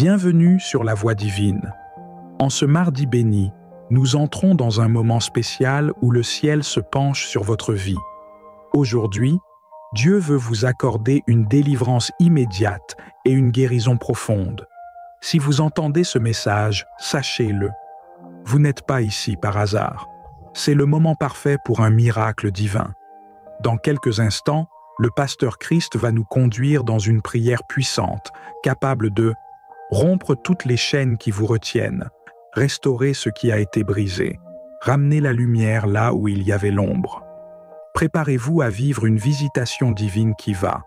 Bienvenue sur la Voie divine. En ce mardi béni, nous entrons dans un moment spécial où le ciel se penche sur votre vie. Aujourd'hui, Dieu veut vous accorder une délivrance immédiate et une guérison profonde. Si vous entendez ce message, sachez-le. Vous n'êtes pas ici par hasard. C'est le moment parfait pour un miracle divin. Dans quelques instants, le pasteur Christ va nous conduire dans une prière puissante, capable de rompre toutes les chaînes qui vous retiennent, restaurer ce qui a été brisé, ramener la lumière là où il y avait l'ombre. Préparez-vous à vivre une visitation divine qui va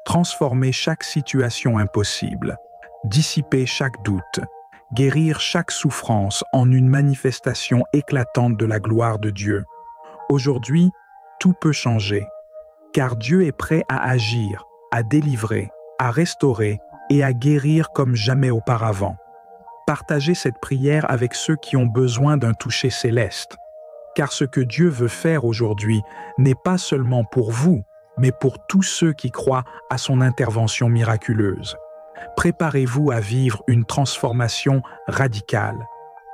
transformer chaque situation impossible, dissiper chaque doute, guérir chaque souffrance en une manifestation éclatante de la gloire de Dieu. Aujourd'hui, tout peut changer, car Dieu est prêt à agir, à délivrer, à restaurer et à guérir comme jamais auparavant. Partagez cette prière avec ceux qui ont besoin d'un toucher céleste, car ce que Dieu veut faire aujourd'hui n'est pas seulement pour vous, mais pour tous ceux qui croient à son intervention miraculeuse. Préparez-vous à vivre une transformation radicale.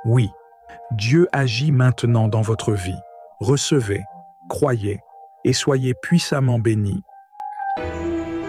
Oui, Dieu agit maintenant dans votre vie. Recevez, croyez et soyez puissamment bénis.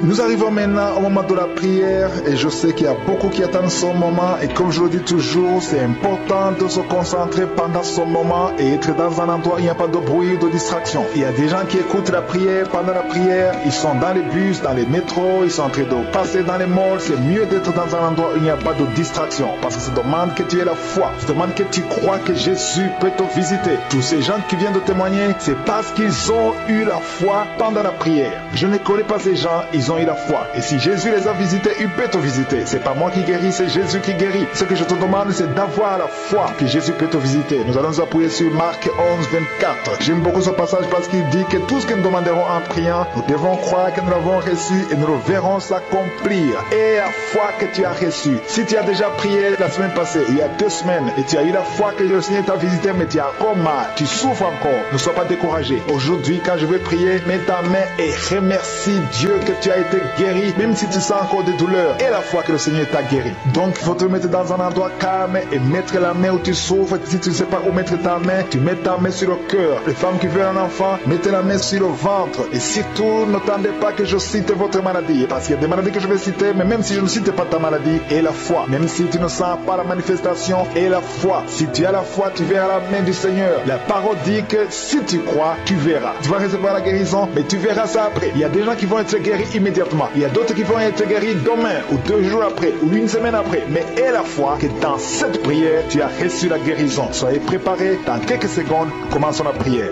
Nous arrivons maintenant au moment de la prière et je sais qu'il y a beaucoup qui attendent ce moment et comme je le dis toujours, c'est important de se concentrer pendant ce moment et être dans un endroit où il n'y a pas de bruit ou de distraction. Il y a des gens qui écoutent la prière pendant la prière, ils sont dans les bus, dans les métros, ils sont en train de passer dans les malls. C'est mieux d'être dans un endroit où il n'y a pas de distraction parce que ça demande que tu aies la foi, ça demande que tu crois que Jésus peut te visiter. Tous ces gens qui viennent de témoigner, c'est parce qu'ils ont eu la foi pendant la prière. Je ne connais pas ces gens, ils ont eu la foi. Et si Jésus les a visités, il peut te visiter. C'est pas moi qui guéris, c'est Jésus qui guérit. Ce que je te demande, c'est d'avoir la foi que Jésus peut te visiter. Nous allons nous appuyer sur Marc 11, 24. J'aime beaucoup ce passage parce qu'il dit que tout ce que nous demanderons en priant, nous devons croire que nous l'avons reçu et nous le verrons s'accomplir. Et la foi que tu as reçue. Si tu as déjà prié la semaine passée, il y a 2 semaines, et tu as eu la foi que le Seigneur t'a visité, mais tu as encore mal, tu souffres encore, ne sois pas découragé. Aujourd'hui, quand je vais prier, mets ta main et remercie Dieu que tu as été guéri, même si tu sens encore des douleurs, et la foi que le Seigneur t'a guéri. Donc, il faut te mettre dans un endroit calme et mettre la main où tu souffres. Si tu ne sais pas où mettre ta main, tu mets ta main sur le cœur. Les femmes qui veulent un enfant, mettez la main sur le ventre. Et surtout, n'attendez pas que je cite votre maladie, parce qu'il y a des maladies que je vais citer, mais même si je ne cite pas ta maladie, et la foi, même si tu ne sens pas la manifestation, et la foi, si tu as la foi, tu verras la main du Seigneur. La parole dit que si tu crois, tu verras. Tu vas recevoir la guérison, mais tu verras ça après. Il y a des gens qui vont être guéris immédiatement. Il y a d'autres qui vont être guéris demain, ou 2 jours après, ou 1 semaine après. Mais aie la foi que dans cette prière, tu as reçu la guérison. Soyez préparés, dans quelques secondes, commençons la prière.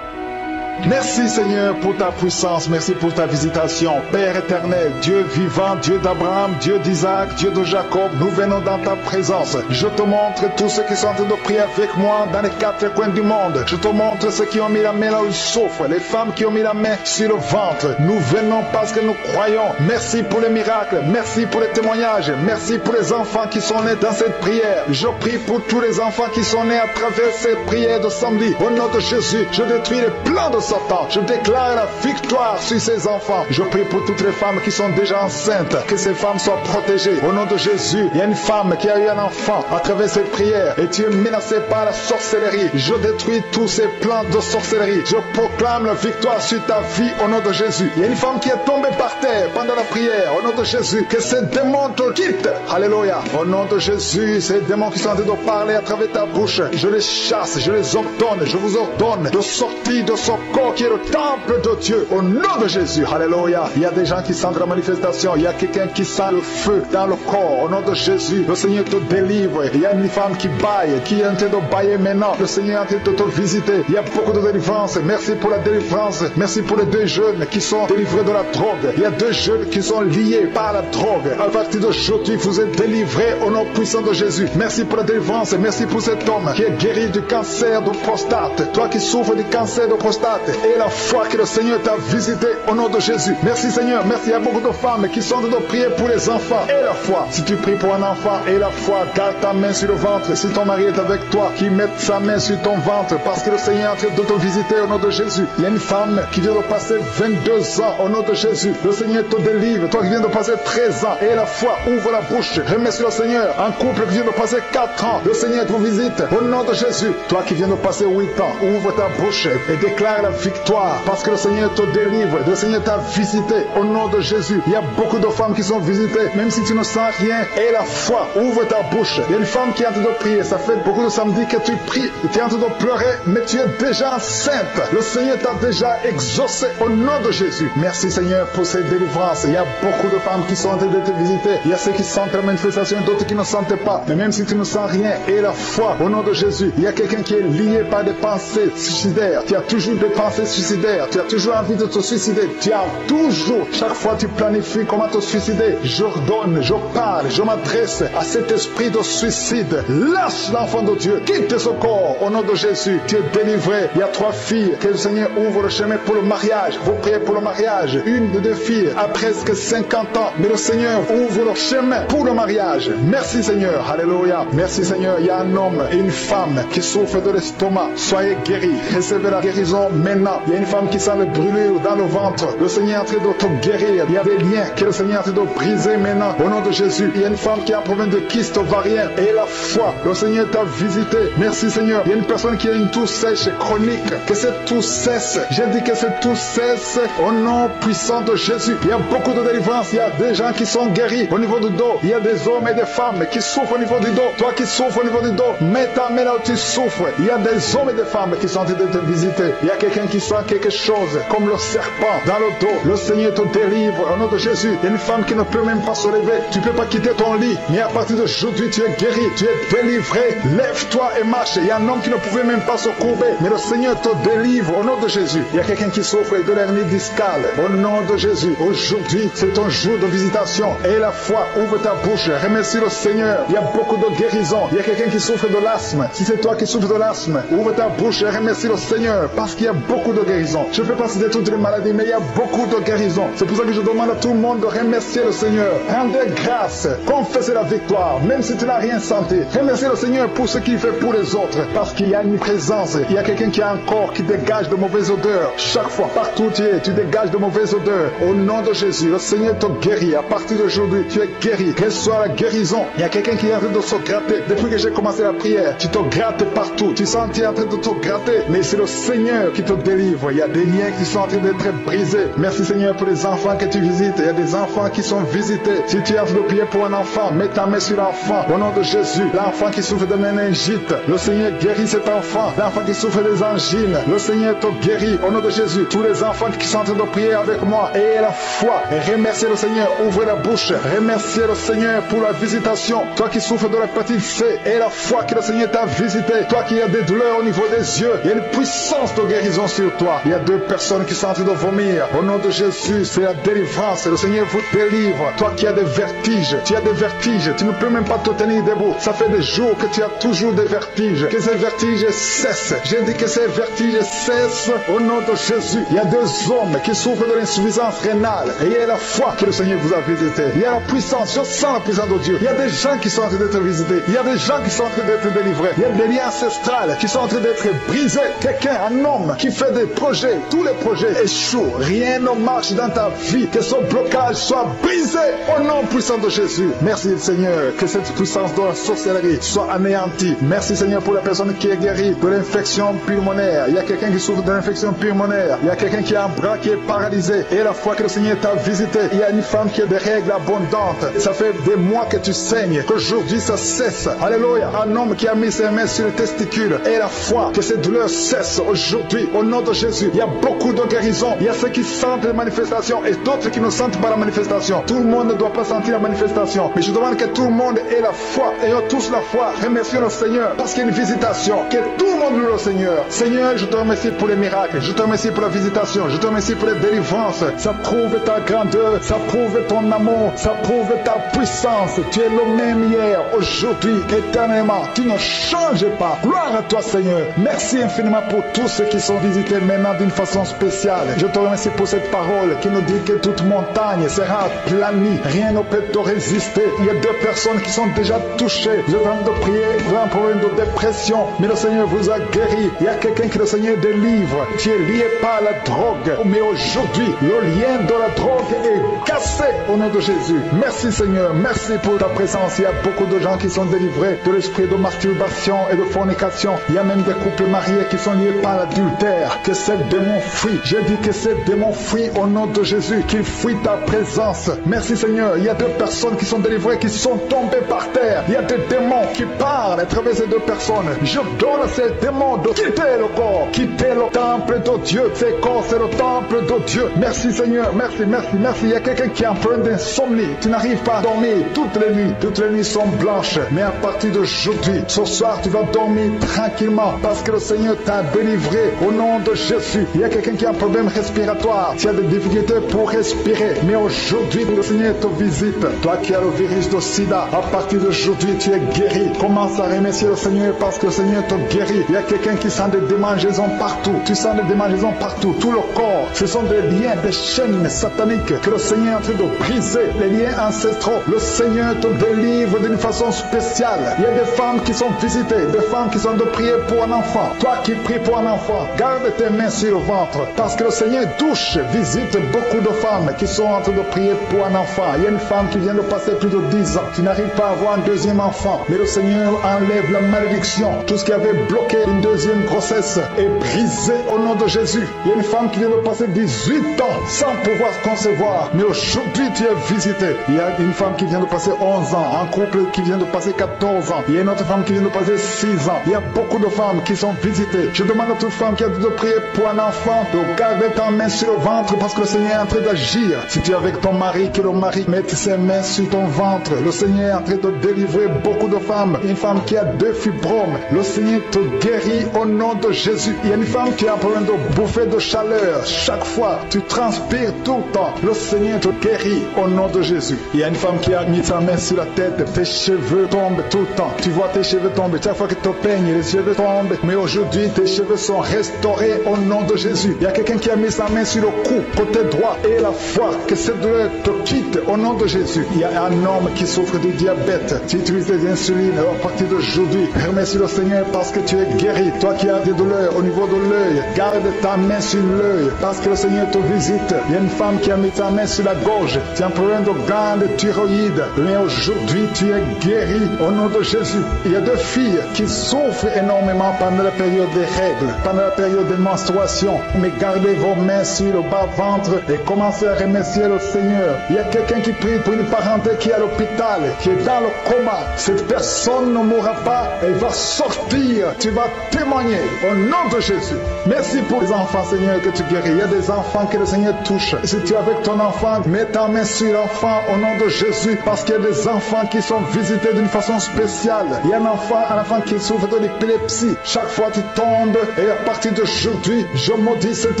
Merci Seigneur pour ta puissance, merci pour ta visitation. Père éternel, Dieu vivant, Dieu d'Abraham, Dieu d'Isaac, Dieu de Jacob, nous venons dans ta présence. Je te montre tous ceux qui sont en train de prier avec moi dans les 4 coins du monde. Je te montre ceux qui ont mis la main là où ils souffrent, les femmes qui ont mis la main sur le ventre. Nous venons parce que nous croyons. Merci pour les miracles, merci pour les témoignages, merci pour les enfants qui sont nés dans cette prière. Je prie pour tous les enfants qui sont nés à travers cette prière de samedi. Au nom de Jésus, je détruis les plans de Satan. Je déclare la victoire sur ces enfants. Je prie pour toutes les femmes qui sont déjà enceintes, que ces femmes soient protégées. Au nom de Jésus, il y a une femme qui a eu un enfant à travers cette prière et tu es menacé par la sorcellerie. Je détruis tous ces plans de sorcellerie. Je proclame la victoire sur ta vie au nom de Jésus. Il y a une femme qui est tombée par terre pendant la prière. Au nom de Jésus, que ces démons te quittent. Alléluia. Au nom de Jésus, ces démons qui sont en train de parler à travers ta bouche, je les chasse, je les ordonne, je vous ordonne de sortir de ce corps qui est le temple de Dieu, au nom de Jésus. Alléluia. Il y a des gens qui sentent la manifestation. Il y a quelqu'un qui sent le feu dans le corps. Au nom de Jésus, le Seigneur te délivre. Il y a une femme qui baille, qui est en train de bailler maintenant. Le Seigneur est en train de te visiter. Il y a beaucoup de délivrance. Merci pour la délivrance. Merci pour les 2 jeunes qui sont délivrés de la drogue. Il y a 2 jeunes qui sont liés par la drogue. À partir d'aujourd'hui, vous êtes délivrés au nom puissant de Jésus. Merci pour la délivrance. Merci pour cet homme qui est guéri du cancer de prostate. Toi qui souffres du cancer de prostate, et la foi que le Seigneur t'a visité au nom de Jésus. Merci Seigneur, merci. Il y a beaucoup de femmes qui sont en train de prier pour les enfants et la foi. Si tu pries pour un enfant et la foi, garde ta main sur le ventre. Si ton mari est avec toi, qu'il mette sa main sur ton ventre parce que le Seigneur est en train de te visiter au nom de Jésus. Il y a une femme qui vient de passer 22 ans au nom de Jésus. Le Seigneur te délivre. Toi qui viens de passer 13 ans et la foi, ouvre la bouche. Remercie le Seigneur. Un couple qui vient de passer 4 ans, le Seigneur te visite au nom de Jésus. Toi qui viens de passer 8 ans, ouvre ta bouche et déclare la victoire parce que le Seigneur te délivre. Le Seigneur t'a visité au nom de Jésus. Il y a beaucoup de femmes qui sont visitées, même si tu ne sens rien. Et la foi, ouvre ta bouche. Il y a une femme qui est en train de prier. Ça fait beaucoup de samedis que tu pries. Tu es en train de pleurer, mais tu es déjà enceinte. Le Seigneur t'a déjà exaucé au nom de Jésus. Merci Seigneur pour cette délivrance. Il y a beaucoup de femmes qui sont en train de te visiter. Il y a ceux qui sentent la manifestation, d'autres qui ne sentent pas. Mais même si tu ne sens rien, et la foi au nom de Jésus, il y a quelqu'un qui est lié par des pensées suicidaires. Tu as toujours des pensées suicidaires. Tu as toujours envie de te suicider. Tu as toujours, chaque fois tu planifies comment te suicider. J'ordonne, je parle, je m'adresse à cet esprit de suicide. Lâche l'enfant de Dieu. Quitte ce corps au nom de Jésus. Tu es délivré. Il y a 3 filles que le Seigneur ouvre le chemin pour le mariage. Vous priez pour le mariage. Une de 2 filles a presque 50 ans. Mais le Seigneur ouvre le chemin pour le mariage. Merci Seigneur. Alléluia. Merci Seigneur. Il y a un homme et une femme qui souffrent de l'estomac. Soyez guéris. Recevez la guérison maintenant. Il y a une femme qui sent le brûlure dans le ventre. Le Seigneur est en train de te guérir. Il y a des liens que le Seigneur est en train de briser maintenant. Au nom de Jésus. Il y a une femme qui a un problème de kyste ovarien. Et la foi. Le Seigneur t'a visité. Merci Seigneur. Il y a une personne qui a une toux sèche chronique. Que cette toux cesse. J'ai dit que cette toux cesse au nom puissant de Jésus. Il y a beaucoup de délivrance. Il y a des gens qui sont guéris au niveau du dos. Il y a des hommes et des femmes qui souffrent au niveau du dos. Toi qui souffres au niveau du dos, mets ta main là où tu souffres. Il y a des hommes et des femmes qui sont en train de te visiter. Il y a quelqu'un qui sent quelque chose comme le serpent dans le dos. Le Seigneur te délivre au nom de Jésus. Il y a une femme qui ne peut même pas se lever. Tu ne peux pas quitter ton lit. Mais à partir d'aujourd'hui, tu es guéri. Tu es délivré. Lève-toi et marche. Il y a un homme qui ne pouvait même pas se courber. Mais le Seigneur te délivre au nom de Jésus. Il y a quelqu'un qui souffre de l'hernie discale. Au nom de Jésus. Aujourd'hui, c'est ton jour de visitation. Et la foi, ouvre ta bouche. Remercie le Seigneur. Il y a beaucoup de guérison. Il y a quelqu'un qui souffre de l'asthme. Si c'est toi qui souffres de l'asthme, ouvre ta bouche et remercie le Seigneur. Parce qu'il y a beaucoup de guérison. Je ne fais pas citer toutes les maladies, mais il y a beaucoup de guérison. C'est pour ça que je demande à tout le monde de remercier le Seigneur. Rendez grâce. Confessez la victoire. Même si tu n'as rien senti. Remerciez le Seigneur pour ce qu'il fait pour les autres. Parce qu'il y a une présence. Il y a quelqu'un qui a un corps qui dégage de mauvaises odeurs. Chaque fois, partout où tu es, tu dégages de mauvaises odeurs. Au nom de Jésus, le Seigneur te guérit. À partir d'aujourd'hui, tu es guéri. Reçois la guérison. Il y a quelqu'un qui est en train de se gratter. Depuis que j'ai commencé la prière, tu te grattes partout. Tu sens que tu es en train de te gratter. Mais c'est le Seigneur qui te délivre. Il y a des liens qui sont en train d'être brisés. Merci Seigneur pour les enfants que tu visites. Il y a des enfants qui sont visités. Si tu es en train de prier pour un enfant, mets ta main sur l'enfant. Au nom de Jésus, l'enfant qui souffre de méningite, le Seigneur guérit cet enfant. L'enfant qui souffre des angines, le Seigneur te guérit. Au nom de Jésus, tous les enfants qui sont en train de prier avec moi, ayez la foi. Et remerciez le Seigneur. Ouvrez la bouche. Remerciez le Seigneur pour la visitation. Toi qui souffres de l'hépatite C, et la foi que le Seigneur t'a visité. Toi qui as des douleurs au niveau des yeux, il y a une puissance de guérison sur toi. Il y a 2 personnes qui sont en train de vomir. Au nom de Jésus, c'est la délivrance. Le Seigneur vous délivre. Toi qui as des vertiges, tu as des vertiges. Tu ne peux même pas te tenir debout. Ça fait des jours que tu as toujours des vertiges. Que ces vertiges cessent. J'ai dit que ces vertiges cessent au nom de Jésus. Il y a 2 hommes qui souffrent de l'insuffisance rénale. Et il y a la foi que le Seigneur vous a visité. Il y a la puissance. Je sens la puissance de Dieu. Il y a des gens qui sont en train d'être visités. Il y a des gens qui sont en train d'être délivrés. Il y a des liens ancestrales qui sont en train d'être brisés. Quelqu'un, un homme qui fait des projets. Tous les projets échouent. Rien ne marche dans ta vie. Que ce blocage soit brisé au nom puissant de Jésus. Merci Seigneur. Que cette puissance de la sorcellerie soit anéantie. Merci Seigneur pour la personne qui est guérie de l'infection pulmonaire. Il y a quelqu'un qui souffre de l'infection pulmonaire. Il y a quelqu'un qui a un bras qui est paralysé. Et la fois que le Seigneur t'a visité, il y a une femme qui a des règles abondantes. Ça fait des mois que tu saignes. Qu'aujourd'hui ça cesse. Alléluia. Un homme qui a mis ses mains sur les testicules. Et la foi que ces douleurs cessent aujourd'hui. Au nom de Jésus, il y a beaucoup de guérison. Il y a ceux qui sentent les manifestations et d'autres qui ne sentent pas la manifestation. Tout le monde ne doit pas sentir la manifestation. Mais je demande que tout le monde ait la foi. Ayons tous la foi. Remercions le Seigneur parce qu'il y a une visitation. Que tout le monde loue le Seigneur. Seigneur, je te remercie pour les miracles. Je te remercie pour la visitation. Je te remercie pour les délivrances. Ça prouve ta grandeur. Ça prouve ton amour. Ça prouve ta puissance. Tu es le même hier, aujourd'hui, éternellement. Tu ne changes pas. Gloire à toi, Seigneur. Merci infiniment pour tous ceux qui sont visités visiter maintenant d'une façon spéciale. Je te remercie pour cette parole qui nous dit que toute montagne sera aplanie. Rien ne peut te résister. Il y a 2 personnes qui sont déjà touchées. Vous êtes en train de prier, vous avez un problème de dépression, mais le Seigneur vous a guéri. Il y a quelqu'un que le Seigneur délivre. Tu es lié par la drogue, mais aujourd'hui, le lien de la drogue est cassé au nom de Jésus. Merci Seigneur, merci pour ta présence. Il y a beaucoup de gens qui sont délivrés de l'esprit de masturbation et de fornication. Il y a même des couples mariés qui sont liés par l'adultère. Que ces démons fuient. Je dis que ces démons fuient au nom de Jésus, qu'ils fuient ta présence. Merci Seigneur. Il y a 2 personnes qui sont délivrées, qui sont tombées par terre. Il y a des démons qui parlent à travers ces 2 personnes. Je donne à ces démons de quitter le corps, quitter le temple de Dieu. Ces corps, c'est le temple de Dieu. Merci Seigneur, merci, merci, merci. Il y a quelqu'un qui est en train d'insomnie. Tu n'arrives pas à dormir toutes les nuits. Toutes les nuits sont blanches. Mais à partir d'aujourd'hui, ce soir, tu vas dormir tranquillement parce que le Seigneur t'a délivré au nom de Jésus. Il y a quelqu'un qui a un problème respiratoire. Tu as des difficultés pour respirer. Mais aujourd'hui, le Seigneur te visite. Toi qui as le virus de sida, à partir d'aujourd'hui, tu es guéri. Commence à remercier le Seigneur parce que le Seigneur te guérit. Il y a quelqu'un qui sent des démangeaisons partout. Tu sens des démangeaisons partout. Tout le corps, ce sont des liens, des chaînes sataniques que le Seigneur est en train de briser. Les liens ancestraux. Le Seigneur te délivre d'une façon spéciale. Il y a des femmes qui sont visitées, des femmes qui sont de prier pour un enfant. Toi qui pries pour un enfant, garde tes mains sur le ventre parce que le Seigneur touche, visite beaucoup de femmes qui sont en train de prier pour un enfant. Il y a une femme qui vient de passer plus de 10 ans. Tu n'arrives pas à avoir un 2e enfant, mais le Seigneur enlève la malédiction. Tout ce qui avait bloqué une 2e grossesse est brisé au nom de Jésus. Il y a une femme qui vient de passer 18 ans sans pouvoir concevoir, mais aujourd'hui tu es visité. Il y a une femme qui vient de passer 11 ans, un couple qui vient de passer 14 ans. Il y a une autre femme qui vient de passer 6 ans. Il y a beaucoup de femmes qui sont visitées. Je demande à toute femme qui a de prier pour un enfant de garder ta main sur le ventre parce que le Seigneur est en train d'agir. Si tu es avec ton mari, que le mari mette ses mains sur ton ventre. Le Seigneur est en train de délivrer beaucoup de femmes. Une femme qui a 2 fibromes, le Seigneur te guérit au nom de Jésus. Il y a une femme qui a un problème de bouffée de chaleur. Chaque fois, tu transpires tout le temps. Le Seigneur te guérit au nom de Jésus. Il y a une femme qui a mis sa main sur la tête. Tes cheveux tombent tout le temps. Tu vois tes cheveux tomber. Chaque fois que tu te peignes, les cheveux tombent. Mais aujourd'hui, tes cheveux sont restaurés au nom de Jésus. Il y a quelqu'un qui a mis sa main sur le cou, côté droit, et la foi. Que cette douleur te quitte au nom de Jésus. Il y a un homme qui souffre du diabète. Tu utilises des insulines. À partir d'aujourd'hui, remercie le Seigneur parce que tu es guéri. Toi qui as des douleurs au niveau de l'œil, garde ta main sur l'œil parce que le Seigneur te visite. Il y a une femme qui a mis sa main sur la gorge. Tu as un problème de glande thyroïde. Mais aujourd'hui, tu es guéri au nom de Jésus. Il y a 2 filles qui souffrent énormément pendant la période des règles, pendant la période des menstruations. Mais gardez vos mains sur le bas-ventre et commencez à remercier le Seigneur. Il y a quelqu'un qui prie pour une parenté qui est à l'hôpital, qui est dans le coma. Cette personne ne mourra pas, elle va sortir. Tu vas témoigner au nom de Jésus. Merci pour les enfants, Seigneur, que tu guéris. Il y a des enfants que le Seigneur touche. Si tu es avec ton enfant, mets ta main sur l'enfant au nom de Jésus parce qu'il y a des enfants qui sont visités d'une façon spéciale. Il y a un enfant qui souffre de l'épilepsie. Chaque fois tu tombes et à partir d'aujourd'hui, je maudis cette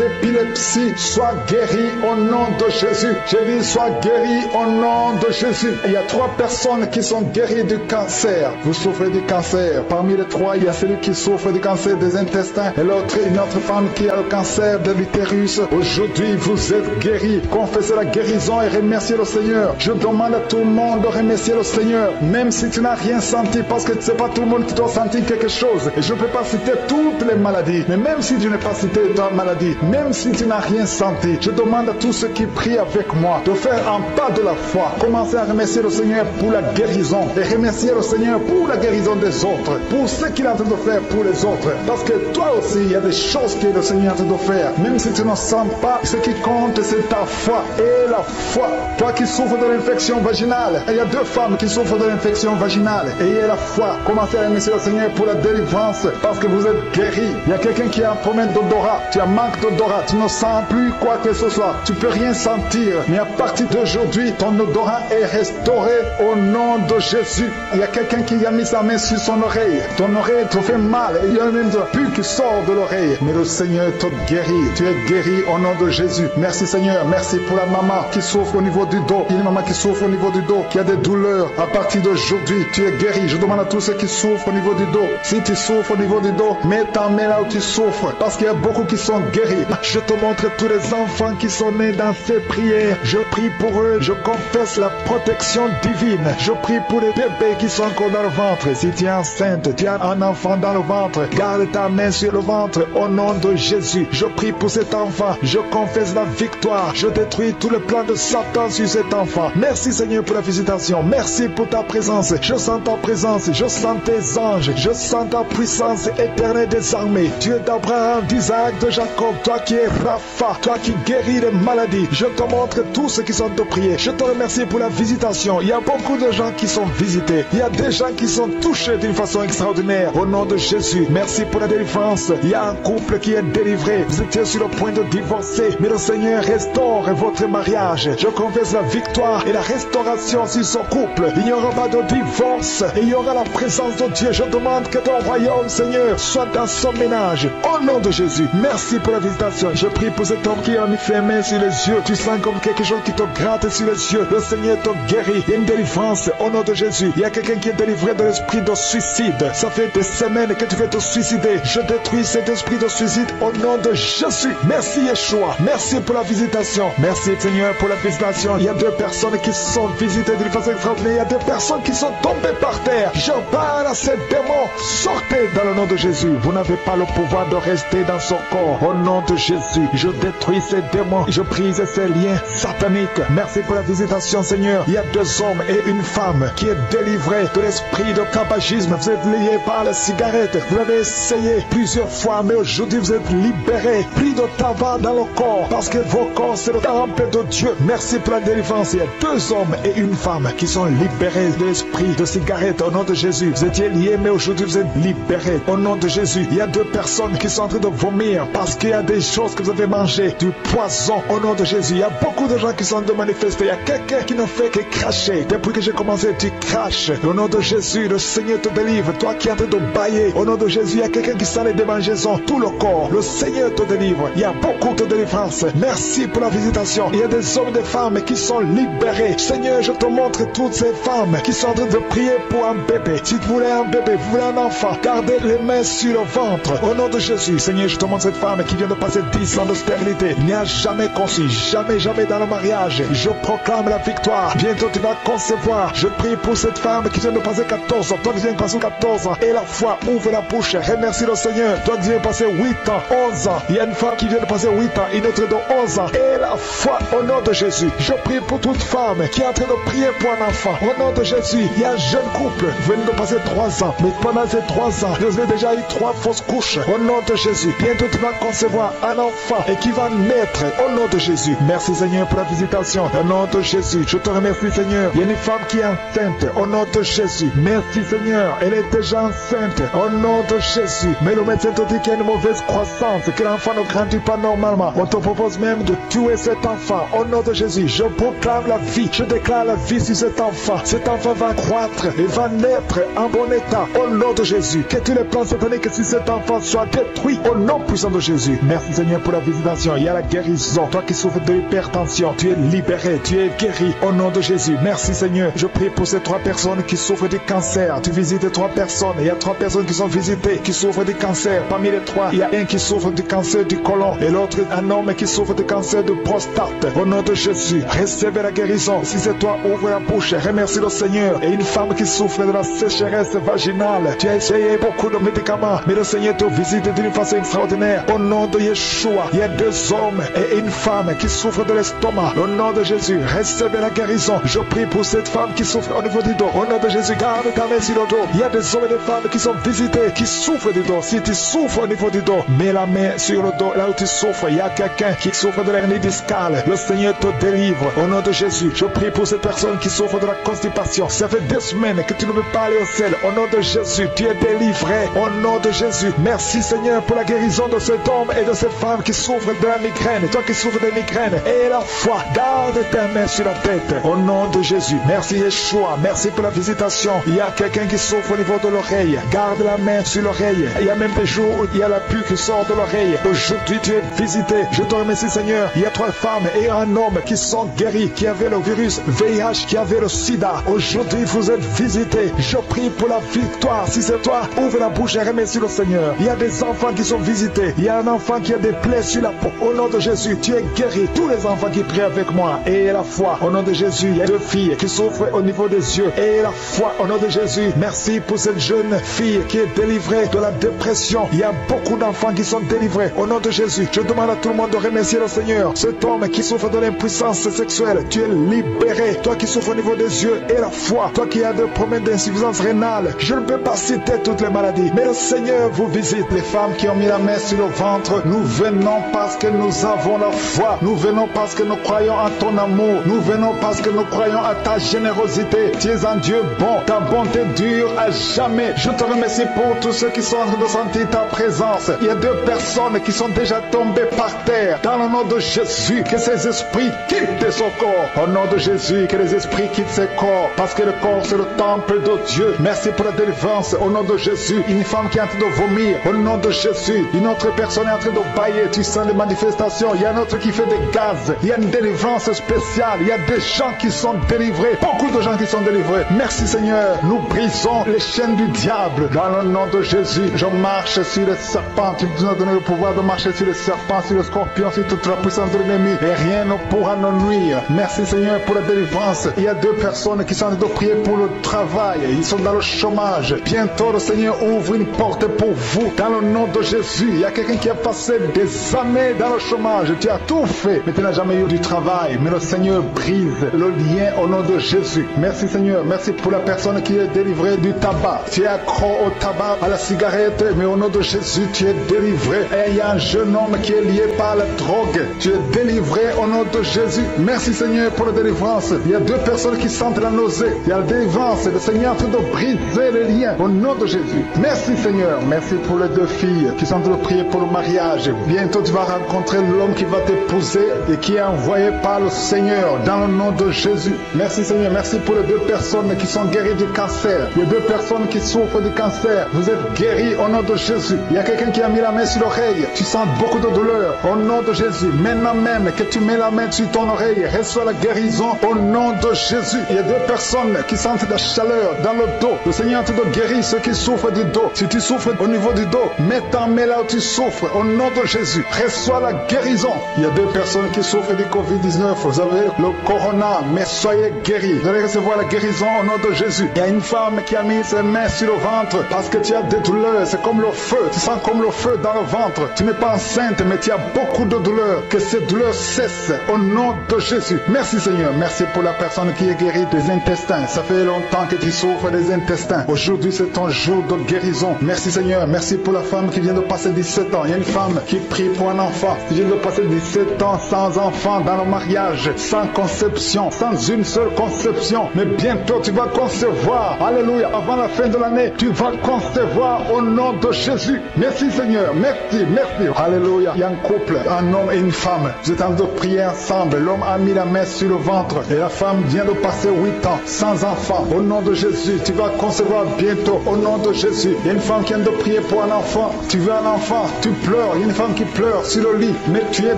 épilepsie. Sois guéri au nom de Jésus. J'ai dit sois guéri au nom de Jésus. Il y a 3 personnes qui sont guéries du cancer. Vous souffrez du cancer. Parmi les 3, il y a celui qui souffre du cancer des intestins et l'autre, une autre femme qui a le cancer de l'utérus. Aujourd'hui, vous êtes guéris. Confessez la guérison et remerciez le Seigneur. Je demande à tout le monde de remercier le Seigneur, même si tu n'as rien senti, parce que c'est pas tout le monde qui doit sentir quelque chose. Et je ne peux pas citer toutes les maladies, mais même si tu n'as pas cité ta maladie, même si tu n'as rien senti, je demande à tous ceux qui prient avec moi de faire un pas de la foi. Commencez à remercier le Seigneur pour la guérison et remercier le Seigneur pour la guérison des autres, pour ce qu'il est en train de faire pour les autres. Parce que toi aussi, il y a des choses que le Seigneur est en train de faire. Même si tu ne sens pas, ce qui compte, c'est ta foi. Et la foi. Toi qui souffres de l'infection vaginale, il y a 2 femmes qui souffrent de l'infection vaginale. Ayez la foi. Commencez à remercier le Seigneur pour la délivrance parce que vous êtes guéris. Il y a quelqu'un qui a un problème d'odorat. Tu as manque d'odorat. Tu ne sens plus quoi que ce soit. Tu peux rien sentir. Mais à partir d'aujourd'hui, ton odorat est restauré au nom de Jésus. Il y a quelqu'un qui a mis sa main sur son oreille. Ton oreille te fait mal. Il y a même de pu qui sort de l'oreille. Mais le Seigneur te guérit. Tu es guéri au nom de Jésus. Merci Seigneur. Merci pour la maman qui souffre au niveau du dos. Il y a une maman qui souffre au niveau du dos, qui a des douleurs. À partir d'aujourd'hui, tu es guéri. Je demande à tous ceux qui souffrent au niveau du dos. Si tu souffres au niveau du dos, mets ta main là où tu souffres. Parce qu'il y a beaucoup qui sont guéris. Je te montre tous les enfants qui sont nés dans ces prières. Je prie pour eux. Je confesse la protection divine. Je prie pour les bébés qui sont encore dans le ventre. Si tu es enceinte, tu as un enfant dans le ventre, garde ta main sur le ventre au nom de Jésus. Je prie pour cet enfant. Je confesse la victoire. Je détruis tout le plan de Satan sur cet enfant. Merci Seigneur pour la visitation. Merci pour ta présence. Je sens ta présence. Je sens tes anges. Je sens ta puissance éternelle des armées. Dieu d'Abraham, d'Isaac, de Jacob. Toi qui es Rapha. Toi qui guéris les maladies. Je te montre tous ceux qui sont de prier. Je te remercie pour la visitation. Il y a beaucoup de gens qui sont visités. Il y a des gens qui sont touchés d'une façon extraordinaire. Au nom de Jésus, merci pour la délivrance. Il y a un couple qui est délivré. Vous étiez sur le point de divorcer, mais le Seigneur restaure votre mariage. Je confesse la victoire et la restauration sur son couple. Il n'y aura pas de divorce et il y aura la présence de Dieu. Je demande que ton royaume, Seigneur, soit dans son ménage. Au nom de Jésus, merci pour la visitation. Je prie pour cet homme qui a mis ses mains sur les yeux. Tu sens comme quelque chose qui te gratte sur les yeux. Le Seigneur te guérit. Il y a une délivrance au nom de Jésus. Il y a quelqu'un qui est délivré de l'esprit de suicide. Ça fait des semaines que tu veux te suicider. Je détruis cet esprit de suicide au nom de Jésus. Merci Yeshua. Merci pour la visitation. Merci Seigneur pour la visitation. Il y a deux personnes qui sont visitées d'une façon extraordinaire. Il y a deux personnes qui sont tombées par terre. Je parle à ces démons. Sortez dans le nom de Jésus. Vous n'avez pas le pouvoir de rester dans son corps. Au nom de Jésus, je détruis ces démons. Je brise ces liens sataniques. Merci pour la visitation Seigneur. Il y a deux hommes et une femme qui est délivrée de l'esprit de tabagisme. Vous êtes liés par la cigarette. Vous avez essayé plusieurs fois, mais aujourd'hui vous êtes libérés. Plus de tabac dans le corps, parce que vos corps c'est le temple de Dieu. Merci pour la délivrance. Il y a deux hommes et une femme qui sont libérés de l'esprit de cigarette au nom de Jésus. Vous étiez liés, mais aujourd'hui vous êtes libérés au nom de Jésus. Il y a deux personnes qui sont en train de vomir parce qu'il y a des choses que vous avez mangées, du poison au nom de Jésus. Il y a beaucoup de gens qui sont de manifester. Il y a quelqu'un qui ne fait que cracher. Depuis que j'ai commencé, tu craches. Au nom de Jésus, le Seigneur te délivre. Toi qui es en train de bailler, au nom de Jésus, il y a quelqu'un qui sent les démangeaisons, tout le corps. Le Seigneur te délivre. Il y a beaucoup de délivrance. Merci pour la visitation. Il y a des hommes et des femmes qui sont libérés. Seigneur, je te montre toutes ces femmes qui sont en train de prier pour un bébé. Si vous voulez un bébé, vous voulez un enfant, gardez les mains sur le ventre. Au nom de Jésus, Seigneur, je te montre cette femme qui vient de passer 10 ans de stérilité. Il n'y a jamais conçu, jamais dans le mariage. Je proclame la victoire. Bientôt tu vas concevoir. Je prie pour cette femme qui vient de passer 14 ans. Toi qui viens de passer 14 ans. Et la foi ouvre la bouche. Remercie le Seigneur. Toi qui viens de passer 8 ans, 11 ans. Il y a une femme qui vient de passer 8 ans, une autre de 11 ans. Et la foi au nom de Jésus. Je prie pour toute femme qui est en train de prier pour un enfant. Au nom de Jésus, il y a un jeune couple venu de passer 3 ans. Mais pendant ces 3 ans, vous avez déjà eu 3 fausses couches. Au nom de Jésus. Bientôt tu vas concevoir un enfant et qui va naître. Au nom de Jésus. Merci Seigneur pour la visitation. Au nom de Jésus. Je te remercie Seigneur. Il y a une femme qui est enceinte. Au nom de Jésus. Merci Seigneur. Elle est déjà enceinte. Au nom de Jésus. Mais le médecin te dit qu'il y a une mauvaise croissance. Que l'enfant ne grandit pas normalement. On te propose même de tuer cet enfant. Au nom de Jésus. Je proclame la vie. Je déclare la vie sur cet enfant. Cet enfant va croître et va naître en bon état. Au nom de Jésus. Que tous les plans sataniques sur cet enfant soient détruits. Au nom puissant de Jésus. Merci Seigneur pour la visitation. Il y a la guérison. Toi qui souffres de l'hypertension, tu es libéré. Tu es guéri. Au nom de Jésus. Merci Seigneur. Je prie pour ces 3 personnes qui souffrent du cancer. Tu visites 3 personnes. Il y a 3 personnes qui sont visitées, qui souffrent du cancer. Parmi les 3, il y a un qui souffre du cancer du côlon et l'autre un homme qui souffre du cancer de prostate. Au nom de Jésus, recevez la guérison. Si c'est toi, ouvre la bouche. Remercie le Seigneur. Et une femme qui souffre de la sécheresse vaginale. Tu as essayé beaucoup de médicaments, mais le Seigneur te visite d'une façon extraordinaire. Au nom de Yeshua, il y a 2 hommes et une femme qui souffrent de l'estomac. Au nom de Jésus, recevez la guérison. Je prie pour cette femme qui souffre au niveau du dos. Au nom de Jésus, garde ta main sur le dos. Il y a des hommes et des femmes qui sont visités, qui souffrent du dos. Si tu souffres au niveau du dos, mets la main sur le dos. Là où tu souffres, il y a quelqu'un qui souffre de l'hernie discale. Le Seigneur te délivre. Au nom de Jésus, je prie pour cette personne qui souffre de la constipation. Ça fait 2 semaines que tu ne veux pas aller au ciel. Au nom de Jésus, tu es délivré. Au nom de Jésus, merci Seigneur pour la guérison de cet homme et de cette femme qui souffrent de la migraine. Toi qui souffres de migraine, et la foi, garde ta main sur la tête. Au nom de Jésus, merci Yeshua. Merci pour la visitation. Il y a quelqu'un qui souffre au niveau de l'oreille. Garde la main sur l'oreille. Il y a même des jours où il y a la pue qui sort de l'oreille. Aujourd'hui, tu es visité. Je te remercie Seigneur. Il y a 3 femmes et un homme hommes qui sont guéris, qui avaient le virus VIH, qui avaient le sida. Aujourd'hui, vous êtes visités. Je prie pour la victoire. Si c'est toi, ouvre la bouche et remercie le Seigneur. Il y a des enfants qui sont visités. Il y a un enfant qui a des plaies sur la peau. Au nom de Jésus, tu es guéri. Tous les enfants qui prient avec moi, et la foi. Au nom de Jésus, il y a 2 filles qui souffrent au niveau des yeux. Et la foi, au nom de Jésus. Merci pour cette jeune fille qui est délivrée de la dépression. Il y a beaucoup d'enfants qui sont délivrés. Au nom de Jésus, je demande à tout le monde de remercier le Seigneur. Cet homme qui souffre de l'impuissance sexuelle, tu es libéré. Toi qui souffres au niveau des yeux et la foi. Toi qui as des problèmes d'insuffisance rénale. Je ne peux pas citer toutes les maladies, mais le Seigneur vous visite. Les femmes qui ont mis la main sur le ventre, nous venons parce que nous avons la foi. Nous venons parce que nous croyons en ton amour. Nous venons parce que nous croyons à ta générosité. Tu es un Dieu bon. Ta bonté dure à jamais. Je te remercie pour tous ceux qui sont en train de sentir ta présence. Il y a 2 personnes qui sont déjà tombées par terre. Dans le nom de Jésus, que ces esprits quittent son corps. Au nom de Jésus, que les esprits quittent ses corps. Parce que le corps, c'est le temple de Dieu. Merci pour la délivrance. Au nom de Jésus, une femme qui est en train de vomir. Au nom de Jésus, une autre personne est en train de bailler. Tu sens les manifestations. Il y a un autre qui fait des gaz. Il y a une délivrance spéciale. Il y a des gens qui sont délivrés. Beaucoup de gens qui sont délivrés. Merci Seigneur. Nous brisons les chaînes du diable. Dans le nom de Jésus, je marche sur les serpents. Tu nous as donné le pouvoir de marcher sur les serpents, sur les scorpions, sur toute la puissance de l'ennemi. Et rien ne pourra nous nuire. Merci Seigneur pour la délivrance. Il y a 2 personnes qui sont en train de prier pour le travail. Ils sont dans le chômage. Bientôt le Seigneur ouvre une porte pour vous. Dans le nom de Jésus, il y a quelqu'un qui a passé des années dans le chômage. Tu as tout fait, mais tu n'as jamais eu du travail. Mais le Seigneur brise le lien au nom de Jésus. Merci Seigneur. Merci pour la personne qui est délivrée du tabac. Tu es accro au tabac, à la cigarette, mais au nom de Jésus, tu es délivré. Et il y a un jeune homme qui est lié par la drogue. Tu es délivré au nom de Jésus. Merci Seigneur pour la délivrance. Il y a 2 personnes qui sentent la nausée. Il y a la délivrance. Le Seigneur est en train de briser les liens au nom de Jésus. Merci Seigneur. Merci pour les 2 filles qui sont en train de prier pour le mariage. Bientôt tu vas rencontrer l'homme qui va t'épouser et qui est envoyé par le Seigneur dans le nom de Jésus. Merci Seigneur. Merci pour les 2 personnes qui sont guéries du cancer. Il y a 2 personnes qui souffrent du cancer. Vous êtes guéris au nom de Jésus. Il y a quelqu'un qui a mis la main sur l'oreille. Tu sens beaucoup de douleur au nom de Jésus. Maintenant même que tu mets la main sur ton oreille, reçois la guérison au nom de Jésus. Il y a 2 personnes qui sentent la chaleur dans le dos. Le Seigneur te guérit ceux qui souffrent du dos. Si tu souffres au niveau du dos, mets ta main là où tu souffres au nom de Jésus. Reçois la guérison. Il y a 2 personnes qui souffrent du Covid-19. Vous avez le corona, mais soyez guéris. Vous allez recevoir la guérison au nom de Jésus. Il y a une femme qui a mis ses mains sur le ventre parce que tu as des douleurs. C'est comme le feu. Tu sens comme le feu dans le ventre. Tu n'es pas enceinte, mais tu as beaucoup de douleurs. Que ces douleurs cessent au nom de Jésus. Merci Seigneur. Merci pour la personne qui est guérie des intestins. Ça fait longtemps que tu souffres des intestins. Aujourd'hui, c'est ton jour de guérison. Merci Seigneur. Merci pour la femme qui vient de passer 17 ans. Il y a une femme qui prie pour un enfant. Qui vient de passer 17 ans sans enfant dans le mariage, sans conception, sans une seule conception. Mais bientôt, tu vas concevoir. Alléluia. Avant la fin de l'année, tu vas concevoir au nom de Jésus. Merci Seigneur. Merci, merci. Alléluia. Il y a un couple, un homme et une femme. Vous êtes en train de prier ensemble. L'homme a mis la main sur le ventre et la femme vient de passer 8 ans sans enfant. Au nom de Jésus, tu vas concevoir bientôt. Au nom de Jésus. Il y a une femme qui vient de prier pour un enfant. Tu veux un enfant, tu pleures. Il y a une femme qui pleure sur le lit, mais tu es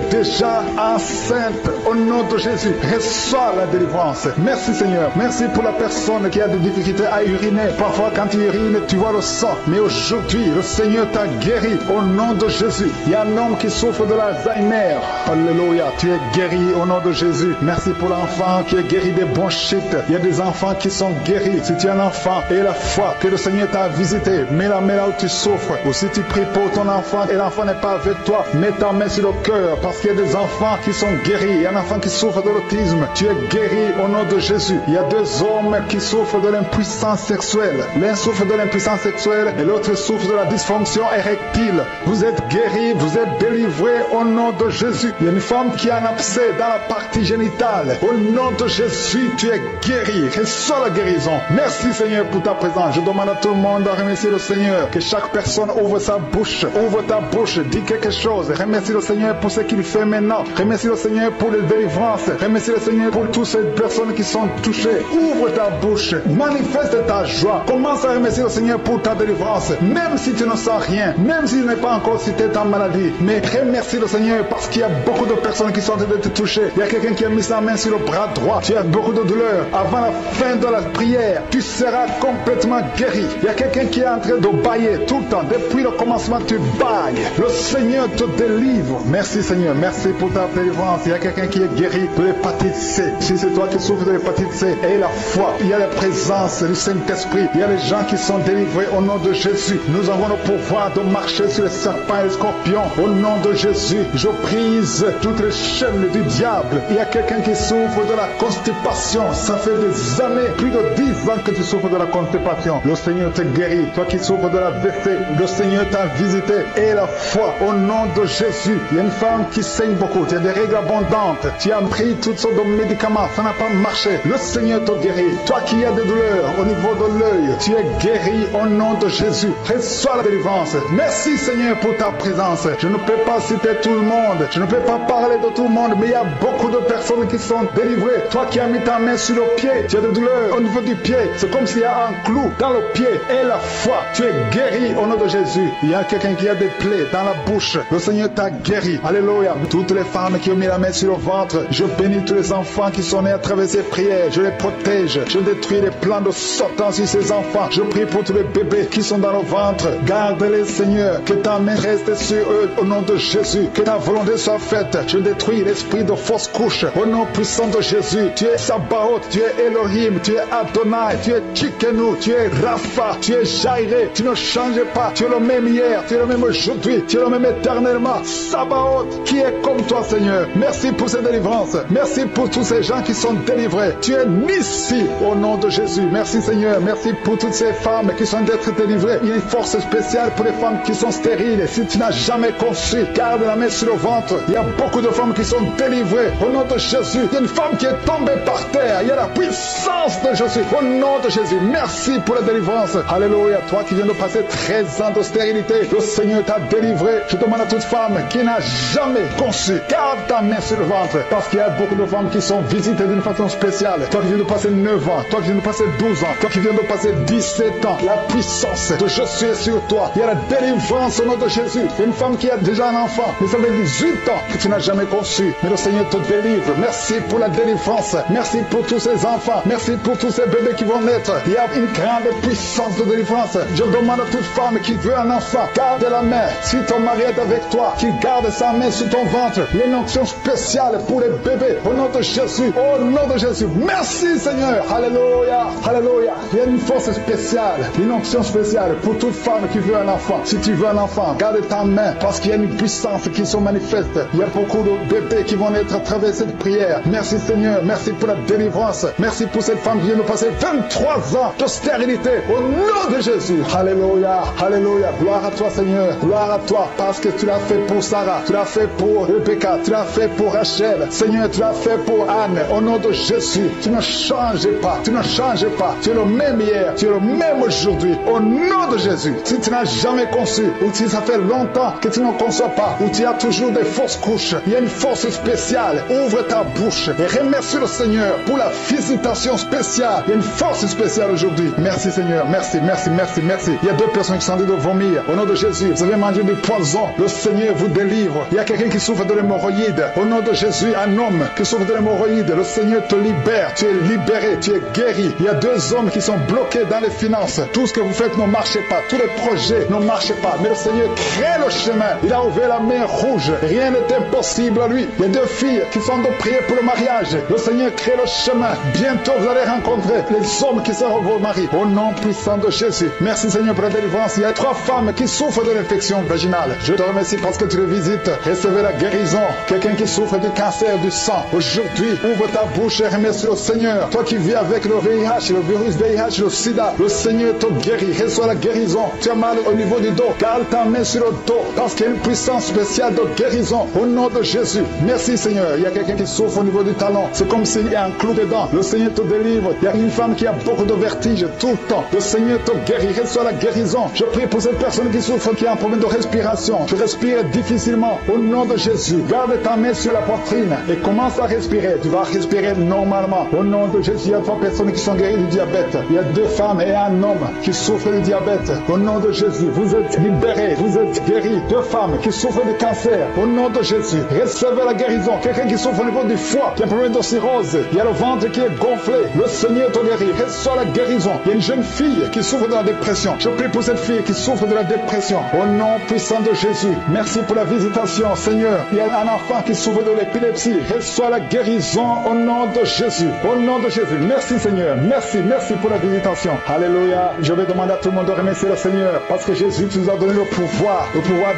déjà enceinte. Au nom de Jésus, reçois la délivrance. Merci Seigneur. Merci pour la personne qui a des difficultés à uriner. Parfois quand tu urines, tu vois le sang. Mais aujourd'hui, le Seigneur t'a guéri. Au nom de Jésus. Il y a un homme qui souffre de l'Alzheimer. Alléluia. Tu es guéri au nom de Jésus. Merci pour l'enfant qui est guéri des bronchites. Il y a des enfants qui sont guéris. Si tu es un enfant et la foi que le Seigneur t'a visité, mets la main là où tu souffres. Ou si tu pries pour ton enfant et l'enfant n'est pas avec toi, mets ta main sur le cœur parce qu'il y a des enfants qui sont guéris. Il y a un enfant qui souffre de l'autisme. Tu es guéri au nom de Jésus. Il y a 2 hommes qui souffrent de l'impuissance sexuelle. L'un souffre de l'impuissance sexuelle et l'autre souffre de la dysfonction érectile. Vous êtes guéris, vous êtes délivrés au nom de Jésus. Il y a une femme qui a un abcès dans la partie génitale. Au nom de Jésus, tu es guéri. Reçois la guérison. Merci Seigneur pour ta présence. Je demande à tout le monde de remercier le Seigneur. Que chaque personne ouvre sa bouche. Ouvre ta bouche. Dis quelque chose. Remercie le Seigneur pour ce qu'il fait maintenant. Remercie le Seigneur pour les délivrances. Remercie le Seigneur pour toutes ces personnes qui sont touchées. Ouvre ta bouche. Manifeste ta joie. Commence à remercier le Seigneur pour ta délivrance. Même si tu ne sens rien. Même si tu n'es pas encore cité ta maladie. Mais remercie le Seigneur parce qu'il y a beaucoup de personnes qui sont en train d'être touché. Il y a quelqu'un qui a mis sa main sur le bras droit. Tu as beaucoup de douleur. Avant la fin de la prière, tu seras complètement guéri. Il y a quelqu'un qui est en train de bailler tout le temps. Depuis le commencement, tu bailles. Le Seigneur te délivre. Merci Seigneur. Merci pour ta délivrance. Il y a quelqu'un qui est guéri de l'hépatite C. Si c'est toi qui souffres de l'hépatite C, aie la foi. Il y a la présence du Saint-Esprit. Il y a les gens qui sont délivrés au nom de Jésus. Nous avons le pouvoir de marcher sur les serpents et les scorpions. Au nom de Jésus, je brise toutes les chaînes du diable. Il y a quelqu'un qui souffre de la constipation. Ça fait des années, plus de 10 ans que tu souffres de la constipation. Le Seigneur te guérit. Toi qui souffres de la VC, le Seigneur t'a visité. Et la foi, au nom de Jésus. Il y a une femme qui saigne beaucoup. Tu as des règles abondantes. Tu as pris toutes sortes de médicaments. Ça n'a pas marché. Le Seigneur te guérit. Toi qui as des douleurs au niveau de l'œil, tu es guéri au nom de Jésus. Reçois la délivrance. Merci Seigneur pour ta présence. Je ne peux pas citer tout le monde. Je ne peux pas parler de tout le monde, mais il y a beaucoup de personnes qui sont délivrées. Toi qui as mis ta main sur le pied, tu as des douleurs au niveau du pied. C'est comme s'il y a un clou dans le pied. Et la foi, tu es guéri au nom de Jésus. Il y a quelqu'un qui a des plaies dans la bouche. Le Seigneur t'a guéri. Alléluia. Toutes les femmes qui ont mis la main sur le ventre, je bénis tous les enfants qui sont nés à travers ces prières. Je les protège. Je détruis les plans de Satan sur ces enfants. Je prie pour tous les bébés qui sont dans le ventre. Garde-les, Seigneur. Que ta main reste sur eux au nom de Jésus. Que ta volonté soit faite. Je détruis l'esprit de fausse couche au nom puissant de Jésus. Tu es Sabaoth, tu es Elohim, tu es Adonai, tu es Tchikenu, tu es Rapha, tu es Jairé. Tu ne changes pas. Tu es le même hier, tu es le même aujourd'hui, tu es le même éternellement. Sabaoth, qui est comme toi, Seigneur. Merci pour cette délivrance. Merci pour tous ces gens qui sont délivrés. Tu es Nissi au nom de Jésus. Merci, Seigneur. Merci pour toutes ces femmes qui sont d'être délivrées. Il y a une force spéciale pour les femmes qui sont stériles. Si tu n'as jamais conçu, garde la main sur le ventre. Il y a beaucoup de femmes qui sont délivrées au nom de Jésus. Il y a une femme qui est tombée par terre. Il y a la puissance de Jésus au nom de Jésus. Merci pour la délivrance. Alléluia. Toi qui viens de passer 13 ans de stérilité, le Seigneur t'a délivré. Je demande à toute femme qui n'a jamais conçu, garde ta main sur le ventre. Parce qu'il y a beaucoup de femmes qui sont visitées d'une façon spéciale. Toi qui viens de passer 9 ans, toi qui viens de passer 12 ans, toi qui viens de passer 17 ans, la puissance de Jésus est sur toi. Il y a la délivrance au nom de Jésus. Il y a une femme qui a déjà un enfant, mais ça fait 18 ans que tu n'as jamais conçu. Mais le Seigneur te délivre. Merci pour la délivrance. Merci pour tous ces enfants. Merci pour tous ces bébés qui vont naître. Il y a une grande puissance de délivrance. Je demande à toute femme qui veut un enfant, garde la main. Si ton mari est avec toi, qu'il garde sa main sur ton ventre. Il y a une onction spéciale pour les bébés. Au nom de Jésus. Au nom de Jésus. Merci Seigneur. Alléluia. Alléluia. Il y a une force spéciale. Une onction spéciale pour toute femme qui veut un enfant. Si tu veux un enfant, garde ta main parce qu'il y a une puissance qui se manifeste. Il y a beaucoup de bébés qui vont naître à travers cette prière. Merci Seigneur. Merci pour la délivrance. Merci pour cette femme qui vient de passer 23 ans de stérilité. Au nom de Jésus. Alléluia. Alléluia. Gloire à toi Seigneur. Gloire à toi parce que tu l'as fait pour Sarah. Tu l'as fait pour Rebecca. Tu l'as fait pour Rachel. Seigneur, tu l'as fait pour Anne. Au nom de Jésus. Tu ne changes pas. Tu ne changes pas. Tu es le même hier. Tu es le même aujourd'hui. Au nom de Jésus. Si tu n'as jamais conçu ou si ça fait longtemps que tu ne conçois pas ou tu as toujours des fausses couches, il y a une force spéciale. Ouvre ta bouche et remercie le Seigneur pour la visitation spéciale. Il y a une force spéciale aujourd'hui. Merci Seigneur. Merci, merci, merci, merci. Il y a 2 personnes qui sont en train de vomir. Au nom de Jésus, vous avez mangé du poison. Le Seigneur vous délivre. Il y a quelqu'un qui souffre de l'hémorroïde. Au nom de Jésus, un homme qui souffre de l'hémorroïde. Le Seigneur te libère. Tu es libéré. Tu es guéri. Il y a 2 hommes qui sont bloqués dans les finances. Tout ce que vous faites ne marche pas. Tous les projets ne marchent pas. Mais le Seigneur crée le chemin. Il a ouvert la mer rouge. Rien n'est impossible à lui. Il y a 2 filles qui sont de prier pour le mariage. Le Seigneur crée le chemin. Bientôt, vous allez rencontrer les hommes qui seront vos maris. Au nom puissant de Jésus. Merci Seigneur pour la délivrance. Il y a 3 femmes qui souffrent de l'infection vaginale. Je te remercie parce que tu les visites. Recevez la guérison. Quelqu'un qui souffre du cancer du sang. Aujourd'hui, ouvre ta bouche et remercie le Seigneur. Toi qui vis avec le VIH, le virus VIH, le sida, le Seigneur te guérit. Reçois la guérison. Tu as mal au niveau du dos. Garde ta main sur le dos parce qu'il y a une puissance spéciale de guérison. Au nom de Jésus. Merci Seigneur. Il y a quelqu'un qui souffre au niveau du talon. C'est comme s'il y a un clou dedans. Le Seigneur te délivre. Il y a une femme qui a beaucoup de vertige tout le temps. Le Seigneur te guérit. Reçois la guérison. Je prie pour cette personne qui souffre, qui a un problème de respiration. Tu respires difficilement. Au nom de Jésus. Garde ta main sur la poitrine et commence à respirer. Tu vas respirer normalement. Au nom de Jésus. Il y a 3 personnes qui sont guéries du diabète. Il y a 2 femmes et un homme qui souffrent du diabète. Au nom de Jésus. Vous êtes libérés. Vous êtes guéris. 2 femmes qui souffrent du cancer. Au nom de Jésus. Recevez la guérison. guérison. Quelqu'un qui souffre au niveau du foie, qui a un problème de cirrhose, il y a le ventre qui est gonflé. Le Seigneur te guérit. Reçois la guérison. Il y a une jeune fille qui souffre de la dépression. Je prie pour cette fille qui souffre de la dépression. Au nom puissant de Jésus. Merci pour la visitation, Seigneur. Il y a un enfant qui souffre de l'épilepsie. Reçois la guérison au nom de Jésus. Au nom de Jésus. Merci, Seigneur. Merci pour la visitation. Alléluia. Je vais demander à tout le monde de remercier le Seigneur parce que Jésus nous a donné le pouvoir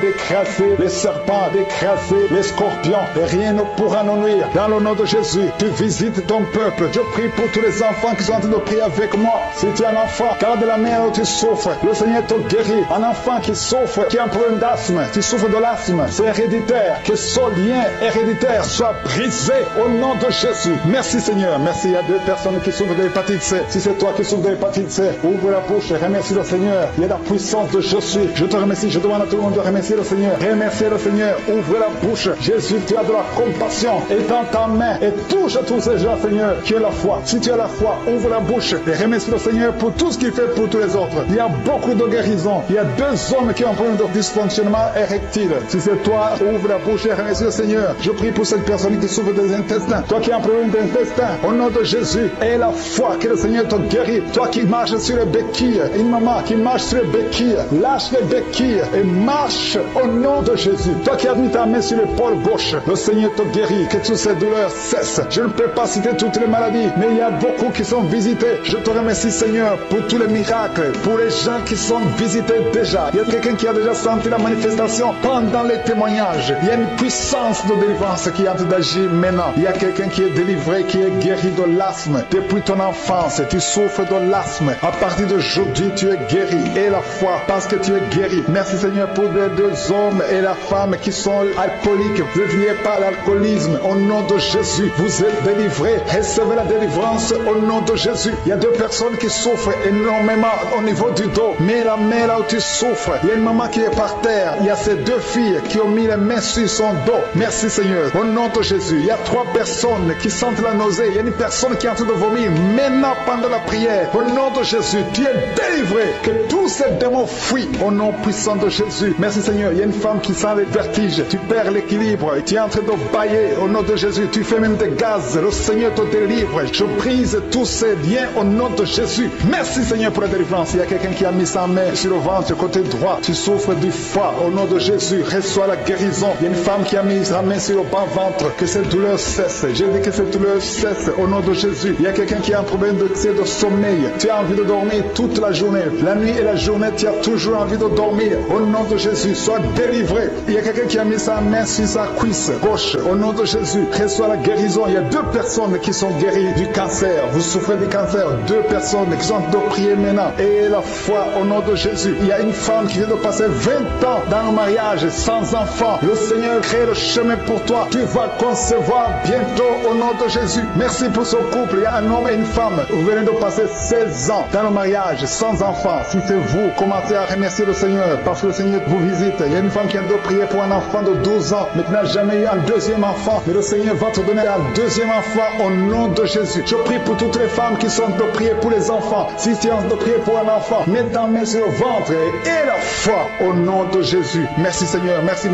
d'écraser les serpents, d'écraser les scorpions. Et rien ne pourra nous nuire. Dans le nom de Jésus, tu visites ton peuple. Je prie pour tous les enfants qui sont en train de prier avec moi. Si tu es un enfant, car de la mer où tu souffres, le Seigneur te guérit. Un enfant qui souffre, qui a un problème d'asthme, tu souffres de l'asthme, c'est héréditaire. Que ce lien héréditaire soit brisé au nom de Jésus. Merci Seigneur. Merci. Il y a 2 personnes qui souffrent de l'hépatite C. Si c'est toi qui souffres de l'hépatite C, ouvre la bouche et remercie le Seigneur. Il y a la puissance de je suis. Je te remercie. Je demande à tout le monde de remercier le Seigneur. Remercier le Seigneur. Ouvre la bouche. Jésus, tu as de la compassion. Étends ta main et touche à tous ces gens, Seigneur, qui ont la foi. Si tu as la foi, ouvre la bouche et remercie le Seigneur pour tout ce qu'il fait pour tous les autres. Il y a beaucoup de guérisons. Il y a 2 hommes qui ont un problème de dysfonctionnement érectile. Si c'est toi, ouvre la bouche et remercie le Seigneur. Je prie pour cette personne qui souffre des intestins. Toi qui as un problème d'intestin, au nom de Jésus, aie la foi que le Seigneur te guérit. Toi qui marches sur les béquilles, une maman qui marche sur les béquilles, lâche les béquilles et marche au nom de Jésus. Toi qui as mis ta main sur l'épaule gauche, le Seigneur te guérit. Que toutes ces douleurs cessent. Je ne peux pas citer toutes les maladies, mais il y a beaucoup qui sont visités. Je te remercie Seigneur pour tous les miracles, pour les gens qui sont visités déjà. Il y a quelqu'un qui a déjà senti la manifestation pendant les témoignages. Il y a une puissance de délivrance qui est en train d'agir maintenant. Il y a quelqu'un qui est délivré, qui est guéri de l'asthme. Depuis ton enfance, tu souffres de l'asthme. À partir d'aujourd'hui, tu es guéri. Et la foi, parce que tu es guéri. Merci Seigneur pour les 2 hommes et la femme qui sont alcooliques. Vous êtes liés par l'alcoolisme. Au nom de Jésus, vous êtes délivrés. Recevez la délivrance au nom de Jésus. Il y a 2 personnes qui souffrent énormément au niveau du dos. Mais la main là où tu souffres, il y a une maman qui est par terre. Il y a ces 2 filles qui ont mis les mains sur son dos. Merci Seigneur. Au nom de Jésus, il y a 3 personnes qui sentent la nausée. Il y a une personne qui est en train de vomir maintenant pendant la prière. Au nom de Jésus, tu es délivré. Que tous ces démons fuient au nom puissant de Jésus. Merci Seigneur. Il y a une femme qui sent les vertiges. Tu perds l'équilibre et tu es en train de bailler au nom de Jésus. Tu fais même des gaz. Le Seigneur te délivre. Je brise tous ces liens au nom de Jésus. Merci Seigneur pour la délivrance. Il y a quelqu'un qui a mis sa main sur le ventre côté droit. Tu souffres du foie. Au nom de Jésus, reçois la guérison. Il y a une femme qui a mis sa main sur le bas-ventre. Que cette douleur cesse. Je dis que cette douleur cesse au nom de Jésus. Il y a quelqu'un qui a un problème de sommeil. Tu as envie de dormir toute la journée. La nuit et la journée, tu as toujours envie de dormir. Au nom de Jésus, sois délivré. Il y a quelqu'un qui a mis sa main sur sa cuisse gauche. Au nom de Jésus, reçois la guérison. Il y a 2 personnes qui sont guéries du cancer. Vous souffrez du cancer. 2 personnes qui sont de prier maintenant. Et la foi au nom de Jésus. Il y a une femme qui vient de passer 20 ans dans le mariage sans enfant. Le Seigneur crée le chemin pour toi. Tu vas concevoir bientôt au nom de Jésus. Merci pour ce couple. Il y a un homme et une femme. Vous venez de passer 16 ans dans le mariage sans enfant. Si c'est vous, commencez à remercier le Seigneur parce que le Seigneur vous visite. Il y a une femme qui vient de prier pour un enfant de 12 ans mais qui n'a jamais eu un 2e enfant. Mais le Seigneur va te donner un 2e enfant au nom de Jésus. Je prie pour toutes les femmes qui sont de prier pour les enfants. Si tu es de prier pour un enfant, mets ta main sur le ventre et la foi au nom de Jésus. Merci Seigneur. Merci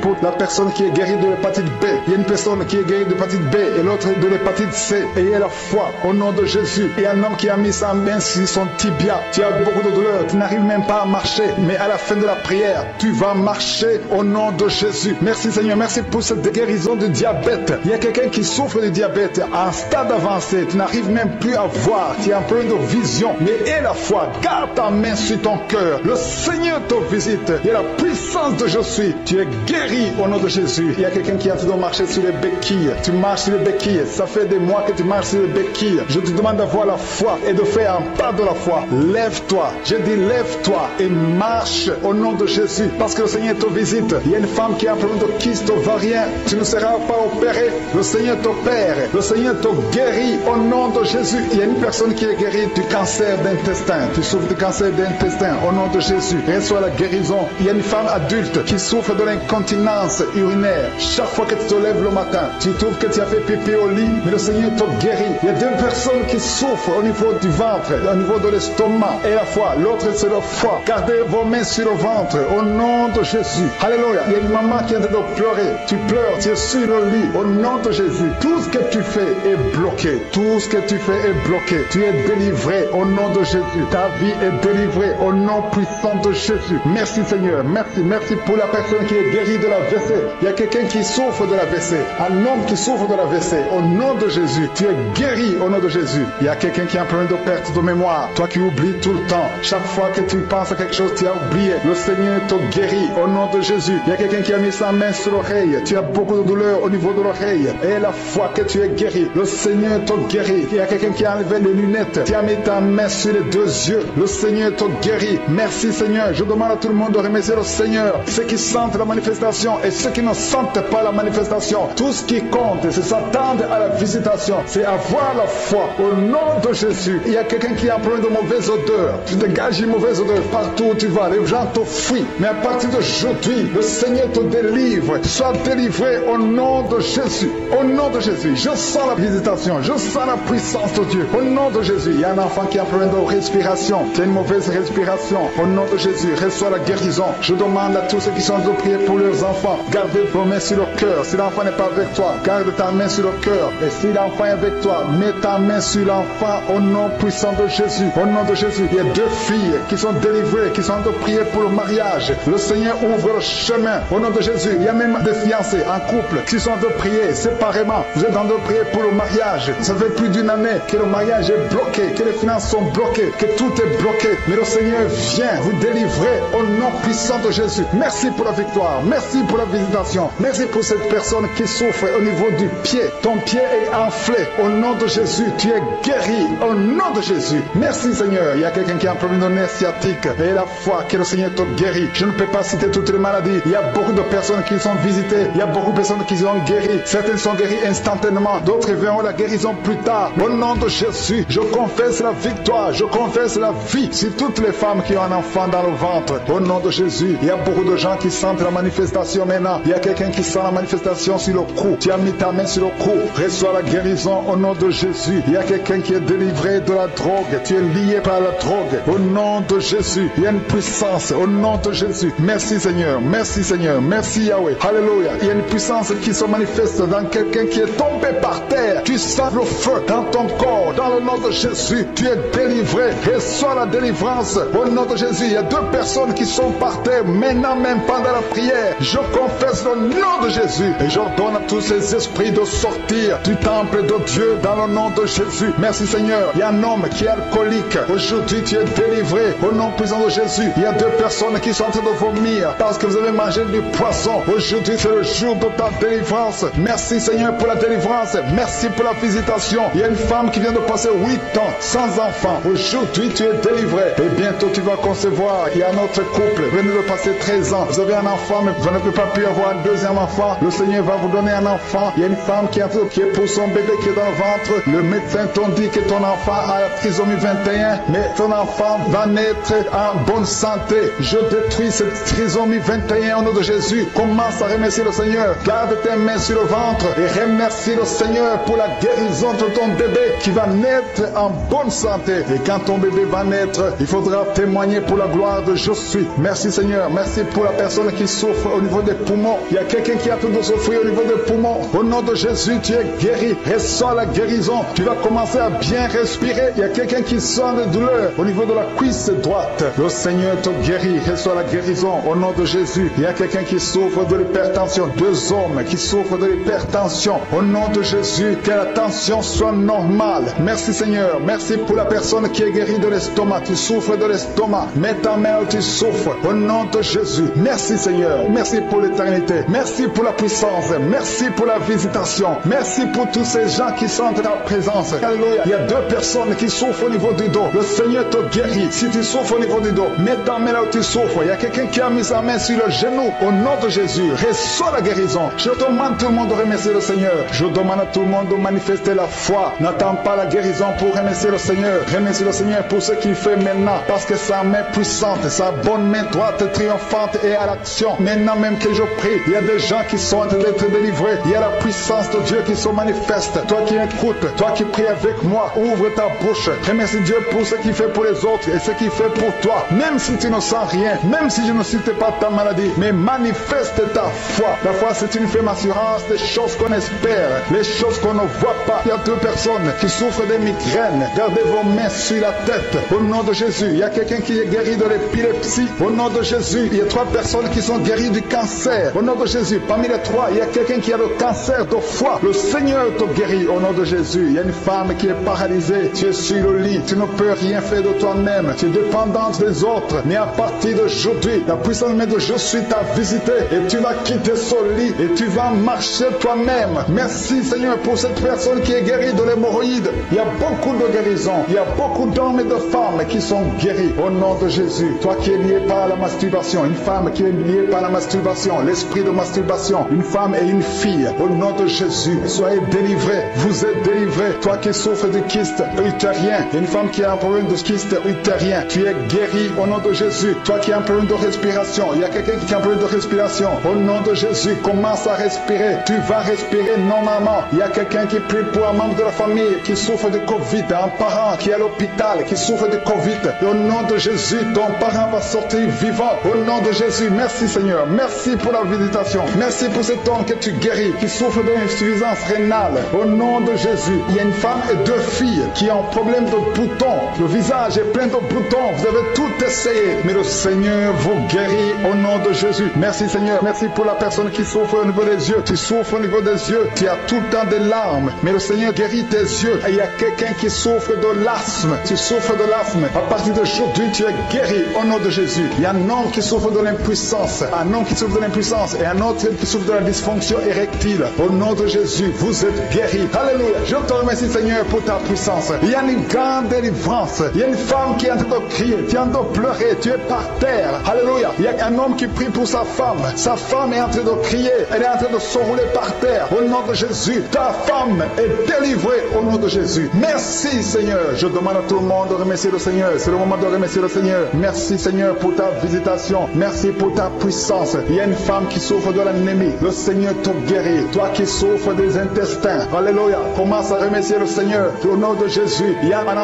pour la personne qui est guérie de l'hépatite B. Il y a une personne qui est guérie de l'hépatite B et l'autre de l'hépatite C. Ayez la foi au nom de Jésus. Et un homme qui a mis sa main sur son tibia. Tu as beaucoup de douleurs. Tu n'arrives même pas à marcher. Mais à la fin de la prière, tu vas marcher au nom de Jésus. Merci Seigneur. Merci pour cette guérison du diabète. Il y a quelqu'un qui souffre du diabète à un stade avancé. Tu n'arrives même plus à voir. Tu as un problème de vision. Mais aie la foi. Garde ta main sur ton cœur. Le Seigneur te visite. Il y a la puissance de je suis. Tu es guéri au nom de Jésus. Il y a quelqu'un qui a envie de marcher sur les béquilles. Tu marches sur les béquilles. Ça fait des mois que tu marches sur les béquilles. Je te demande d'avoir la foi et de faire un pas de la foi. Lève-toi. Je dis lève-toi et marche au nom de Jésus. Parce que le Seigneur te visite. Il y a une femme qui a un problème de kyste ovarien. Tu ne seras pas opéré. Le Seigneur t'opère. Le Seigneur te guérit au nom de Jésus. Il y a une personne qui est guérie du cancer d'intestin. Tu souffres du cancer d'intestin au nom de Jésus. Reçois la guérison. Il y a une femme adulte qui souffre souffres de l'incontinence urinaire, chaque fois que tu te lèves le matin, tu trouves que tu as fait pipi au lit, mais le Seigneur te guérit. Il y a deux personnes qui souffrent au niveau du ventre, au niveau de l'estomac et la foi. L'autre c'est le foie. Gardez vos mains sur le ventre au nom de Jésus. Alléluia. Il y a une maman qui est en train de pleurer. Tu pleures, tu es sur le lit au nom de Jésus. Tout ce que tu fais est bloqué. Tout ce que tu fais est bloqué. Tu es délivré au nom de Jésus. Ta vie est délivrée au nom puissant de Jésus. Merci Seigneur. Merci. Merci pour la personne qui est guérie de la l'AVC. Il y a quelqu'un qui souffre de l'AVC. Un homme qui souffre de l'AVC. Au nom de Jésus. Tu es guéri au nom de Jésus. Il y a quelqu'un qui a un problème de perte de mémoire. Toi qui oublies tout le temps. Chaque fois que tu penses à quelque chose, tu as oublié. Le Seigneur te guérit au nom de Jésus. Il y a quelqu'un qui a mis sa main sur l'oreille. Tu as beaucoup de douleur au niveau de l'oreille. Et la fois que tu es guéri, le Seigneur te guérit. Il y a quelqu'un qui a enlevé les lunettes. Tu as mis ta main sur les deux yeux. Le Seigneur te guérit. Merci Seigneur. Je demande à tout le monde de remercier le Seigneur. Ceux qui sentent la manifestation et ceux qui ne sentent pas la manifestation. Tout ce qui compte, c'est s'attendre à la visitation. C'est avoir la foi au nom de Jésus. Il y a quelqu'un qui a un problème de mauvaise odeur. Tu dégages une mauvaise odeur partout où tu vas. Les gens te fuient. Mais à partir d'aujourd'hui, le Seigneur te délivre. Sois délivré au nom de Jésus. Au nom de Jésus. Je sens la visitation. Je sens la puissance de Dieu. Au nom de Jésus. Il y a un enfant qui a un problème de respiration. Qui a une mauvaise respiration. Au nom de Jésus. Reçois la guérison. Je demande à tous ceux qui sont de prier pour leurs enfants. Gardez vos mains sur le cœur. Si l'enfant n'est pas avec toi, garde ta main sur le cœur. Et si l'enfant est avec toi, mets ta main sur l'enfant au nom puissant de Jésus. Au nom de Jésus. Il y a deux filles qui sont délivrées, qui sont de prier pour le mariage. Le Seigneur ouvre le chemin. Au nom de Jésus. Il y a même des fiancés en couple qui sont de prier séparément. Vous êtes en train de prier pour le mariage. Ça fait plus d'une année que le mariage est bloqué, que les finances sont bloquées, que tout est bloqué. Mais le Seigneur vient vous délivrer au nom puissant de Jésus. Merci pour la victoire. Merci pour la visitation. Merci pour cette personne qui souffre au niveau du pied. Ton pied est enflé. Au nom de Jésus, tu es guéri. Au nom de Jésus. Merci Seigneur. Il y a quelqu'un qui a un problème de nerf sciatique. Et la foi que le Seigneur te guérit. Je ne peux pas citer toutes les maladies. Il y a beaucoup de personnes qui sont visitées. Il y a beaucoup de personnes qui sont guéries. Certaines sont guéries instantanément. D'autres verront la guérison plus tard. Au nom de Jésus, je confesse la victoire. Je confesse la vie sur toutes les femmes qui ont un enfant dans le ventre. Au nom de Jésus, il y a beaucoup de gens qui sentent la manifestation maintenant. Il y a quelqu'un qui sent la manifestation sur le cou. Tu as mis ta main sur le cou. Reçois la guérison au nom de Jésus. Il y a quelqu'un qui est délivré de la drogue. Tu es lié par la drogue. Au nom de Jésus, il y a une puissance. Au nom de Jésus. Merci Seigneur. Merci Seigneur. Merci Yahweh. Alléluia. Il y a une puissance qui se manifeste dans quelqu'un qui est tombé par terre. Tu sens le feu dans ton corps. Dans le nom de Jésus, tu es délivré. Reçois la délivrance. Au nom de Jésus, il y a deux personnes qui sont par terre maintenant même pendant la prière. Je confesse le nom de Jésus et j'ordonne à tous ces esprits de sortir du temple de Dieu dans le nom de Jésus. Merci Seigneur. Il y a un homme qui est alcoolique. Aujourd'hui, tu es délivré au nom puissant de Jésus. Il y a deux personnes qui sont en train de vomir parce que vous avez mangé du poisson. Aujourd'hui, c'est le jour de ta délivrance. Merci Seigneur pour la délivrance. Merci pour la visitation. Il y a une femme qui vient de passer 8 ans sans enfant. Aujourd'hui, tu es délivré et bientôt tu vas concevoir. Il y a un autre couple. Vous venez de passer 13 ans. Vous avez un enfant, mais vous n'avez pas pu avoir un deuxième enfant. Le Seigneur va vous donner un enfant. Il y a une femme qui est pour son bébé qui est dans le ventre. Le médecin t'a dit que ton enfant a la trisomie 21, mais ton enfant va naître en bonne santé. Je détruis cette trisomie 21 au nom de Jésus. Commence à remercier le Seigneur. Garde tes mains sur le ventre et remercie le Seigneur pour la guérison de ton bébé qui va naître en bonne santé. Et quand ton bébé va naître, il faudra témoigner pour la gloire de je suis. Merci Seigneur. Merci pour la personne qui souffre au niveau des poumons. Il y a quelqu'un qui a tout de souffrir au niveau des poumons. Au nom de Jésus, tu es guéri. Reçois la guérison. Tu vas commencer à bien respirer. Il y a quelqu'un qui sent de douleur au niveau de la cuisse droite. Le Seigneur te guérit. Reçois la guérison au nom de Jésus. Il y a quelqu'un qui souffre de l'hypertension. 2 hommes qui souffrent de l'hypertension. Au nom de Jésus, que la tension soit normale. Merci Seigneur. Merci pour la personne qui est guérie de l'estomac. Tu souffres de l'estomac. Mets ta main où tu souffres. Au nom de Jésus. Merci Seigneur. Merci pour l'éternité. Merci pour la puissance. Merci pour la visitation. Merci pour tous ces gens qui sont dans la présence. Alléluia. Il y a 2 personnes qui souffrent au niveau du dos. Le Seigneur te guérit. Si tu souffres au niveau du dos, mets ta main là où tu souffres. Il y a quelqu'un qui a mis sa main sur le genou. Au nom de Jésus, reçois la guérison. Je demande tout le monde de remercier le Seigneur. Je demande à tout le monde de manifester la foi. N'attends pas la guérison pour remercier le Seigneur. Remercie le Seigneur pour ce qu'il fait maintenant. Parce que sa main puissante, sa bonne main droite triomphante est à l'action. manifestation. Maintenant même que je prie, il y a des gens qui sont en train d'être délivrés. Il y a la puissance de Dieu qui se manifeste. Toi qui écoutes, toi qui pries avec moi, ouvre ta bouche. Remercie Dieu pour ce qu'il fait pour les autres et ce qu'il fait pour toi. Même si tu ne sens rien, même si je ne cite pas ta maladie, mais manifeste ta foi. La foi, c'est une ferme assurance des choses qu'on espère, les choses qu'on ne voit pas. Il y a 2 personnes qui souffrent de migraines. Gardez vos mains sur la tête. Au nom de Jésus, il y a quelqu'un qui est guéri de l'épilepsie. Au nom de Jésus, il y a 3 personnes qui sont guéries du cancer. Au nom de Jésus, parmi les 3, il y a quelqu'un qui a le cancer de foie. Le Seigneur te guérit au nom de Jésus. Il y a une femme qui est paralysée. Tu es sur le lit. Tu ne peux rien faire de toi-même. Tu es dépendante des autres. Mais à partir d'aujourd'hui, la puissance de Je suis t'a visité et tu vas quitter ce lit et tu vas marcher toi-même. Merci Seigneur pour cette personne qui est guérie de l'hémorroïde. Il y a beaucoup de guérisons. Il y a beaucoup d'hommes et de femmes qui sont guéris au nom de Jésus. Toi qui es lié par la masturbation, une femme qui est liée par la masturbation, l'esprit de masturbation, une femme et une fille, au nom de Jésus, soyez délivrés. Vous êtes délivrés. Toi qui souffres de kyste utérien, une femme qui a un problème de kyste utérien, tu es guéri au nom de Jésus. Toi qui as un problème de respiration, il y a quelqu'un qui a un problème de respiration, au nom de Jésus, commence à respirer. Tu vas respirer normalement. Il y a quelqu'un qui prie pour un membre de la famille qui souffre de Covid, un parent qui est à l'hôpital, qui souffre de Covid. Et au nom de Jésus, ton parent va sortir vivant. Au nom de Jésus, merci Seigneur. Merci pour la visitation. Merci pour cet homme que tu guéris, qui souffre d'insuffisance rénale. Au nom de Jésus, il y a une femme et 2 filles qui ont un problème de boutons. Le visage est plein de boutons. Vous avez tout essayé, mais le Seigneur vous guérit au nom de Jésus. Merci Seigneur. Merci pour la personne qui souffre au niveau des yeux. Tu souffres au niveau des yeux. Tu as tout le temps des larmes, mais le Seigneur guérit tes yeux. Et il y a quelqu'un qui souffre de l'asthme. Tu souffres de l'asthme. À partir d'aujourd'hui, tu es guéri au nom de Jésus. Il y a un homme qui souffre de l'impuissance. Un homme qui souffre de l'impuissance et un autre qui souffre de la dysfonction érectile. Au nom de Jésus, vous êtes guéris. Alléluia. Je te remercie Seigneur pour ta puissance. Il y a une grande délivrance. Il y a une femme qui est en train de crier. Tu es en train de pleurer. Tu es par terre. Alléluia. Il y a un homme qui prie pour sa femme. Sa femme est en train de crier. Elle est en train de se rouler par terre. Au nom de Jésus, ta femme est délivrée au nom de Jésus. Merci Seigneur. Je demande à tout le monde de remercier le Seigneur. C'est le moment de remercier le Seigneur. Merci Seigneur pour ta visitation. Merci pour ta puissance. Il y a une femme qui souffre de l'anémie. Le Seigneur te guérit. Toi qui souffres des intestins. Alléluia. Commence à remercier le Seigneur. Au nom de Jésus, il y a un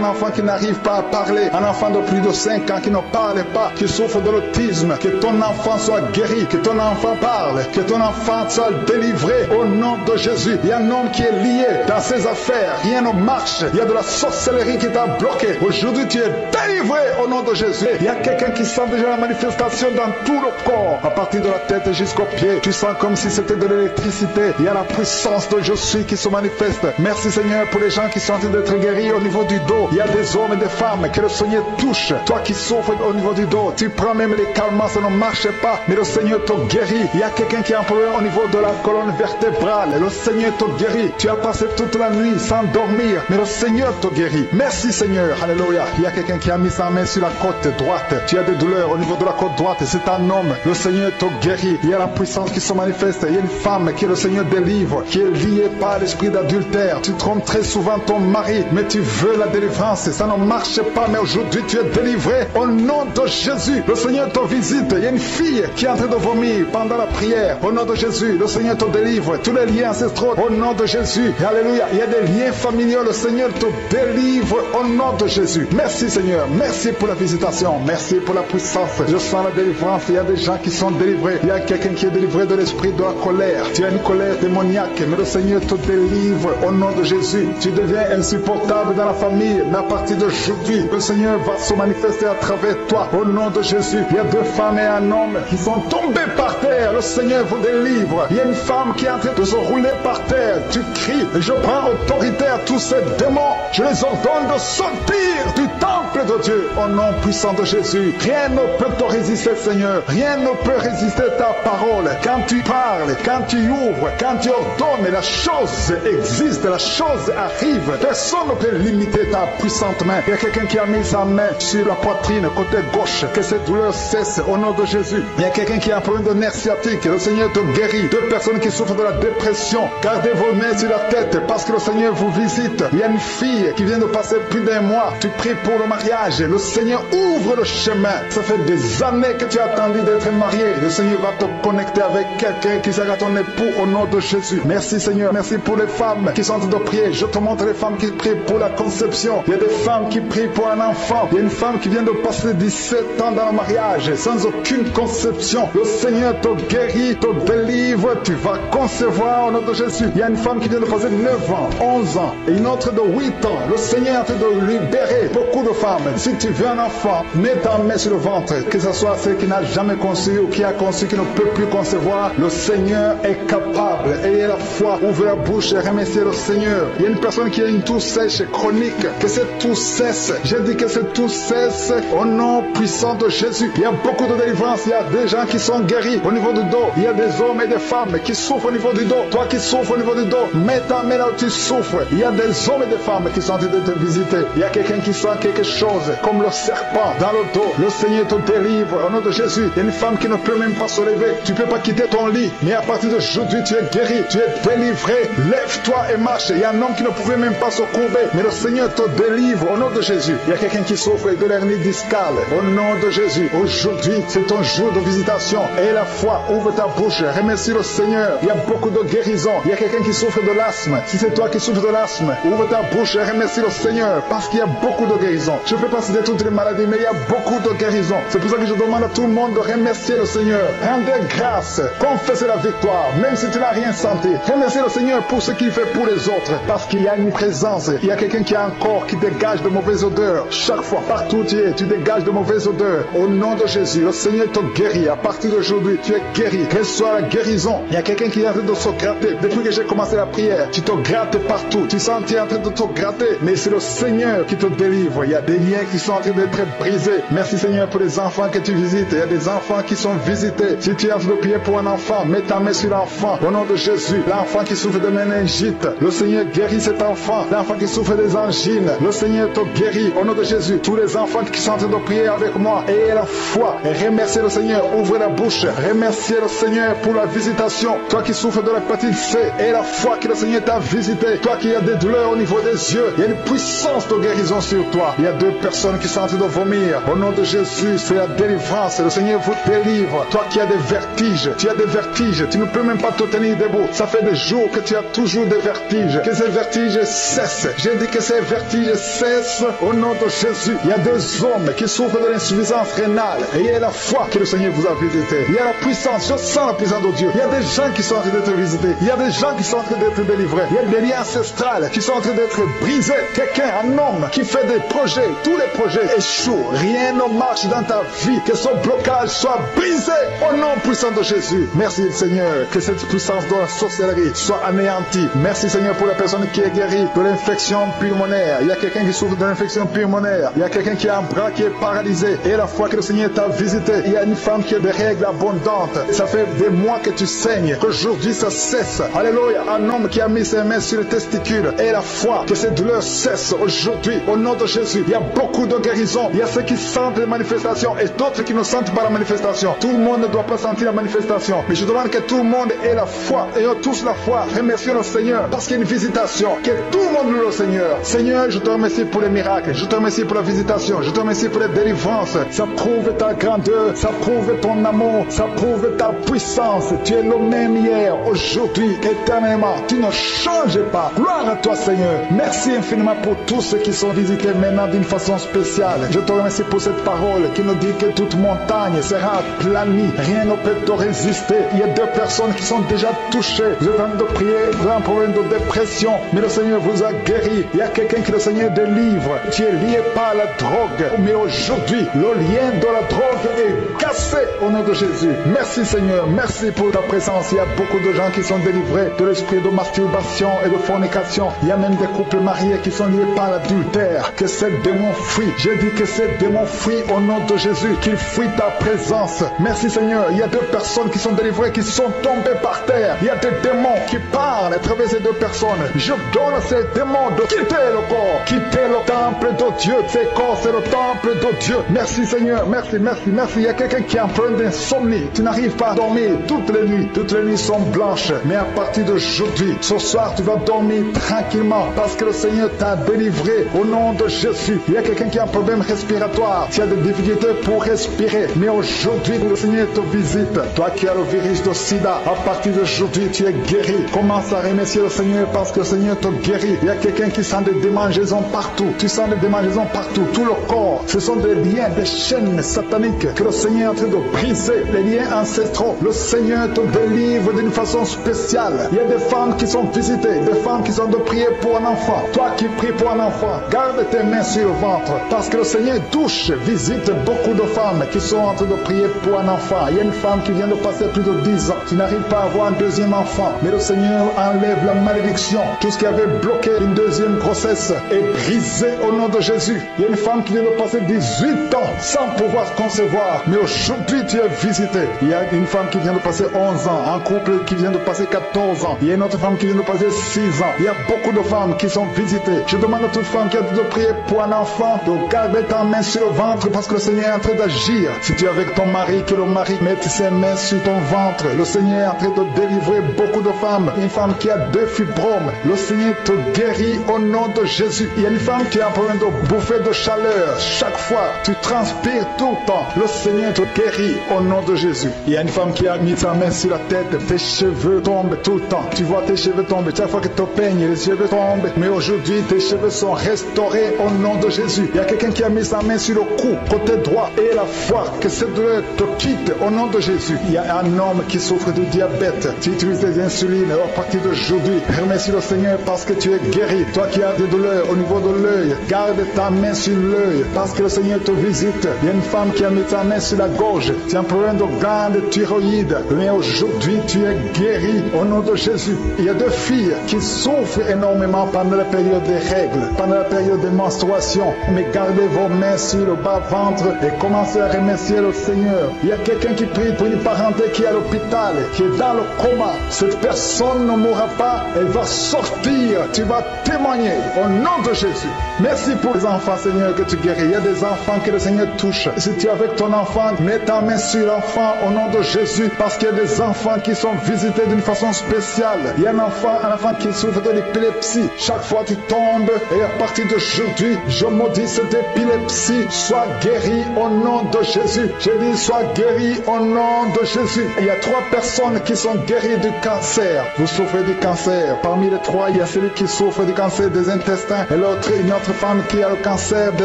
enfant qui n'arrive pas à parler. Un enfant de plus de 5 ans qui ne parle pas, qui souffre de l'autisme. Que ton enfant soit guéri. Que ton enfant parle. Que ton enfant soit délivré au nom de Jésus. Il y a un homme qui est lié dans ses affaires. Rien ne marche. Il y a de la sorcellerie qui t'a bloqué. Aujourd'hui, tu es délivré au nom de Jésus. Il y a quelqu'un qui sent déjà la manifestation dans tout le corps. À partir de la tête jusqu'aux pieds. Tu sens comme si c'était de l'électricité. Il y a la puissance de Je suis qui se manifeste. Merci Seigneur pour les gens qui sont en train d'être guéris au niveau du dos. Il y a des hommes et des femmes que le Seigneur touche. Toi qui souffres au niveau du dos. Tu prends même les calmants, ça ne marche pas. Mais le Seigneur te guérit. Il y a quelqu'un qui a un problème au niveau de la colonne vertébrale. Le Seigneur te guérit. Tu as passé toute la nuit sans dormir. Mais le Seigneur te guérit. Merci Seigneur. Alléluia. Il y a quelqu'un qui a mis sa main sur la côte droite. Tu as des douleurs au niveau de la côte droite. C'est un homme. Le Seigneur te guérit. Il y a la puissance qui se manifeste. Il y a une femme qui le Seigneur délivre, qui est liée par l'esprit d'adultère. Tu trompes très souvent ton mari, mais tu veux la délivrance. Ça ne marche pas, mais aujourd'hui tu es délivré au nom de Jésus. Le Seigneur te visite. Il y a une fille qui est en train de vomir pendant la prière. Au nom de Jésus, le Seigneur te délivre. Tous les liens ancestraux, au nom de Jésus. Alléluia. Il y a des liens familiaux. Le Seigneur te délivre au nom de Jésus. Merci Seigneur. Merci pour la visitation. Merci pour la puissance. Je sens la délivrance. Il y a des gens qui sont délivrés. Il y a quelqu'un qui est délivré de l'esprit de la colère. Tu as une colère démoniaque, mais le Seigneur te délivre au nom de Jésus. Tu deviens insupportable dans la famille, mais à partir d'aujourd'hui, le Seigneur va se manifester à travers toi au nom de Jésus. Il y a 2 femmes et un homme qui sont tombés par terre. Le Seigneur vous délivre. Il y a une femme qui est en train de se rouler par terre. Tu cries. Je prends autorité à tous ces démons. Je les ordonne de sortir du temple de Dieu au nom puissant de Jésus. Rien ne peut te résister, Seigneur. Rien ne peut résister ta parole. Quand tu parles, quand tu ouvres, quand tu ordonnes, la chose existe, la chose arrive. Personne ne peut limiter ta puissante main. Il y a quelqu'un qui a mis sa main sur la poitrine, côté gauche. Que cette douleur cesse au nom de Jésus. Il y a quelqu'un qui a un problème de nerf sciatique. Le Seigneur te guérit. 2 personnes qui souffrent de la dépression. Gardez vos mains sur la tête parce que le Seigneur vous visite. Il y a une fille qui vient de passer plus d'1 mois. Tu pries pour le mariage. Le Seigneur ouvre le chemin. Ça fait des années que tu as attendu d'être marié. Le Seigneur va te connecter avec quelqu'un qui sera ton époux au nom de Jésus. Merci Seigneur. Merci pour les femmes qui sont en train de prier. Je te montre les femmes qui prient pour la conception. Il y a des femmes qui prient pour un enfant. Il y a une femme qui vient de passer 17 ans dans le mariage sans aucune conception. Le Seigneur te guérit, te délivre. Tu vas concevoir au nom de Jésus. Il y a une femme qui vient de passer 9 ans, 11 ans et une autre de 8 ans. Le Seigneur est en train de libérer beaucoup de femmes. Si tu veux un enfant, mets ta main sur le ventre. Que ce soit celle qui n'a jamais conçu ou qui a conçu, qui ne peut plus concevoir, le Seigneur est capable. Ayez la foi, ouvrez la bouche et remerciez le Seigneur. Il y a une personne qui a une toux sèche chronique. Que cette toux cesse. Je dis que cette toux cesse au nom puissant de Jésus. Il y a beaucoup de délivrance. Il y a des gens qui sont guéris au niveau du dos. Il y a des hommes et des femmes qui souffrent au niveau du dos. Toi qui souffres au niveau du dos, mets ta main là où tu souffres. Il y a des hommes et des femmes qui sont en train de te visiter. Il y a quelqu'un qui sent quelque chose comme le serpent dans le dos. Le Seigneur te délivre au nom de Jésus. Il y a une femme qui ne peut même pas se lever. Tu ne peux pas quitter ton lit. Mais à partir d'aujourd'hui, tu es guéri. Tu es délivré. Lève-toi et marche. Il y a un homme qui ne pouvait même pas se courber. Mais le Seigneur te délivre au nom de Jésus. Il y a quelqu'un qui souffre de l'hernie discale. Au nom de Jésus. Aujourd'hui, c'est ton jour de visitation. Et la foi, ouvre ta bouche. Remercie le Seigneur. Il y a beaucoup de guérison. Il y a quelqu'un qui souffre de l'asthme. Si c'est toi qui souffres de l'asthme, ouvre ta bouche et remercie le Seigneur. Parce qu'il y a beaucoup de guérison. Je ne peux pas citer toutes les maladies, mais il y a beaucoup de guérison. C'est pour ça que je demande à tout le monde de remercier le Seigneur. Rendez grâce. Confessez la victoire. Même si tu n'as rien senti. Remerciez le Seigneur pour ce qu'il fait pour les autres. Parce qu'il y a une présence. Il y a quelqu'un qui a un corps qui dégage de mauvaises odeurs. Chaque fois, partout où tu es, tu dégages de mauvaises odeurs. Au nom de Jésus, le Seigneur te guérit. À partir d'aujourd'hui, tu es guéri. Reçois la guérison. Il y a quelqu'un qui est en train de se gratter. Depuis que j'ai commencé la prière, tu te grattes partout. Tu sens que tu es en train de te gratter. Mais c'est le Seigneur qui te délivre. Il y a des liens qui sont en train d'être brisés. Merci Seigneur pour les enfants que tu visites. Il y a des enfants qui sont visités. Si tu es en train de prier pour un enfant, mets ta main sur l'enfant. Au nom de Jésus, l'enfant qui souffre de méningite, le Seigneur guérit cet enfant. L'enfant qui souffre des angines, le Seigneur te guérit. Au nom de Jésus, tous les enfants qui sont en train de prier avec moi, ayez la foi et remerciez le Seigneur. Ouvrez la bouche. Remerciez le Seigneur pour la visitation. Toi qui souffres de l'hépatite C, et la foi que le Seigneur t'a visité. Toi qui as des douleurs au niveau des yeux, il y a une puissance de guérison sur toi. Il y a 2 personnes qui sont en train de vomir. Au nom de Jésus, c'est la délivrance. Le Seigneur vous délivre. Toi qui as des vertiges, tu as des vertiges. Tu ne peux même pas te tenir debout. Ça fait des jours que tu as toujours des vertiges. Que ces vertiges cessent. J'ai dit que ces vertiges cessent au nom de Jésus. Il y a 2 hommes qui souffrent de l'insuffisance rénale. Et il y a la foi que le Seigneur vous a visité. Il y a la puissance. Je sens la puissance de Dieu. Il y a des gens qui sont en train d'être visités. Il y a des gens qui sont en train d'être délivrés. Il y a des liens ancestrales qui sont en train d'être brisés. Quelqu'un, un homme qui fait des projets. Tous les projets échouent. Rien ne marche dans ta vie. Que son blocage soit brisé au nom puissant de Jésus. Merci Seigneur. Que cette puissance de la sorcellerie soit anéantie. Merci Seigneur pour la personne qui est guérie de l'infection pulmonaire. Il y a quelqu'un qui souffre de l'infection pulmonaire. Il y a quelqu'un qui a un bras qui est paralysé. Et la fois que le Seigneur t'a visité, il y a une femme qui a des règles abondantes. Ça fait des mois que tu saignes. Qu'aujourd'hui ça cesse. Alléluia. Un homme qui a mis ses mains sur les testicules. Et la foi que cette douleur cesse aujourd'hui. Au nom de Jésus. Il y a beaucoup de guérisons. Il y a ceux qui sentent les manifestations et d'autres qui ne sentent pas la manifestation. Tout le monde ne doit pas sentir la manifestation. Mais je demande que tout le monde ait la foi. Ayons tous la foi. Remercions le Seigneur. Parce qu'il y a une visitation. Que tout le monde loue le Seigneur. Seigneur, je te remercie pour les miracles. Je te remercie pour la visitation. Je te remercie pour les délivrances. Ça prouve ta grandeur. Ça prouve ton amour. Ça prouve ta puissance. Tu es le même hier, aujourd'hui, éternellement. Tu ne changes pas. Gloire à toi, Seigneur. Merci infiniment pour tous ceux qui sont visités maintenant d'une façon spéciale. Je te remercie pour cette parole qui nous dit que toute montagne sera aplanie. Rien ne peut te résister. Il y a 2 personnes qui sont déjà touchées. Vous êtes en train de prier. Vous avez un problème de dépression. Mais le Seigneur vous a guéri. Il y a quelqu'un qui le Seigneur délivre. Tu es lié par la drogue. Mais aujourd'hui, le lien de la drogue est cassé au nom de Jésus. Merci Seigneur. Merci pour ta présence. Il y a beaucoup de gens qui sont délivrés de l'esprit de masturbation et de fornication. Il y a même des couples mariés qui sont liés par l'adultère. Que ces démons fuient. Je dis que ces démons fuient au nom de Jésus. Qu'ils fuient ta présence. Merci Seigneur. Il y a 2 personnes qui sont délivrées, qui sont tombées par terre. Il y a des démons qui parlent à travers ces 2 personnes. Je donne à ces démons de quitter le corps. Quitter le temple de Dieu. Ces corps, c'est le temple de Dieu. Merci Seigneur. Merci, merci, merci. Il y a quelqu'un qui a un problème d'insomnie. Tu n'arrives pas à dormir toutes les nuits. Toutes les nuits sont blanches. Mais à partir d'aujourd'hui, ce soir, tu vas dormir tranquillement parce que le Seigneur t'a délivré au nom de Jésus. Il y a quelqu'un qui a un problème respiratoire, qui a des difficultés pour respirer. Mais aujourd'hui, le Seigneur te visite. Toi qui as le virus de sida, à partir d'aujourd'hui, tu es guéri. Commence à remercier le Seigneur parce que le Seigneur te guérit. Il y a quelqu'un qui sent des démangeaisons partout. Tu sens des démangeaisons partout. Tout le corps, ce sont des liens, des chaînes sataniques que le Seigneur est en train de briser. Les liens ancestraux. Le Seigneur te délivre d'une façon spéciale. Il y a des femmes qui sont visitées, des femmes qui sont de prier pour un enfant. Toi qui pries pour un enfant, garde tes mains sur le ventre parce que le Seigneur touche, visite beaucoup de femmes qui sont en train de prier pour un enfant. Il y a une femme qui vient de passer plus de 10 ans. Tu n'arrives pas à avoir un deuxième enfant, mais le Seigneur enlève la malédiction. Tout ce qui avait bloqué une deuxième grossesse est brisé au nom de Jésus. Il y a une femme qui vient de passer 18 ans sans pouvoir concevoir, mais aujourd'hui tu es visité. Il y a une femme qui vient de passer 11 ans, un couple qui vient de passer 14 ans. Il y a une autre femme qui vient de passer 6 ans. Il y a beaucoup de femmes qui sont visitées. Je demande à toute femme qui a de prier pour un enfant de garder ta main sur le ventre parce que le Seigneur est en train d'agir. Si tu es avec ton mari, que le mari mette ses mains sur ton ventre. Le Seigneur est en train de délivrer beaucoup de femmes. Une femme qui a 2 fibromes, le Seigneur te guérit au nom de Jésus. Il y a une femme qui a un problème de bouffée de chaleur. Chaque fois, tu transpires tout le temps. Le Seigneur te guérit au nom de Jésus. Il y a une femme qui a mis sa main sur la tête. Tes cheveux tombent tout le temps. Tu vois tes cheveux tomber. Chaque fois que tu peignes, les cheveux tombent. Mais aujourd'hui, tes cheveux sont restaurés au nom de Jésus. Il y a quelqu'un qui a mis sa main sur le cou, côté droit, et la foi. Que cette douleur te quitte au nom de Jésus. Il y a un homme qui souffre de diabète. Tu utilises des insulines à partir d'aujourd'hui. Remercie le Seigneur parce que tu es guéri. Toi qui as des douleurs au niveau de l'œil, garde ta main sur l'œil parce que le Seigneur te visite. Il y a une femme qui a mis sa main sur la gorge. Tu as un problème de glande thyroïde. Mais aujourd'hui, tu es guéri au nom de Jésus. Il y a 2 filles qui souffrent énormément pendant la période des règles, pendant la période des menstruations. Mais gardez vos mains sur le bas-ventre et commencez à remercier le Seigneur. Il y a quelqu'un qui prie pour une parenté qui est à l'hôpital, qui est dans le coma. Cette personne ne mourra pas, elle va sortir. Tu vas témoigner au nom de Jésus. Merci pour les enfants, Seigneur, que tu guéris. Il y a des enfants que le Seigneur touche. Si tu es avec ton enfant, mets ta main sur l'enfant au nom de Jésus, parce qu'il y a des enfants qui sont visités d'une façon spéciale. Il y a un enfant qui souffre de l'épilepsie. Chaque fois tu tombes, et à partir d'aujourd'hui, je maudis cette épilepsie. Sois guéri au nom de Jésus. Je dis, sois guéri au nom de Jésus. Il y a 3 personnes qui sont guéries du cancer. Vous souffrez du cancer. Parmi les 3, il y a celui qui souffre du cancer des intestins et l'autre, une autre femme qui a le cancer de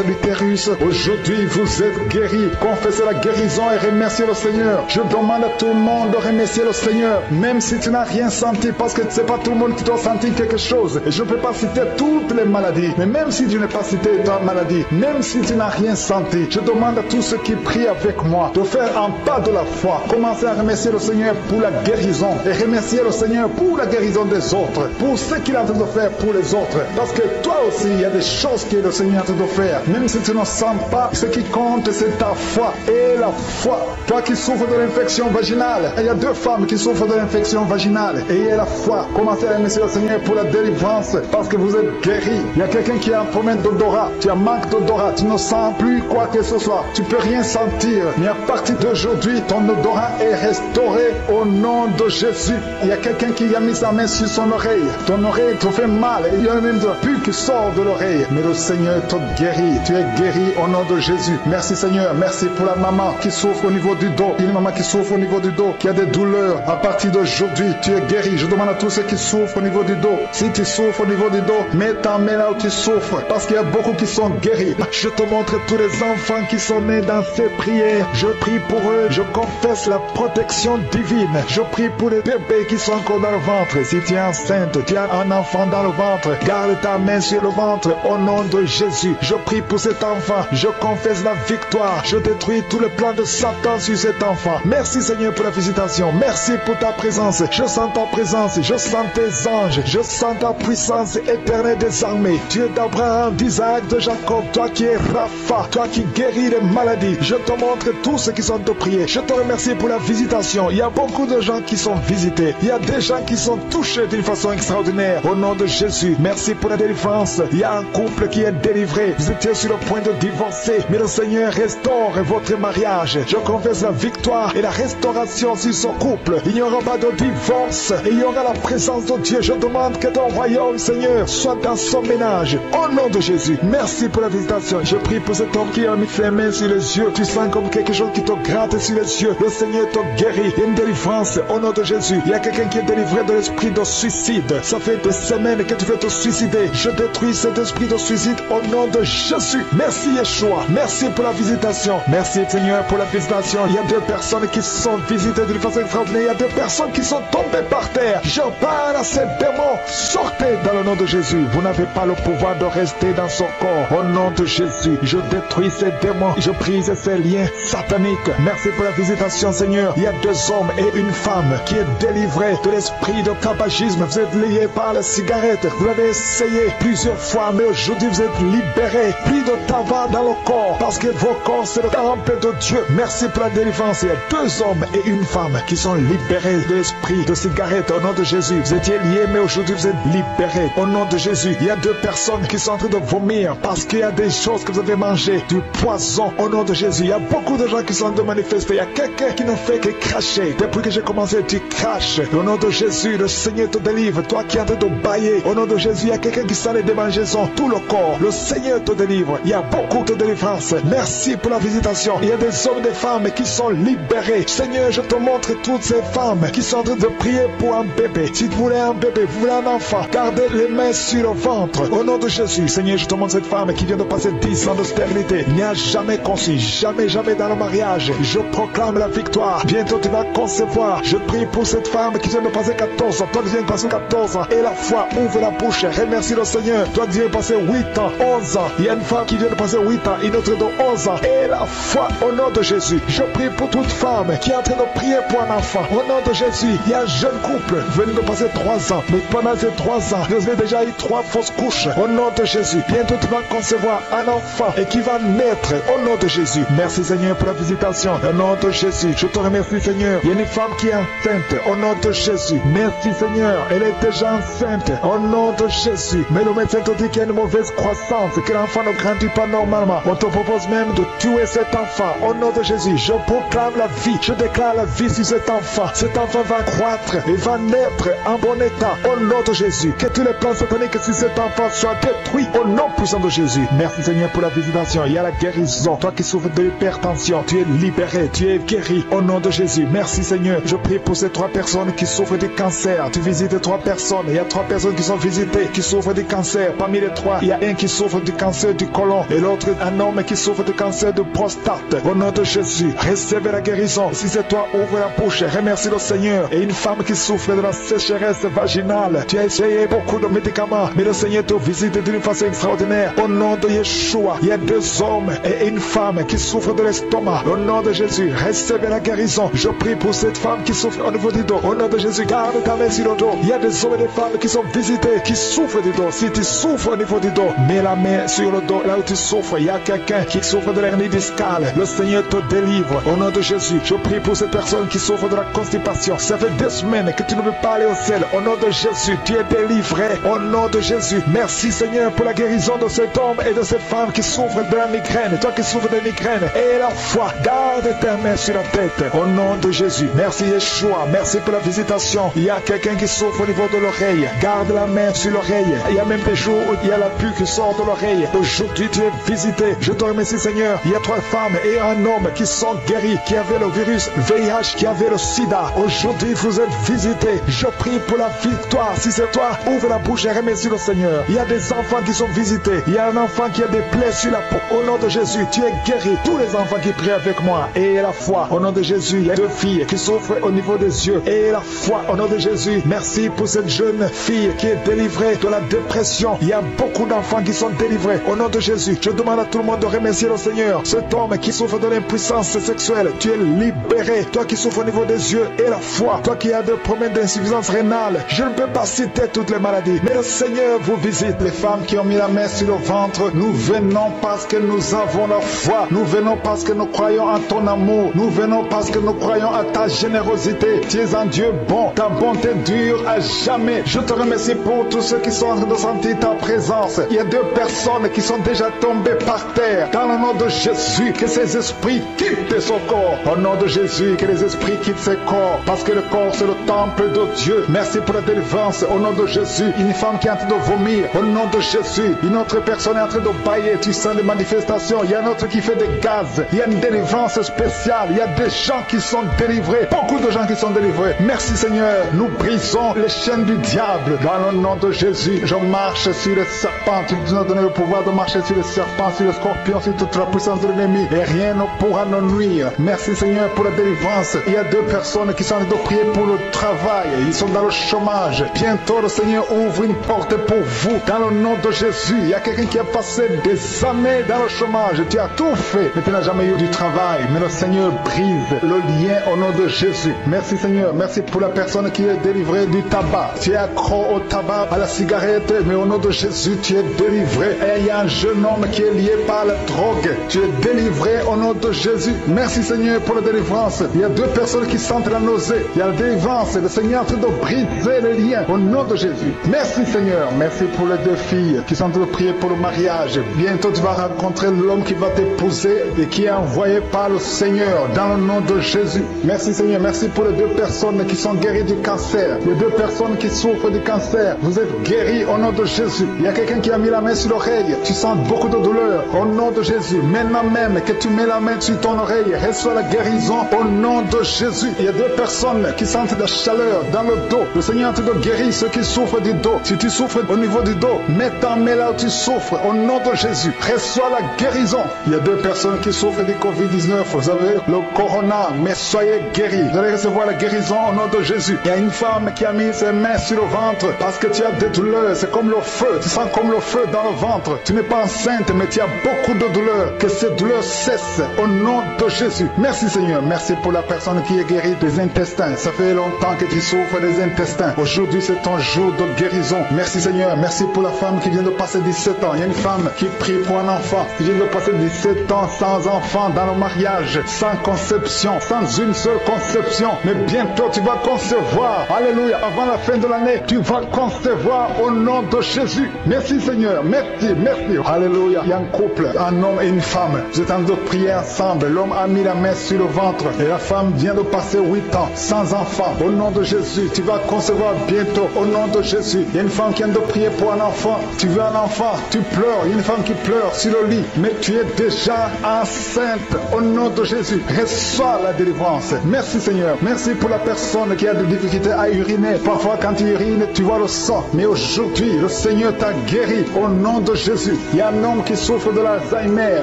l'utérus. Aujourd'hui, vous êtes guéris. Confessez la guérison et remerciez le Seigneur. Je demande à tout le monde de remercier le Seigneur, même si tu n'as rien senti, parce que c'est pas tout le monde qui doit sentir quelque chose. Et je ne peux pas citer toutes les maladies, mais même si tu n'as pas cité ta maladie, même si tu n'as rien senti, je demande à tous ceux qui prient avec moi de faire un pas de la foi. Commencez à remercier le Seigneur pour la guérison et remercier le Seigneur pour la guérison des autres, pour ce qu'il est en train de faire pour les autres. Parce que toi aussi, il y a des choses que le Seigneur est en train de faire. Même si tu ne sens pas, ce qui compte, c'est ta foi. Et la foi. Toi qui souffres de l'infection vaginale, il y a 2 femmes qui souffrent de l'infection vaginale. Ayez la foi. Commencez à remercier le Seigneur pour la délivrance, parce que vous êtes guéris. Il y a quelqu'un qui a un problème d'odorat. Tu as un manque d'odorat. Tu ne sens plus quoi que ce soit. Tu peux rien sentir. Mais à partir d'aujourd'hui, ton odorat est restauré au nom de Jésus. Il y a quelqu'un qui a mis sa main sur son oreille. Ton oreille te fait mal. Il y a même de la pus qui sort de l'oreille. Mais le Seigneur te guérit. Tu es guéri au nom de Jésus. Merci Seigneur. Merci pour la maman qui souffre au niveau du dos. Une maman qui souffre au niveau du dos, qui a des douleurs. À partir d'aujourd'hui, tu es guéri. Je demande à tous ceux qui souffrent au niveau du dos. Si tu souffres au niveau du dos, mets ta main là où tu souffres. Parce qu'il y a beaucoup qui sont guéris. Je te montre tous les enfants qui sont nés dans ces prières. Je prie pour eux. Je confesse la protection divine. Je prie pour les bébés qui sont encore dans le ventre. Si tu es enceinte, tu as un enfant dans le ventre, garde ta main sur le ventre au nom de Jésus. Je prie pour cet enfant. Je confesse la victoire. Je détruis tout le plan de Satan sur cet enfant. Merci Seigneur pour la visitation. Merci pour ta présence. Je sens ta présence. Je sens tes anges. Je sens ta puissance éternelle des armées. Dieu d'Abraham, d'Isaac, de Jacob. Toi qui es Rapha. Toi qui guéris les maladies. Je te montre tous ceux qui sont de prier. Je te remercie pour la visitation. Il y a beaucoup de gens qui sont visités. Il y a des gens qui sont touchés d'une façon extraordinaire. Au nom de Jésus, merci pour la délivrance. Il y a un couple qui est délivré. Vous étiez sur le point de divorcer, mais le Seigneur restaure votre mariage. Je confesse la victoire et la restauration sur son couple. Il n'y aura pas de divorce et il y aura la présence de Dieu. Je demande que ton royaume, Seigneur, soit dans son ménage. Au nom de Jésus, merci. Merci pour la visitation. Je prie pour cet homme qui a mis ses mains sur les yeux. Tu sens comme quelque chose qui te gratte sur les yeux. Le Seigneur te guérit. Il y a une délivrance au nom de Jésus. Il y a quelqu'un qui est délivré de l'esprit de suicide. Ça fait des semaines que tu veux te suicider. Je détruis cet esprit de suicide au nom de Jésus. Merci Yeshua. Merci pour la visitation. Merci Seigneur pour la visitation. Il y a 2 personnes qui sont visitées d'une façon extraordinaire. Il y a 2 personnes qui sont tombées par terre. Je parle à ces démons. Sortez dans le nom de Jésus. Vous n'avez pas le pouvoir de rester dans son corps. Au nom de Jésus, je détruis ces démons. Je brise ces liens sataniques. Merci pour la visitation Seigneur. Il y a 2 hommes et une femme qui est délivrée de l'esprit de tabagisme. Vous êtes liés par la cigarette. Vous l'avez essayé plusieurs fois, mais aujourd'hui vous êtes libérés. Plus de tabac dans le corps parce que vos corps c'est le temple de Dieu. Merci pour la délivrance. Il y a 2 hommes et une femme qui sont libérés de l'esprit de cigarette au nom de Jésus. Vous étiez liés, mais aujourd'hui vous êtes libérés au nom de Jésus. Il y a 2 personnes qui sont en train de vomir parce qu'il y a des choses que vous avez mangées, du poison au nom de Jésus. Il y a beaucoup de gens qui sont en train de manifester. Il y a quelqu'un qui ne fait que cracher. Depuis que j'ai commencé, tu craches. Au nom de Jésus, le Seigneur te délivre. Toi qui es en train de bailler, au nom de Jésus, il y a quelqu'un qui sent les démangeaisons, tout le corps. Le Seigneur te délivre. Il y a beaucoup de délivrance. Merci pour la visitation. Il y a des hommes et des femmes qui sont libérés. Seigneur, je te montre toutes ces femmes qui sont en train de prier pour un bébé. Si vous voulez un bébé, vous voulez un enfant, gardez les mains sur le ventre. Au nom de Jésus, Seigneur, je te montre cette femme qui vient de passer 10 ans de stérilité. Il n'y a jamais conçu, jamais dans le mariage. Je proclame la victoire. Bientôt tu vas concevoir. Je prie pour cette femme qui vient de passer 14 ans. Toi qui viens de passer 14 ans. Et la foi, ouvre la bouche. Remercie le Seigneur. Toi qui viens de passer 8 ans, 11 ans. Il y a une femme qui vient de passer 8 ans, une autre de 11 ans. Et la foi, au nom de Jésus. Je prie pour toute femme qui est en train de prier pour un enfant. Au nom de Jésus, il y a un jeune couple venu de passer 3 ans. Mais pendant ces 3 ans, vous avez déjà eu 3 fausses couches. Au nom de Jésus, bientôt tu vas concevoir un enfant et qui va naître. Au nom de Jésus. Merci Seigneur pour la visitation. Au nom de Jésus, je te remercie Seigneur. Il y a une femme qui est enceinte. Au nom de Jésus. Merci Seigneur. Elle est déjà enceinte. Au nom de Jésus. Mais le médecin te dit qu'il y a une mauvaise croissance, que l'enfant ne grandit pas normalement. On te propose même de tuer cet enfant. Au nom de Jésus, je proclame la vie. Je déclare la vie sur cet enfant. Cet enfant va croître et va naître en bon état. Au nom de Jésus. Que tous les plans sataniques sur cet enfant soient détruits. Au nom puissant de Jésus. Merci Seigneur pour la visitation. Il y a la guérison. Toi qui souffres de l'hypertension, tu es libéré, tu es guéri. Au nom de Jésus. Merci Seigneur. Je prie pour ces 3 personnes qui souffrent du cancer. Tu visites 3 personnes. Il y a 3 personnes qui sont visitées, qui souffrent du cancer. Parmi les 3, il y a un qui souffre du cancer du côlon et l'autre un homme qui souffre du cancer de prostate. Au nom de Jésus, recevez la guérison. Si c'est toi, ouvre la bouche. Remercie le Seigneur. Et une femme qui souffre de la sécheresse vaginale. Tu as essayé beaucoup de médicaments, mais le Seigneur te visite d'une façon extraordinaire. Au nom de Yeshua, il y a 2 hommes et une femme qui souffrent de l'estomac. Au nom de Jésus, recevez la guérison. Je prie pour cette femme qui souffre au niveau du dos. Au nom de Jésus, garde ta main sur le dos. Il y a des hommes et des femmes qui sont visités, qui souffrent du dos. Si tu souffres au niveau du dos, mets la main sur le dos. Là où tu souffres, il y a quelqu'un qui souffre de l'hernie discale. Le Seigneur te délivre. Au nom de Jésus, je prie pour cette personne qui souffre de la constipation. Ça fait 2 semaines que tu ne veux pas aller au ciel. Au nom de Jésus, tu es délivré. Au nom de Jésus, merci Seigneur pour la guérison de cet homme et de cette femme qui souffre de la migraine. Toi qui souffres de migraine, et la foi, garde ta main sur la tête. Au nom de Jésus, merci Yeshua. Merci pour la visitation. Il y a quelqu'un qui souffre au niveau de l'oreille. Garde la main sur l'oreille. Il y a même des jours où il y a la pluie qui sort de l'oreille. Aujourd'hui, tu es visité. Je te remercie Seigneur. Il y a 3 femmes et un homme qui sont guéris, qui avaient le virus VIH, qui avaient le sida. Aujourd'hui, vous êtes visités. Je prie pour la victoire. Si c'est toi, ouvre la bouche et remercie le Seigneur. Il y a des enfants qui sont visités. Il y a un enfant qui a des plaies sur la peau. Au nom de Jésus, tu es guéri. Tous les enfants qui prient avec moi. Et la foi. Au nom de Jésus, il y a 2 filles qui souffrent au niveau des yeux. Et la foi. Au nom de Jésus, merci pour cette jeune fille qui est délivrée de la dépression. Il y a beaucoup d'enfants qui sont délivrés. Au nom de Jésus, je demande à tout le monde de remercier le Seigneur. Cet homme qui souffre de l'impuissance sexuelle, tu es libéré. Toi qui souffres au niveau des yeux et la foi. Toi qui as des problèmes d'insuffisance rénale. Je ne peux pas citer toutes les maladies, mais le Seigneur vous visite. Les femmes qui ont mis la main sur le ventre, nous venons parce que nous avons la foi. Nous venons parce que nous croyons en ton amour. Nous venons parce que nous croyons à ta générosité. Tu es un Dieu bon. Ta bonté dure à jamais. Je te remercie pour tous ceux qui sont en train de sentir ta présence. Il y a 2 personnes qui sont déjà tombées par terre. Dans le nom de Jésus, que ces esprits quittent son corps. Au nom de Jésus, que les esprits quittent ses corps. Parce que le corps, c'est le temple de Dieu. Merci pour la délivrance. Au nom de Jésus, une femme qui est en train de vomir. Au nom de Jésus, une autre personne personne est en train de bailler, tu sens des manifestations. Il y a un autre qui fait des gaz. Il y a une délivrance spéciale. Il y a des gens qui sont délivrés. Beaucoup de gens qui sont délivrés. Merci Seigneur. Nous brisons les chaînes du diable. Dans le nom de Jésus, je marche sur les serpents. Tu nous as donné le pouvoir de marcher sur les serpents, sur les scorpions, sur toute la puissance de l'ennemi. Et rien ne pourra nous nuire. Merci Seigneur pour la délivrance. Il y a 2 personnes qui sont en train de prier pour le travail. Ils sont dans le chômage. Bientôt le Seigneur ouvre une porte pour vous. Dans le nom de Jésus, il y a quelqu'un qui a passé des années dans le chômage. Tu as tout fait, mais tu n'as jamais eu du travail. Mais le Seigneur brise le lien au nom de Jésus. Merci Seigneur. Merci pour la personne qui est délivrée du tabac. Tu es accro au tabac, à la cigarette, mais au nom de Jésus, tu es délivré. Et il y a un jeune homme qui est lié par la drogue. Tu es délivré au nom de Jésus. Merci Seigneur pour la délivrance. Il y a 2 personnes qui sentent la nausée. Il y a la délivrance. Le Seigneur est en train de briser les liens au nom de Jésus. Merci Seigneur. Merci pour les 2 filles qui sont en train de prier pour le mariage. Bientôt tu vas rencontrer l'homme qui va t'épouser et qui est envoyé par le Seigneur dans le nom de Jésus. Merci Seigneur. Merci pour les 2 personnes qui sont guéries du cancer. Les 2 personnes qui souffrent du cancer. Vous êtes guéris au nom de Jésus. Il y a quelqu'un qui a mis la main sur l'oreille. Tu sens beaucoup de douleur au nom de Jésus. Maintenant même que tu mets la main sur ton oreille, reçois la guérison au nom de Jésus. Il y a 2 personnes qui sentent de la chaleur dans le dos. Le Seigneur est en train de guérir ceux qui souffrent du dos. Si tu souffres au niveau du dos, mets ta main là où tu souffres au nom de Jésus. Reçois la guérison. Il y a 2 personnes qui souffrent du Covid-19. Vous avez le corona, mais soyez guéris. Vous allez recevoir la guérison au nom de Jésus. Il y a une femme qui a mis ses mains sur le ventre parce que tu as des douleurs. C'est comme le feu. Tu sens comme le feu dans le ventre. Tu n'es pas enceinte, mais tu as beaucoup de douleurs. Que ces douleurs cessent au nom de Jésus. Merci Seigneur. Merci pour la personne qui est guérie des intestins. Ça fait longtemps que tu souffres des intestins. Aujourd'hui, c'est ton jour de guérison. Merci Seigneur. Merci pour la femme qui vient de passer 17 ans. Il y a une femme qui prie pour un enfant. Qui vient de passer 17 ans sans enfant dans le mariage, sans conception, sans une seule conception. Mais bientôt, tu vas concevoir. Alléluia. Avant la fin de l'année, tu vas concevoir au nom de Jésus. Merci Seigneur. Merci, merci. Alléluia. Il y a un couple, un homme et une femme. Vous êtes en train de prier ensemble. L'homme a mis la main sur le ventre et la femme vient de passer 8 ans sans enfant. Au nom de Jésus, tu vas concevoir bientôt. Au nom de Jésus. Il y a une femme qui vient de prier pour un enfant. Tu veux un enfant, tu pleures. Il y a une femme qui pleure sur le lit, mais tu es déjà enceinte. Au nom de Jésus, reçois la délivrance. Merci Seigneur. Merci pour la personne qui a des difficultés à uriner. Parfois quand tu urines, tu vois le sang. Mais aujourd'hui, le Seigneur t'a guéri. Au nom de Jésus. Il y a un homme qui souffre de l'Alzheimer.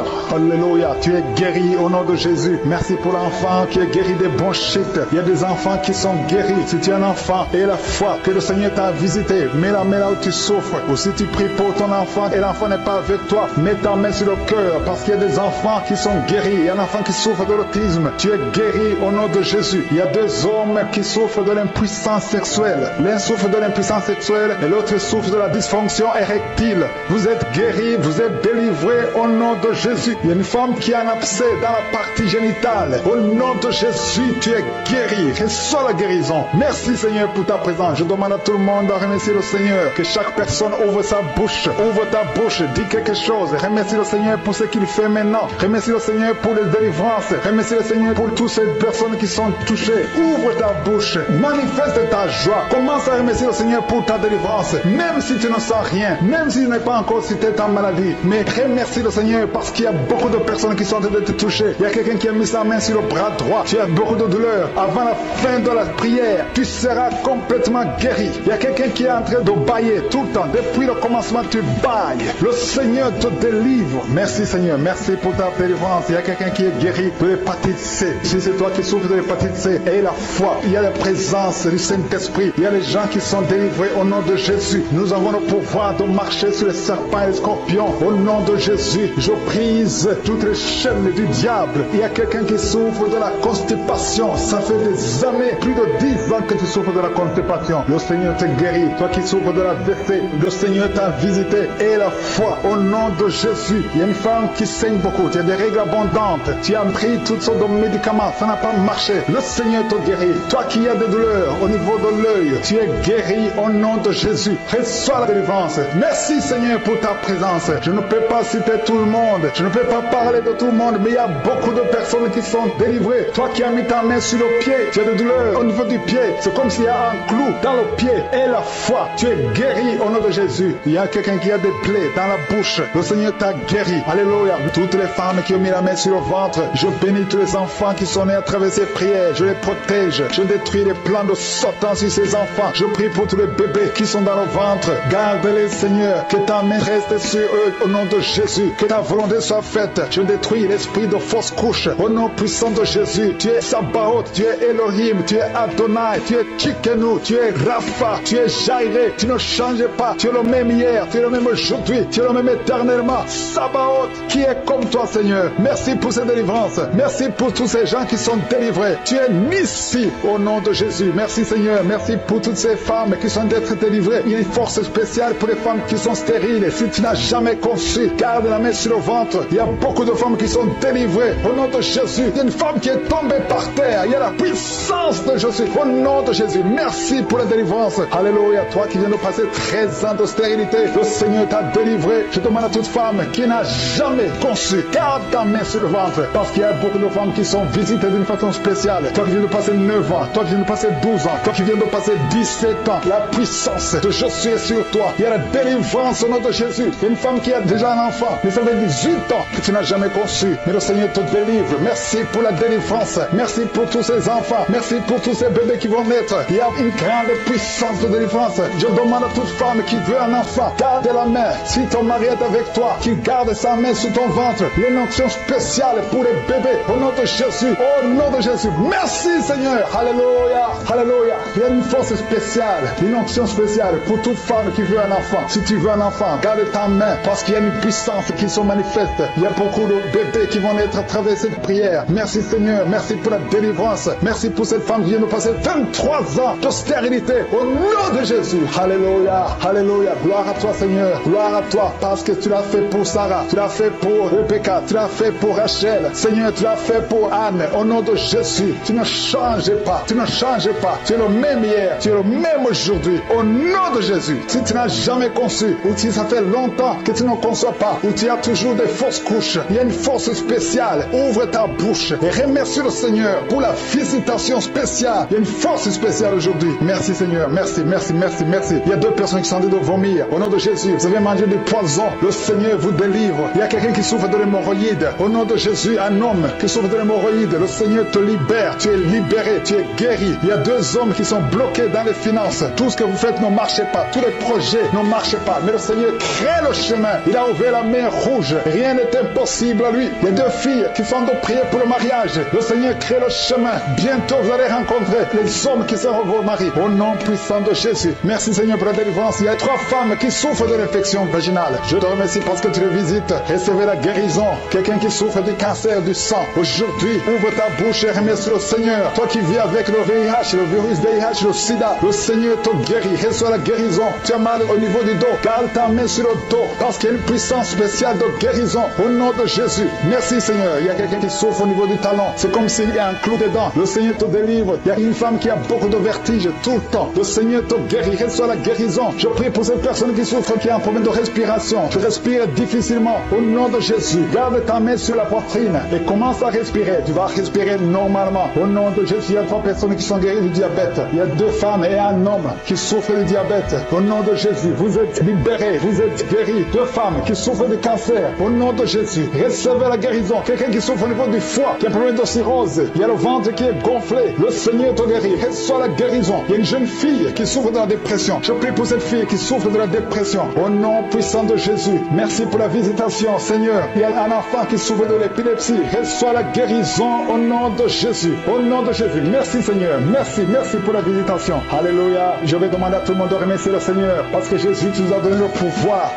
Alléluia. Tu es guéri au nom de Jésus. Merci pour l'enfant qui est guéri des bronchites. Il y a des enfants qui sont guéris. Si tu es un enfant et la foi que le Seigneur t'a visité, mets la main là où tu souffres. Ou si tu pries pour ton enfant et l'enfant n'est pas avec toi, mets ta main sur le cœur parce qu'il y a des enfants qui sont guéris. Il y a un enfant qui souffre de l'autisme. Tu es guéri au nom de Jésus. Il y a 2 hommes qui souffrent de l'impuissance sexuelle. L'un souffre de l'impuissance sexuelle et l'autre souffre de la dysfonction érectile. Vous êtes guéris, vous êtes délivrés au nom de Jésus. Il y a une femme qui a un abcès dans la partie génitale. Au nom de Jésus, tu es guéri. Reçois la guérison. Merci Seigneur pour ta présence. Je demande à tout le monde de remercier le Seigneur. Que chaque personne ouvre sa bouche. Ouvre ta bouche. Dis quelque chose. Remercie le Seigneur pour ce qu'il fait maintenant. Remercie le Seigneur pour les délivrances. Remercie le Seigneur pour toutes ces personnes qui sont touchées. Ouvre ta bouche. Manifeste ta joie. Commence à remercier le Seigneur pour ta délivrance. Même si tu ne sens rien. Même si tu n'es pas encore cité ta maladie. Mais remercie le Seigneur parce qu'il y a beaucoup de personnes qui sont en train de te toucher. Il y a quelqu'un qui a mis sa main sur le bras droit. Tu as beaucoup de douleur. Avant la fin de la prière, tu seras complètement guéri. Il y a quelqu'un qui est en train de bailler tout le temps. Depuis le commencement, tu bailles. Le Seigneur te délivre. Merci Seigneur. Merci pour ta délivrance. Il y a quelqu'un qui est guéri de l'hépatite C. Si c'est toi qui souffres de l'hépatite C, et la foi, il y a la présence du Saint-Esprit. Il y a les gens qui sont délivrés au nom de Jésus. Nous avons le pouvoir de marcher sur les serpents et les scorpions. Au nom de Jésus, je brise toutes les chaînes du diable. Il y a quelqu'un qui souffre de la constipation. Ça fait des années, plus de 10 ans que tu souffres de la constipation. Le Seigneur te guérit. Toi qui souffres de la VC, le Seigneur t'a visité. Et la foi, au nom de Jésus. Il y a une femme qui saigne beaucoup. Tu as des règles abondantes. Tu as pris toutes sortes de médicaments. Ça n'a pas marché. Le Seigneur te guérit. Toi qui as des douleurs au niveau de l'œil, tu es guéri au nom de Jésus. Reçois la délivrance. Merci Seigneur pour ta présence. Je ne peux pas citer tout le monde. Je ne peux pas parler de tout le monde, mais il y a beaucoup de personnes qui sont délivrées. Toi qui as mis ta main sur le pied, tu as des douleurs au niveau du pied. C'est comme s'il y a un clou dans le pied. Et la foi, tu es guéri au nom de Jésus. Il y a quelqu'un qui a des plaies dans la bouche. Le Seigneur t'a guéri. Alléluia. Toutes les femmes qui ont mis la main sur le ventre, je bénis tous les enfants qui sont nés à travers ces prières. Je les protège. Je détruis les plans de Satan sur ces enfants. Je prie pour tous les bébés qui sont dans le ventre. Garde-les, Seigneur. Que ta main reste sur eux au nom de Jésus. Que ta volonté soit faite. Je détruis l'esprit de fausse couche au nom puissant de Jésus. Tu es Sabaoth, tu es Elohim, tu es Adonai, tu es Tchikenu, tu es Rapha, tu es Jairé. Tu ne changes pas. Tu es le même hier, tu es le même aujourd'hui, tu es le même éternellement. Sabaoth, qui est comme toi, Seigneur. Merci pour ces délivrances. Merci pour tous ces gens qui sont délivrés. Tu es Nissi au nom de Jésus. Merci, Seigneur. Merci pour toutes ces femmes qui sont d'être délivrées. Il y a une force spéciale pour les femmes qui sont stériles. Si tu n'as jamais conçu, garde la main sur le ventre. Il y a beaucoup de femmes qui sont délivrées au nom de Jésus. Il y a une femme qui est tombée par terre. Il y a la puissance de Jésus au nom de Jésus. Merci pour la délivrance. Alléluia. Toi qui viens de passer 13 ans de stérilité, le Seigneur t'a délivré. Je demande à toute femme qui n'a jamais conçu, garde ta main sur le ventre. Parce qu'il y a beaucoup de femmes qui sont visitées d'une façon spéciale. Toi qui viens de passer 9 ans, toi qui viens de passer 12 ans, toi qui viens de passer 17 ans, la puissance de Jésus est sur toi. Il y a la délivrance au nom de Jésus. Une femme qui a déjà un enfant, mais ça fait 18 ans que tu n'as jamais conçu. Mais le Seigneur te délivre. Merci pour la délivrance. Merci pour tous ces enfants. Merci pour tous ces bébés qui vont naître. Il y a une grande puissance de délivrance. Je demande à toute femme qui veut un enfant, garde la main. Si ton mari est avec toi, qu'il garde sa main sur ton ventre. Il y a une onction spéciale pour les bébés. Au nom de Jésus. Au nom de Jésus. Merci, Seigneur. Alléluia. Alléluia. Il y a une force spéciale, une onction spéciale pour toute femme qui veut un enfant. Si tu veux un enfant, garde ta main parce qu'il y a une puissance qui se manifeste. Il y a beaucoup de bébés qui vont naître à travers cette prière. Merci, Seigneur. Merci pour la délivrance. Merci pour cette femme qui vient de passer 23 ans de stérilité. Au nom de Jésus. Alléluia. Alléluia. Gloire à toi, Seigneur. Gloire à toi parce que tu l'as fait pour Sarah. Tu l'as fait pour Rebecca. Tu l'as fait pour Rachel. Seigneur, tu l'as fait pour Anne. Au nom de Jésus. Tu ne changes pas. Tu ne changes pas. Tu es le même hier. Tu es le même aujourd'hui. Au nom de Jésus. Si tu n'as jamais conçu ou si ça fait longtemps que tu ne conçois pas ou tu as toujours des fausses couches, il y a une force spéciale. Ouvre ta bouche et remercie le Seigneur pour la visitation spéciale. Il y a une force spéciale aujourd'hui. Merci, Seigneur. Merci, merci, merci, merci. Il y a 2 personnes qui sont en train de vomir. Au nom de Jésus, vous avez mangé du poison. Le Seigneur vous délivre. Il y a quelqu'un qui souffre de l'hémorroïde. Au nom de Jésus, un homme qui souffre de l'hémorroïde. Le Seigneur te libère. Tu es libéré. Tu es guéri. Il y a 2 hommes qui sont bloqués dans les finances. Tout ce que vous faites ne marche pas. Tous les projets ne marchent pas. Mais le Seigneur crée le chemin. Il a ouvert la main rouge. Rien n'est impossible à lui. Il y a 2 filles qui sont de prier pour le mariage. Le Seigneur crée le chemin. Bientôt, vous allez rencontrer les hommes qui seront vos maris. Au nom puissant de Jésus. Merci, Seigneur, pour la délivrance. Il y a 3 femmes qui souffrent de l'infection vaginale. Je te remercie parce que tu les visites. Recevez la guérison. Quelqu'un qui souffre du cancer du sang. Aujourd'hui, ouvre ta bouche et remercie le Seigneur. Toi qui vis avec le VIH, le virus VIH, le sida, le Seigneur te guérit. Reçois la guérison. Tu as mal au niveau du dos. Garde ta main sur le dos parce qu'il y a une puissance spéciale de guérison. Au nom de Jésus. Merci, Seigneur. Il y a quelqu'un qui souffre au niveau du talon. C'est comme s'il y a un clou dedans. Le Seigneur te délivre. Il y a une femme qui a beaucoup de vertige tout le temps. Le Seigneur te guérit. Reçois la guérison. Je prie pour cette personne qui souffre, qui a un problème de respiration. Tu respires difficilement. Au nom de Jésus. Garde ta main sur la poitrine et commence à respirer. Tu vas respirer normalement. Au nom de Jésus, il y a 3 personnes qui sont guéries du diabète. Il y a 2 femmes et un homme qui souffrent du diabète. Au nom de Jésus, vous êtes libérés. Vous êtes guéris. 2 femmes qui souffrent de cancer. Au nom de Jésus, recevez la guérison. Quelqu'un qui souffre au niveau du foie, qui a un problème de cirrhose. Il y a le ventre qui est gonflé. Le Seigneur te guérit. Reçois la guérison. Il y a une jeune fille qui souffre de la dépression. Je prie pour cette fille qui souffre de la dépression. Au nom puissant de Jésus. Merci pour la visitation, Seigneur. Il y a un enfant qui souffre de l'épilepsie. Reçois la guérison au nom de Jésus. Au nom de Jésus. Merci, Seigneur. Merci, merci pour la visitation. Alléluia. Je vais demander à tout le monde de remercier le Seigneur parce que Jésus nous a donné le pouvoir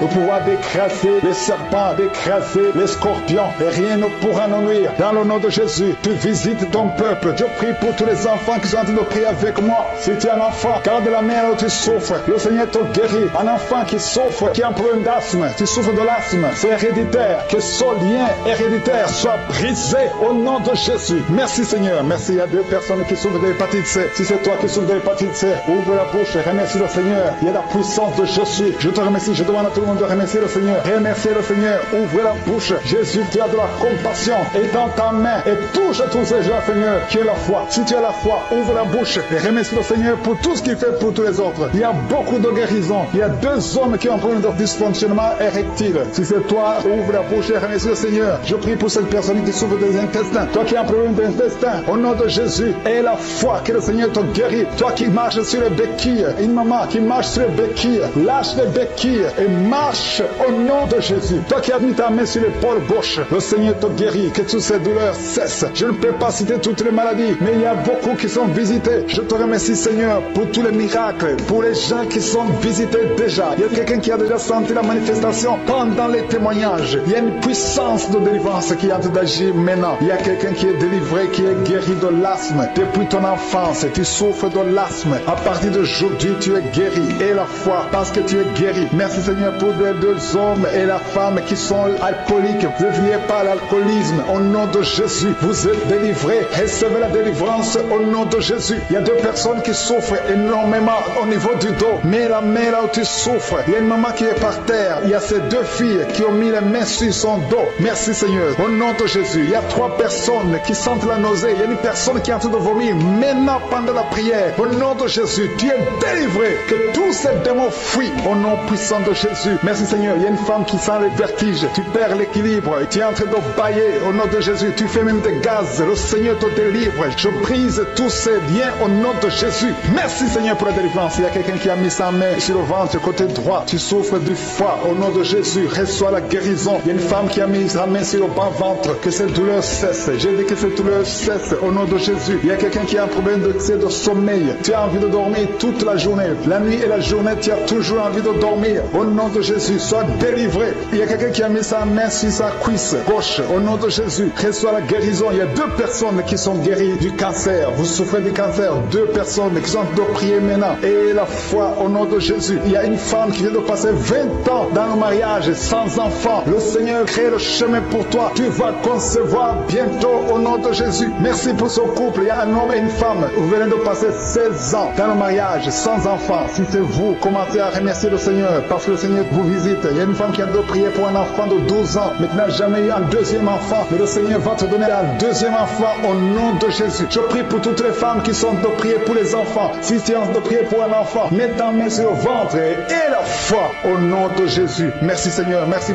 d'écraser les serpents, d'écraser les scorpions et rien ne pourra nous nuire. Dans le nom de Jésus, tu visites ton peuple. Je prie pour tous les enfants qui sont en train de prier avec moi. Si tu es un enfant, garde la main où tu souffres. Le Seigneur te guérit. Un enfant qui souffre, qui a un problème d'asthme, tu souffres de l'asthme, c'est héréditaire. Que ce lien héréditaire soit brisé au nom de Jésus. Merci, Seigneur. Merci. Il y a 2 personnes qui souffrent de l'hépatite C. Si c'est toi qui souffres de l'hépatite C, ouvre la bouche et remercie le Seigneur. Il y a la puissance de Jésus. Je te remercie. Je demande à tout le monde de remercier le Seigneur. Remerciez le Seigneur. Ouvre la bouche. Jésus, tu as de la compassion. Étends ta main et touche tous ces gens, Seigneur, qui est la foi. Si tu as la foi, ouvre la bouche et remercie le Seigneur pour tout ce qu'il fait pour tous les autres. Il y a beaucoup de guérisons. Il y a 2 hommes qui ont un problème de dysphorie dysfonctionnement érectile. Si c'est toi, ouvre la bouche et remercie le Seigneur. Je prie pour cette personne qui souffre des intestins. Toi qui as un problème d'intestin, au nom de Jésus, aie la foi que le Seigneur te guérit. Toi qui marches sur les béquilles, une maman qui marche sur les béquilles, lâche les béquilles et marche au nom de Jésus. Toi qui as mis ta main sur l'épaule gauche, le Seigneur te guérit, que toutes ces douleurs cessent. Je ne peux pas citer toutes les maladies, mais il y a beaucoup qui sont visités. Je te remercie, Seigneur, pour tous les miracles, pour les gens qui sont visités déjà. Il y a quelqu'un qui a déjà senti la manifestation pendant les témoignages. Il y a une puissance de délivrance qui est en train d'agir maintenant. Il y a quelqu'un qui est délivré, qui est guéri de l'asthme. Depuis ton enfance, tu souffres de l'asthme. À partir d'aujourd'hui, tu es guéri. Et la foi, parce que tu es guéri. Merci, Seigneur, pour les deux hommes et la femme qui sont alcooliques. Vous êtes liés par l'alcoolisme. Au nom de Jésus, vous êtes délivrés. Recevez la délivrance au nom de Jésus. Il y a deux personnes qui souffrent énormément au niveau du dos. Mais la main là où tu souffres, il y a une maman qui est par terre. Il y a ces deux filles qui ont mis les mains sur son dos. Merci, Seigneur. Au nom de Jésus, il y a trois personnes qui sentent la nausée. Il y a une personne qui est en train de vomir maintenant pendant la prière. Au nom de Jésus, tu es délivré. Que tous ces démons fuient au nom puissant de Jésus. Merci, Seigneur. Il y a une femme qui sent les vertiges. Tu perds l'équilibre. Tu es en train de bailler au nom de Jésus. Tu fais même des gaz. Le Seigneur te délivre. Je brise tous ces liens au nom de Jésus. Merci, Seigneur, pour la délivrance. Il y a quelqu'un qui a mis sa main sur le ventre, côté droit. Tu souffres du foie. Au nom de Jésus, reçois la guérison. Il y a une femme qui a mis sa main sur le bas-ventre. Que cette douleur cesse. J'ai dit que cette douleur cesse au nom de Jésus. Il y a quelqu'un qui a un problème de sommeil. Tu as envie de dormir toute la journée. La nuit et la journée, tu as toujours envie de dormir. Au nom de Jésus, sois délivré. Il y a quelqu'un qui a mis sa main sur sa cuisse gauche. Au nom de Jésus, reçois la guérison. Il y a deux personnes qui sont guéries du cancer. Vous souffrez du cancer. Deux personnes qui sont en train de prier maintenant. Et la foi au nom de Jésus. Il y a une femme qui vient de passer 20 ans dans le mariage sans enfant. Le Seigneur crée le chemin pour toi. Tu vas concevoir bientôt au nom de Jésus. Merci pour ce couple. Il y a un homme et une femme. Vous venez de passer 16 ans dans le mariage sans enfant. Si c'est vous, commencez à remercier le Seigneur parce que le Seigneur vous visite. Il y a une femme qui a de prier pour un enfant de 12 ans mais qui n'a jamais eu un deuxième enfant. Mais le Seigneur va te donner un deuxième enfant au nom de Jésus. Je prie pour toutes les femmes qui sont de prier pour les enfants. Si tu es de prier pour un enfant, mets ta main sur le ventre et la foi au nom de Jésus. Merci, Seigneur. Merci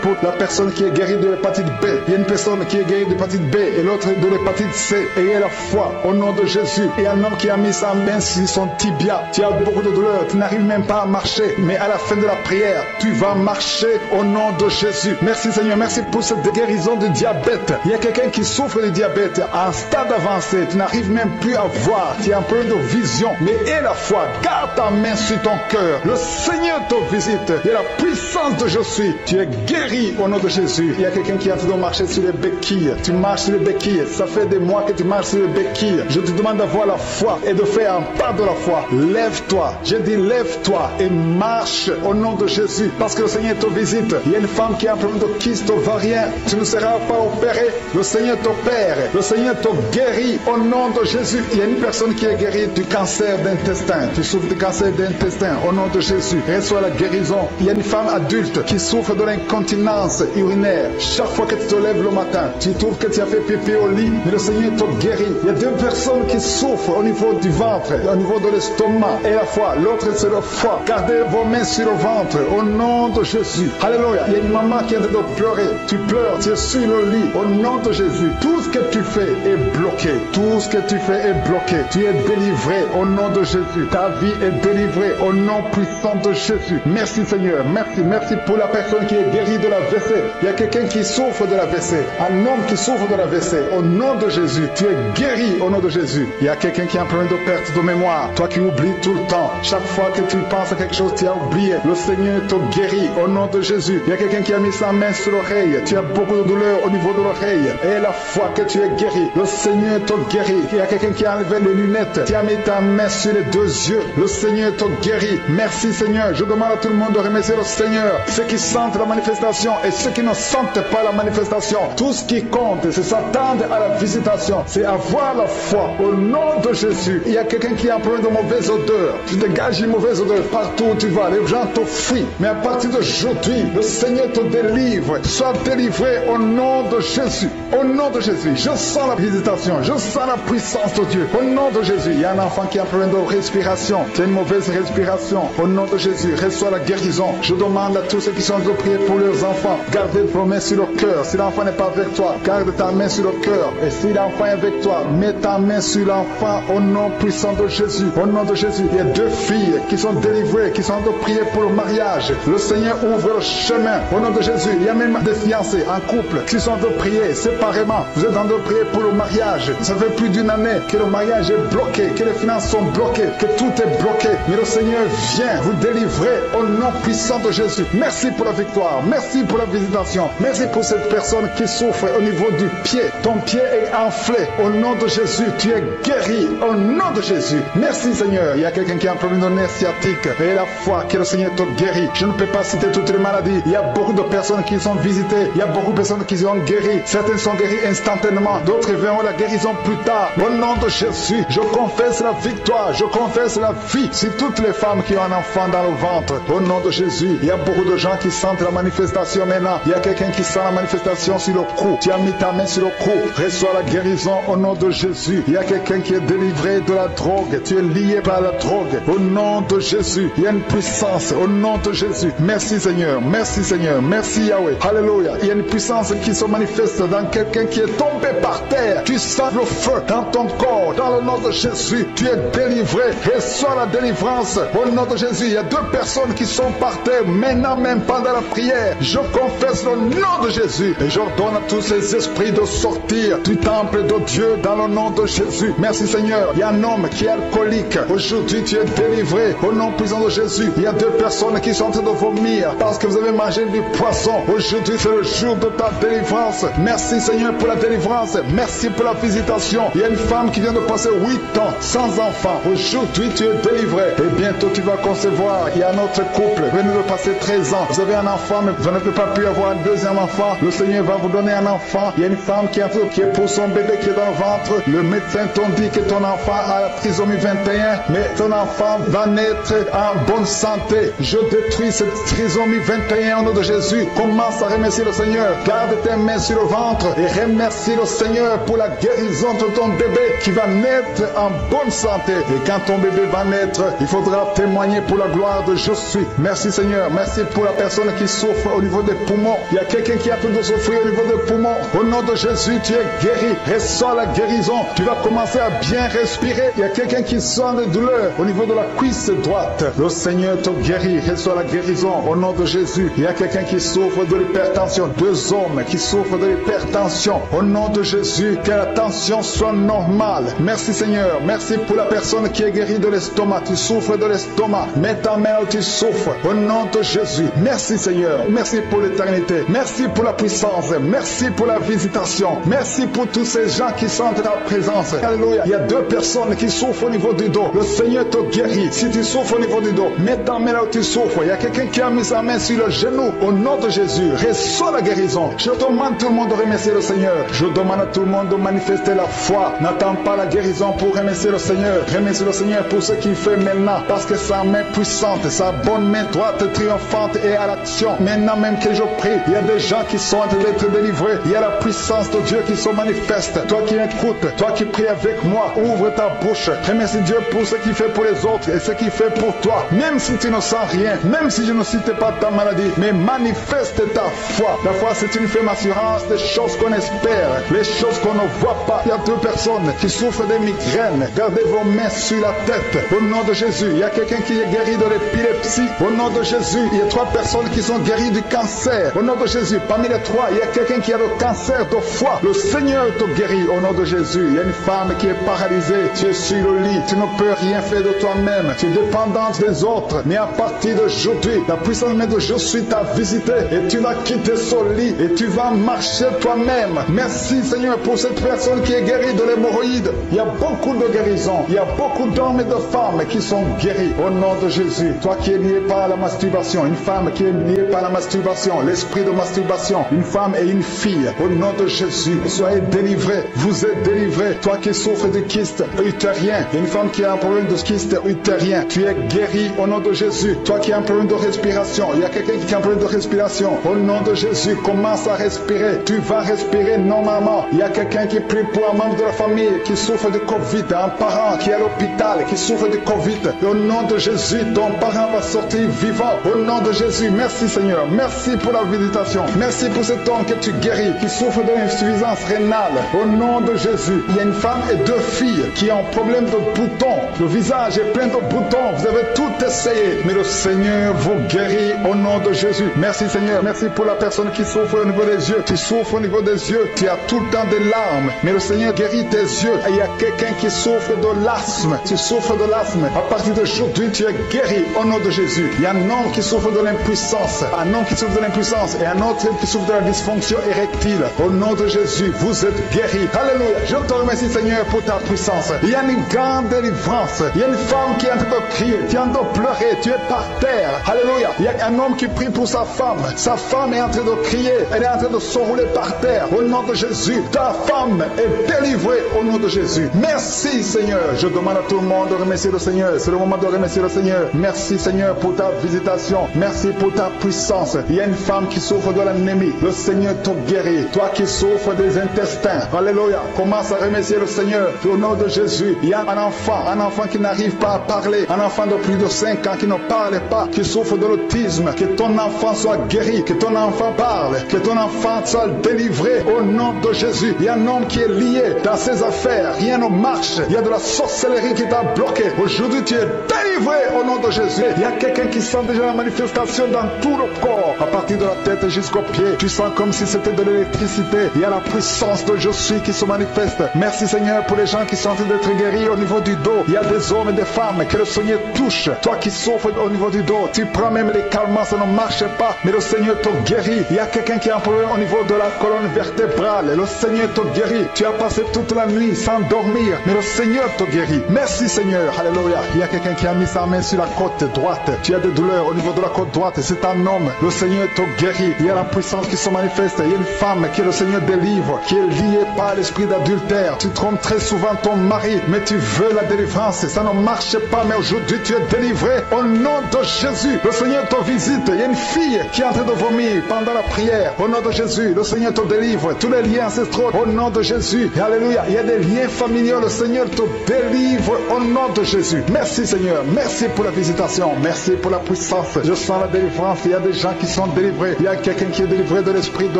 pour la personne qui est guérie de l'hépatite B. Il y a une personne qui est guérie de l'hépatite B et l'autre de l'hépatite C. Ayez la foi au nom de Jésus. Il y a un homme qui a mis sa main sur son tibia. Tu as beaucoup de douleur. Tu n'arrives même pas à marcher. Mais à la fin de la prière, tu vas marcher au nom de Jésus. Merci, Seigneur. Merci pour cette guérison du diabète. Il y a quelqu'un qui souffre du diabète à un stade avancé. Tu n'arrives même plus à voir. Tu as un peu de vision. Mais aie la foi. Garde ta main sur ton cœur. Le Seigneur te visite. Il y a la puissance de je suis. Tu es guéri au nom de Jésus. Il y a quelqu'un qui est en train de marcher sur les béquilles. Tu marches sur les béquilles. Ça fait des mois que tu marches sur les béquilles. Je te demande d'avoir la foi et de faire un pas de la foi. Lève-toi. Je dis lève-toi et marche au nom de Jésus. Parce que le Seigneur te visite. Il y a une femme qui a un problème de kyste ovarien. Tu ne seras pas opéré. Le Seigneur t'opère. Le Seigneur te guérit au nom de Jésus. Il y a une personne qui est guérie du cancer d'intestin. Tu souffres du cancer d'intestin au nom de Jésus. Reçois la guérison. Il y a une femme adulte qui souffre de l'incontinence urinaire. Chaque fois que tu te lèves le matin, tu trouves que tu as fait pipi au lit, mais le Seigneur te guérit. Il y a deux personnes qui souffrent au niveau du ventre, au niveau de l'estomac et la foi. L'autre c'est le foie. Gardez vos mains sur le ventre au nom de Jésus. Alléluia. Il y a une maman qui est en train de pleurer. Tu pleures, tu es sur le lit au nom de Jésus. Tout ce que tu fais est bloqué. Tout ce que tu fais est bloqué. Tu es délivré au nom de Jésus. Ta vie est délivrée au nom puissant de Jésus. Merci, Seigneur. Merci pour la personne qui est guérie de la WC. Il y a quelqu'un qui souffre de la WC. Un homme qui souffre de la WC. Au nom de Jésus, tu es guéri au nom de Jésus. Il y a quelqu'un qui a un problème de perte de mémoire. Toi qui oublies tout le temps. Chaque fois que tu penses à quelque chose, tu as oublié. Le Seigneur te guérit au nom de Jésus. Il y a quelqu'un qui a mis sa main sur l'oreille. Tu as beaucoup de douleur au niveau de l'oreille. Et la foi que tu es guéri. Le Seigneur te guérit. Il y a quelqu'un qui a enlevé les lunettes. Tu as mis ta main sur les deux yeux. Le Seigneur te guérit. Merci, Seigneur. Je demande à tout le monde de remercier le Seigneur. Ceux qui sentent la manifestation et ceux qui ne sentent pas la manifestation. Tout ce qui compte, c'est s'attendre à la visitation. C'est avoir la foi au nom de Jésus. Il y a quelqu'un qui a un problème de mauvaise odeur. Tu dégages une mauvaise odeur partout où tu vas. Les gens te fuient. Mais à partir d'aujourd'hui, le Seigneur te délivre. Sois délivré au nom de Jésus. Au nom de Jésus. Je sens la visitation. Je sens la puissance de Dieu. Au nom de Jésus. Il y a un enfant qui a un problème de respiration. C'est une mauvaise respiration. Au nom de Jésus. Reçois la guérison. guérison. Je demande à tous ceux qui sont de prier pour leurs enfants, gardez vos mains sur le cœur. Si l'enfant n'est pas avec toi, garde ta main sur le cœur. Et si l'enfant est avec toi, mets ta main sur l'enfant au nom puissant de Jésus. Au nom de Jésus, il y a 2 filles qui sont délivrées, qui sont de prier pour le mariage. Le Seigneur ouvre le chemin. Au nom de Jésus, il y a même des fiancés en couple qui sont de prier séparément. Vous êtes en train de prier pour le mariage. Ça fait plus d'une année que le mariage est bloqué, que les finances sont bloquées, que tout est bloqué. Mais le Seigneur vient vous délivrer au nom puissant de Jésus. Merci pour la victoire. Merci pour la visitation. Merci pour cette personne qui souffre au niveau du pied. Ton pied est enflé. Au nom de Jésus, tu es guéri. Au nom de Jésus. Merci Seigneur. Il y a quelqu'un qui a un problème de nerf sciatique. Et la foi que le Seigneur te guérit. Je ne peux pas citer toutes les maladies. Il y a beaucoup de personnes qui sont visitées. Il y a beaucoup de personnes qui sont guéries. Certaines sont guéries instantanément. D'autres verront la guérison plus tard. Au nom de Jésus, je confesse la victoire. Je confesse la vie. Si toutes les femmes qui ont un enfant dans le ventre, au nom de Jésus, il y a beaucoup de gens qui sentent la manifestation maintenant. Il y a quelqu'un qui sent la manifestation sur le cou. Tu as mis ta main sur le cou. Reçois la guérison au nom de Jésus. Il y a quelqu'un qui est délivré de la drogue. Tu es lié par la drogue. Au nom de Jésus, il y a une puissance. Au nom de Jésus. Merci Seigneur. Merci Seigneur. Merci Yahweh. Alléluia. Il y a une puissance qui se manifeste dans quelqu'un qui est tombé par terre. Tu sens le feu dans ton corps. Dans le nom de Jésus, tu es délivré. Reçois la délivrance. Au nom de Jésus, il y a 2 personnes qui sont par terre maintenant même pendant la prière. Je confesse le nom de Jésus et j'ordonne à tous ces esprits de sortir du temple de Dieu dans le nom de Jésus. Merci Seigneur. Il y a un homme qui est alcoolique. Aujourd'hui, tu es délivré au nom puissant de Jésus. Il y a 2 personnes qui sont en train de vomir parce que vous avez mangé du poisson. Aujourd'hui, c'est le jour de ta délivrance. Merci Seigneur pour la délivrance. Merci pour la visitation. Il y a une femme qui vient de passer 8 ans sans enfant. Aujourd'hui, tu es délivré et bientôt tu vas concevoir. Il y a un autre couple. Venez de passer 13 ans. Vous avez un enfant, mais vous n'avez pas pu avoir un deuxième enfant. Le Seigneur va vous donner un enfant. Il y a une femme qui est pour son bébé qui est dans le ventre. Le médecin t'a dit que ton enfant a la trisomie 21, mais ton enfant va naître en bonne santé. Je détruis cette trisomie 21 au nom de Jésus. Commence à remercier le Seigneur. Garde tes mains sur le ventre et remercie le Seigneur pour la guérison de ton bébé qui va naître en bonne santé. Et quand ton bébé va naître, il faudra témoigner pour la gloire de je suis. Merci Seigneur. Merci pour la personne qui souffre au niveau des poumons. Il y a quelqu'un qui a train de souffrir au niveau des poumons. Au nom de Jésus, tu es guéri. Reçois la guérison. Tu vas commencer à bien respirer. Il y a quelqu'un qui sent des douleurs au niveau de la cuisse droite. Le Seigneur te guérit. Reçois la guérison au nom de Jésus. Il y a quelqu'un qui souffre de l'hypertension. 2 hommes qui souffrent de l'hypertension. Au nom de Jésus, que la tension soit normale. Merci Seigneur. Merci pour la personne qui est guérie de l'estomac. Tu souffres de l'estomac. Mets ta main où tu souffres. Au nom de Jésus. Merci Seigneur. Merci pour l'éternité. Merci pour la puissance. Merci pour la visitation. Merci pour tous ces gens qui sentent ta présence. Alléluia. Il y a 2 personnes qui souffrent au niveau du dos. Le Seigneur te guérit. Si tu souffres au niveau du dos, mets ta main là où tu souffres. Il y a quelqu'un qui a mis sa main sur le genou. Au nom de Jésus, reçois la guérison. Je demande à tout le monde de remercier le Seigneur. Je demande à tout le monde de manifester la foi. N'attends pas la guérison pour remercier le Seigneur. Remercie le Seigneur pour ce qu'il fait maintenant. Parce que sa main puissante, sa bonne main droite triomphante est à l'action. Maintenant même que je prie, il y a des gens qui sont en train d'être délivrés. Il y a la puissance de Dieu qui se manifeste. Toi qui écoutes, toi qui pries avec moi, ouvre ta bouche. Remercie Dieu pour ce qu'il fait pour les autres et ce qu'il fait pour toi. Même si tu ne sens rien, même si je ne cite pas ta maladie, mais manifeste ta foi. La foi, c'est une ferme assurance des choses qu'on espère, les choses qu'on ne voit pas. Il y a 2 personnes qui souffrent des migraines. Gardez vos mains sur la tête. Au nom de Jésus, il y a quelqu'un qui est guéri de l'épilepsie. Au nom de Jésus, il y a 3 personnes qui sont guéries du cancer. Au nom de Jésus, parmi les 3, il y a quelqu'un qui a le cancer de foie. Le Seigneur te guérit au nom de Jésus. Il y a une femme qui est paralysée. Tu es sur le lit. Tu ne peux rien faire de toi-même. Tu es dépendante des autres. Mais à partir d'aujourd'hui, la puissance de je suis t'a visité et tu vas quitter ce lit et tu vas marcher toi-même. Merci Seigneur pour cette personne qui est guérie de l'hémorroïde. Il y a beaucoup de guérisons. Il y a beaucoup d'hommes et de femmes qui sont guéris au nom de Jésus. Toi qui es lié par la masturbation, une femme qui est liée par la masturbation, l'esprit de masturbation, une femme et une fille, au nom de Jésus, soyez délivrés. Vous êtes délivrés. Toi qui souffres de kyste utérien, il y a une femme qui a un problème de kyste utérien, tu es guéri au nom de Jésus. Toi qui as un problème de respiration, il y a quelqu'un qui a un problème de respiration, au nom de Jésus, commence à respirer. Tu vas respirer normalement. Il y a quelqu'un qui prie pour un membre de la famille qui souffre de Covid, un parent qui est à l'hôpital, qui souffre de Covid. Et au nom de Jésus, ton parent va sortir vivant. Au nom de Jésus, merci Seigneur. Merci pour la visitation. Merci pour cet homme que tu guéris, qui souffre de l'insuffisance rénale. Au nom de Jésus, il y a une femme et 2 filles qui ont un problème de boutons. Le visage est plein de boutons. Vous avez tout essayé, mais le Seigneur vous guérit au nom de Jésus. Merci Seigneur. Merci pour la personne qui souffre au niveau des yeux. Tu souffres au niveau des yeux. Tu as tout le temps des larmes, mais le Seigneur guérit tes yeux. Et il y a quelqu'un qui souffre de l'asthme. Tu souffres de l'asthme. À partir d'aujourd'hui, tu es guéri au nom de Jésus. Il y a un homme qui souffre de l'impuissance. Un homme qui souffre de l'impuissance et un autre qui souffre de la dysfonction érectile. Au nom de Jésus, vous êtes guéris. Alléluia. Je te remercie Seigneur pour ta puissance. Il y a une grande délivrance. Il y a une femme qui est en train de crier, qui est en train de pleurer. Tu es par terre. Alléluia. Il y a un homme qui prie pour sa femme. Sa femme est en train de crier. Elle est en train de s'enrouler par terre. Au nom de Jésus, ta femme est délivrée au nom de Jésus. Merci Seigneur. Je demande à tout le monde de remercier le Seigneur. C'est le moment de remercier le Seigneur. Merci Seigneur pour ta visitation. Merci pour ta puissance. Il y a une femme qui souffre de l'anémie. Le Seigneur te guérit. Toi qui souffres des intestins. Alléluia. Commence à remercier le Seigneur. Au nom de Jésus, il y a un enfant qui n'arrive pas à parler. Un enfant de plus de 5 ans qui ne parle pas, qui souffre de l'autisme. Que ton enfant soit guéri. Que ton enfant parle. Que ton enfant soit délivré au nom de Jésus. Il y a un homme qui est lié dans ses affaires. Rien ne marche. Il y a de la sorcellerie qui t'a bloqué. Aujourd'hui, tu es délivré au nom de Jésus. Il y a quelqu'un qui sent déjà la manifestation dans tout le corps. À partir de la tête jusqu'aux pieds. Tu sens comme si c'était de l'électricité. Il y a la puissance de je suis qui se manifeste. Merci Seigneur pour les gens qui sont en train d'être guéris au niveau du dos. Il y a des hommes et des femmes que le Seigneur touche. Toi qui souffres au niveau du dos, tu prends même les calmants, ça ne marche pas. Mais le Seigneur te guérit. Il y a quelqu'un qui a un problème au niveau de la colonne vertébrale. Le Seigneur te guérit. Tu as passé toute la nuit sans dormir. Mais le Seigneur te guérit. Merci Seigneur. Alléluia. Il y a quelqu'un qui a mis sa main sur la côte droite. Tu as des douleurs au niveau de la côte droite. C'est un homme. Le Seigneur te guérit. Il y a la puissance qui se manifeste. Il y a une femme que le Seigneur délivre, qui est liée par l'esprit d'adultère. Tu trompes très souvent ton mari, mais tu veux la délivrance. Ça ne marche pas, mais aujourd'hui tu es délivré au nom de Jésus. Le Seigneur te visite. Il y a une fille qui est en train de vomir pendant la prière. Au nom de Jésus, le Seigneur te délivre. Tous les liens ancestraux, au nom de Jésus. Alléluia. Il y a des liens familiaux. Le Seigneur te délivre au nom de Jésus. Merci Seigneur. Merci pour la visitation. Merci pour la puissance. Je sens la délivrance. Il y a des gens qui sont délivrés. Il y a quelqu'un qui est délivré de l'esprit de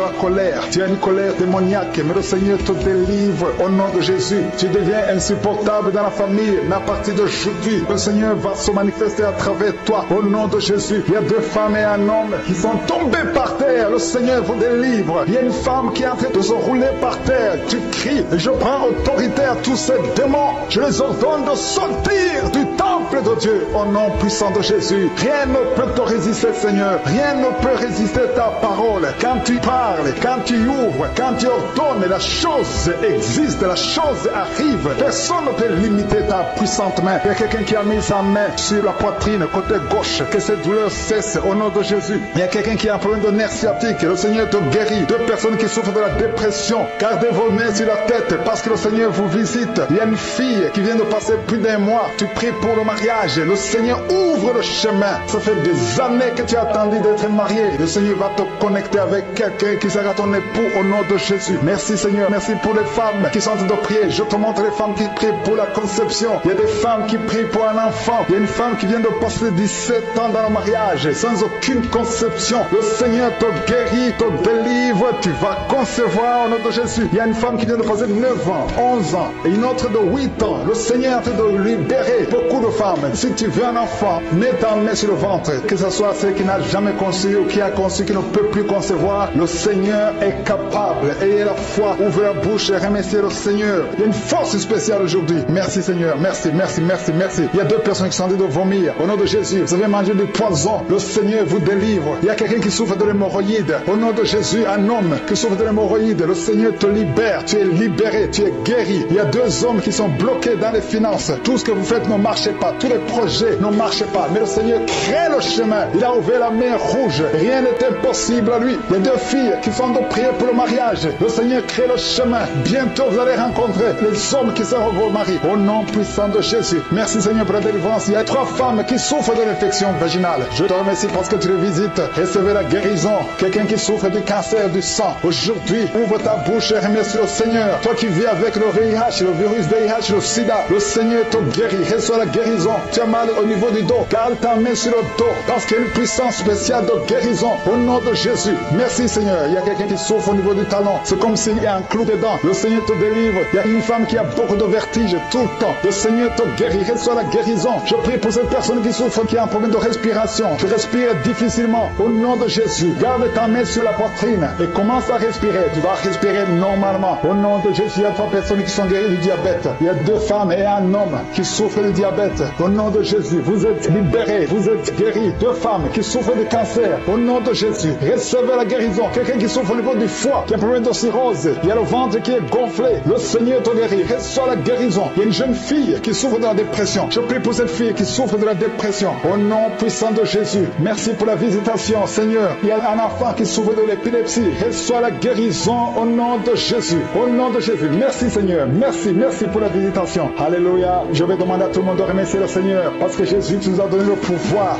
la colère. Tu as une colère démoniaque, mais le Seigneur te délivre au nom de Jésus. Tu deviens insupportable dans la famille, mais à partir d'aujourd'hui, le Seigneur va se manifester à travers toi au nom de Jésus. Il y a 2 femmes et un homme qui sont tombés par terre. Le Seigneur vous délivre. Il y a une femme qui est en train de se rouler par terre. Tu cries, je prends autorité à tous ces démons. Je les ordonne de sortir du temple de Dieu au nom puissant de Jésus. Rien ne peut te résister, Seigneur. Rien ne peut résister ta parole. Quand tu parles, quand tu ouvres, quand tu ordonnes, la chose existe, la chose arrive. Personne ne peut limiter ta puissante main. Il y a quelqu'un qui a mis sa main sur la poitrine, côté gauche, que cette douleur cesse au nom de Jésus. Il y a quelqu'un qui a un problème de nerf sciatique. Le Seigneur te guérit. 2 personnes qui souffrent de la dépression. Gardez vos mains sur la tête parce que le Seigneur vous visite. Il y a une fille qui vient de passer plus d'1 mois. Tu pries pour le mariage. Le Seigneur ouvre le chemin. Ça fait des années que tu as attendu d'être marié. Le Seigneur va te connecter avec quelqu'un qui sera ton époux au nom de Jésus. Merci Seigneur. Merci pour les femmes qui sont en train de prier. Je te montre les femmes qui prient pour la conception. Il y a des femmes qui prient pour un enfant. Il y a une femme qui vient de passer 17 ans dans le mariage sans aucune conception. Le Seigneur te guérit, te délivre. Tu vas concevoir au nom de Jésus. Il y a une femme qui vient de passer 9 ans, 11 ans et une autre de 8 ans. Le Seigneur est en train de libérer beaucoup de femmes. Si tu veux un enfant, mets ta main sur le ventre. Que ce soit celle qui n'a jamais conçu ou qui a conçu, qui ne peut plus concevoir. Le Seigneur est capable. Ayez la foi, ouvrez la bouche et remerciez le Seigneur. Il y a une force spéciale aujourd'hui. Merci Seigneur. Merci, merci, merci, merci. Il y a 2 personnes qui sont en train de vomir. Au nom de Jésus, vous avez mangé du poison. Le Seigneur vous délivre. Il y a quelqu'un qui souffre de l'hémorroïde. Au nom de Jésus, un homme qui souffre de l'hémorroïde. Le Seigneur te libère. Tu es libéré. Tu es guéri. Il y a 2 hommes qui sont bloqués dans les finances. Tout ce que vous faites ne marche pas. Tous les projets ne marchent pas. Mais le Seigneur crée le chemin. Il a ouvert la mer rouge. Rien n'est impossible à lui. Il y a 2 filles qui sont de prier pour le mariage. Le Seigneur crée le chemin. Bientôt vous allez rencontrer les hommes qui seront vos maris. Au nom puissant de Jésus. Merci Seigneur pour la délivrance. Il y a 3 femmes qui souffrent de l'infection vaginale. Je te remercie parce que tu les visites. Recevez la guérison. Quelqu'un qui souffre du cancer du sang. Aujourd'hui, ouvre ta bouche et remercie le Seigneur. Toi qui vis avec le VIH, le virus VIH, le sida, le Seigneur te guérit. Reçois la guérison guérison. Tu as mal au niveau du dos. Garde ta main sur le dos parce qu'il y a une puissance spéciale de guérison au nom de Jésus. Merci Seigneur. Il y a quelqu'un qui souffre au niveau du talon. C'est comme s'il y a un clou dedans. Le Seigneur te délivre. Il y a une femme qui a beaucoup de vertige tout le temps. Le Seigneur te guérit. Reçois la guérison. Je prie pour cette personne qui souffre, qui a un problème de respiration. Tu respires difficilement. Au nom de Jésus, garde ta main sur la poitrine et commence à respirer. Tu vas respirer normalement. Au nom de Jésus, il y a 3 personnes qui sont guéries du diabète. Il y a 2 femmes et un homme qui souffrent du diabète. Au nom de Jésus, vous êtes libérés. Vous êtes guéris. 2 femmes qui souffrent du cancer. Au nom de Jésus, recevez la guérison. Quelqu'un qui souffre au niveau du foie, qui a un problème de cirrhose. Il y a le ventre qui est gonflé. Le Seigneur te guérit. Reçois la guérison. Il y a une jeune fille qui souffre de la dépression. Je prie pour cette fille qui souffre de la dépression. Au nom puissant de Jésus. Merci pour la visitation, Seigneur. Il y a un enfant qui souffre de l'épilepsie. Reçois la guérison au nom de Jésus. Au nom de Jésus. Merci, Seigneur. Merci, merci pour la visitation. Alléluia. Je vais demander à tout le monde de remercier le Seigneur parce que Jésus nous a donné le pouvoir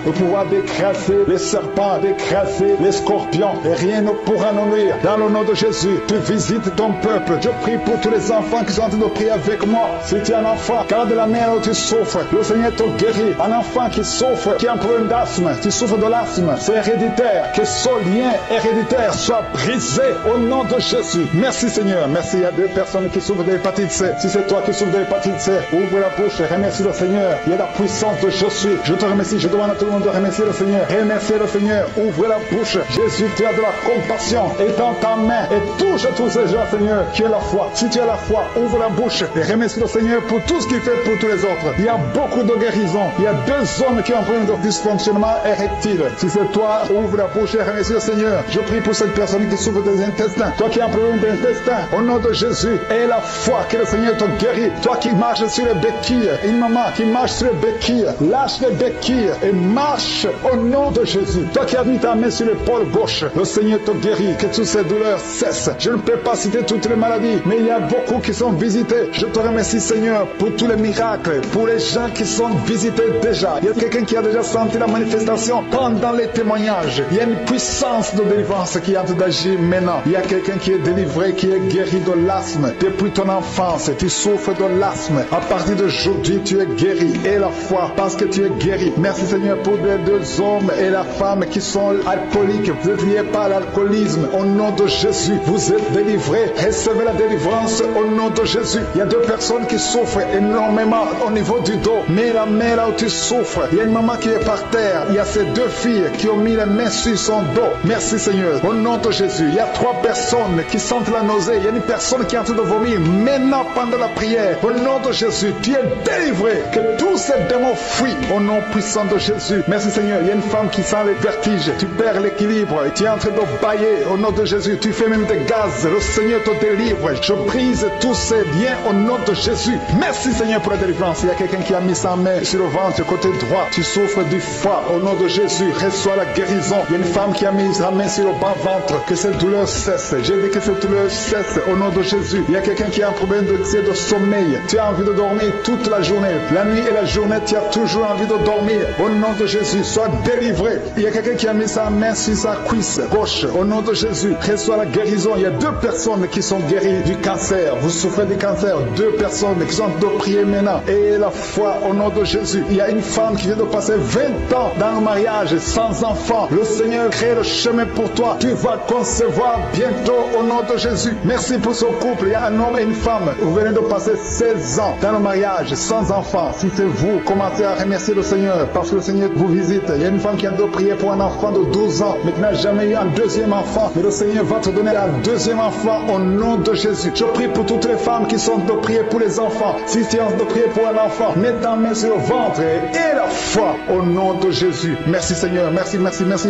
d'écraser les serpents, d'écraser les scorpions et rien ne pourra nous nuire. Dans le nom de Jésus, tu visites ton peuple. Je prie pour tous les enfants qui sont en train de prier avec moi. Si tu es un enfant, garde la main où tu souffres. Le Seigneur te guérit. Un enfant qui souffre, qui a un problème d'asthme, tu souffres de l'asthme, c'est héréditaire. Que ce lien héréditaire soit brisé au nom de Jésus. Merci Seigneur. Merci. Il y a 2 personnes qui souffrent de l'hépatite C. Si c'est toi qui souffres de l'hépatite C, ouvre la bouche et remercie le Seigneur. Il y a la puissance de je suis. Je te remercie. Je demande à tout le monde de remercier le Seigneur. Remerciez le Seigneur. Ouvre la bouche. Jésus, tu as de la compassion. Étends ta main et touche tous ces gens, Seigneur, qui ont la foi. Si tu as la foi, ouvre la bouche et remercie le Seigneur pour tout ce qu'il fait pour tous les autres. Il y a beaucoup de guérisons. Il y a 2 hommes qui ont un problème de dysfonctionnement érectile. Si c'est toi, ouvre la bouche et remercie le Seigneur. Je prie pour cette personne qui souffre des intestins. Toi qui as un problème d'intestin, au nom de Jésus, aie la foi que le Seigneur te guérit. Toi qui marches sur les béquilles, une maman qui marche sur les béquilles, lâche les béquilles et marche au nom de Jésus. Toi qui as mis ta main sur l'épaule gauche, le Seigneur te guérit. Que toutes ces douleurs cessent. Je ne peux pas citer toutes les maladies, mais il y a beaucoup qui sont visités. Je te remercie Seigneur pour tous les miracles, pour les gens qui sont visités déjà. Il y a quelqu'un qui a déjà senti la manifestation pendant les témoignages. Il y a une puissance de délivrance qui est en train d'agir maintenant. Il y a quelqu'un qui est délivré, qui est guéri de l'asthme. Depuis ton enfance, tu souffres de l'asthme. À partir d'aujourd'hui, tu es guéri. Et la foi, parce que tu es guéri. Merci Seigneur pour les 2 hommes et la femme qui sont alcooliques. Vous êtes liés par l'alcoolisme. Au nom de Jésus, vous êtes délivrés. Recevez la délivrance au nom de Jésus. Il y a 2 personnes qui souffrent énormément au niveau du dos. Mets la main là où tu souffres. Il y a une maman qui est par terre. Il y a ces 2 filles qui ont mis les mains sur son dos. Merci Seigneur. Au nom de Jésus. Il y a 3 personnes qui sentent la nausée. Il y a une personne qui est en train de vomir. Maintenant, pendant la prière, au nom de Jésus, tu es délivré. Que tous ces démons fuient au nom puissant de Jésus. Merci Seigneur. Il y a une femme qui sent les vertiges. Tu perds l'équilibre et tu es en train de bailler au nom de Jésus. Tu fais même des gaz. Le Seigneur te délivre. Je brise tous ces liens au nom de Jésus. Merci Seigneur pour la délivrance. Il y a quelqu'un qui a mis sa main sur le ventre côté droit. Tu souffres du foie. Au nom de Jésus, reçois la guérison. Il y a une femme qui a mis sa main sur le bas-ventre. Que cette douleur cesse. J'ai dit que cette douleur cesse au nom de Jésus. Il y a quelqu'un qui a un problème de sommeil. Tu as envie de dormir toute la journée. La nuit et la journée, tu as toujours envie de dormir. Au nom de Jésus, sois délivré. Il y a quelqu'un qui a mis sa main sur sa cuisse gauche. Au nom de Jésus, reçois la guérison. Il y a 2 personnes qui sont guéries du cancer. Vous souffrez du cancer. 2 personnes qui sont de prier maintenant. Et la foi au nom de Jésus. Il y a une femme qui vient de passer 20 ans dans le mariage sans enfant. Le Seigneur crée le chemin pour toi. Tu vas concevoir bientôt au nom de Jésus. Merci pour ce couple. Il y a un homme et une femme. Vous venez de passer 16 ans dans le mariage sans enfant. Si c'est vous, commencez à remercier le Seigneur parce que le Seigneur vous visite. Il y a une femme qui a de prier pour un enfant de 12 ans mais qui n'a jamais eu un 2e enfant. Mais le Seigneur va te donner un 2e enfant au nom de Jésus. Je prie pour toutes les femmes qui sont de prier pour les enfants. Si tu es de prier pour un enfant, mets ta main sur le ventre et la foi au nom de Jésus. Merci Seigneur. Merci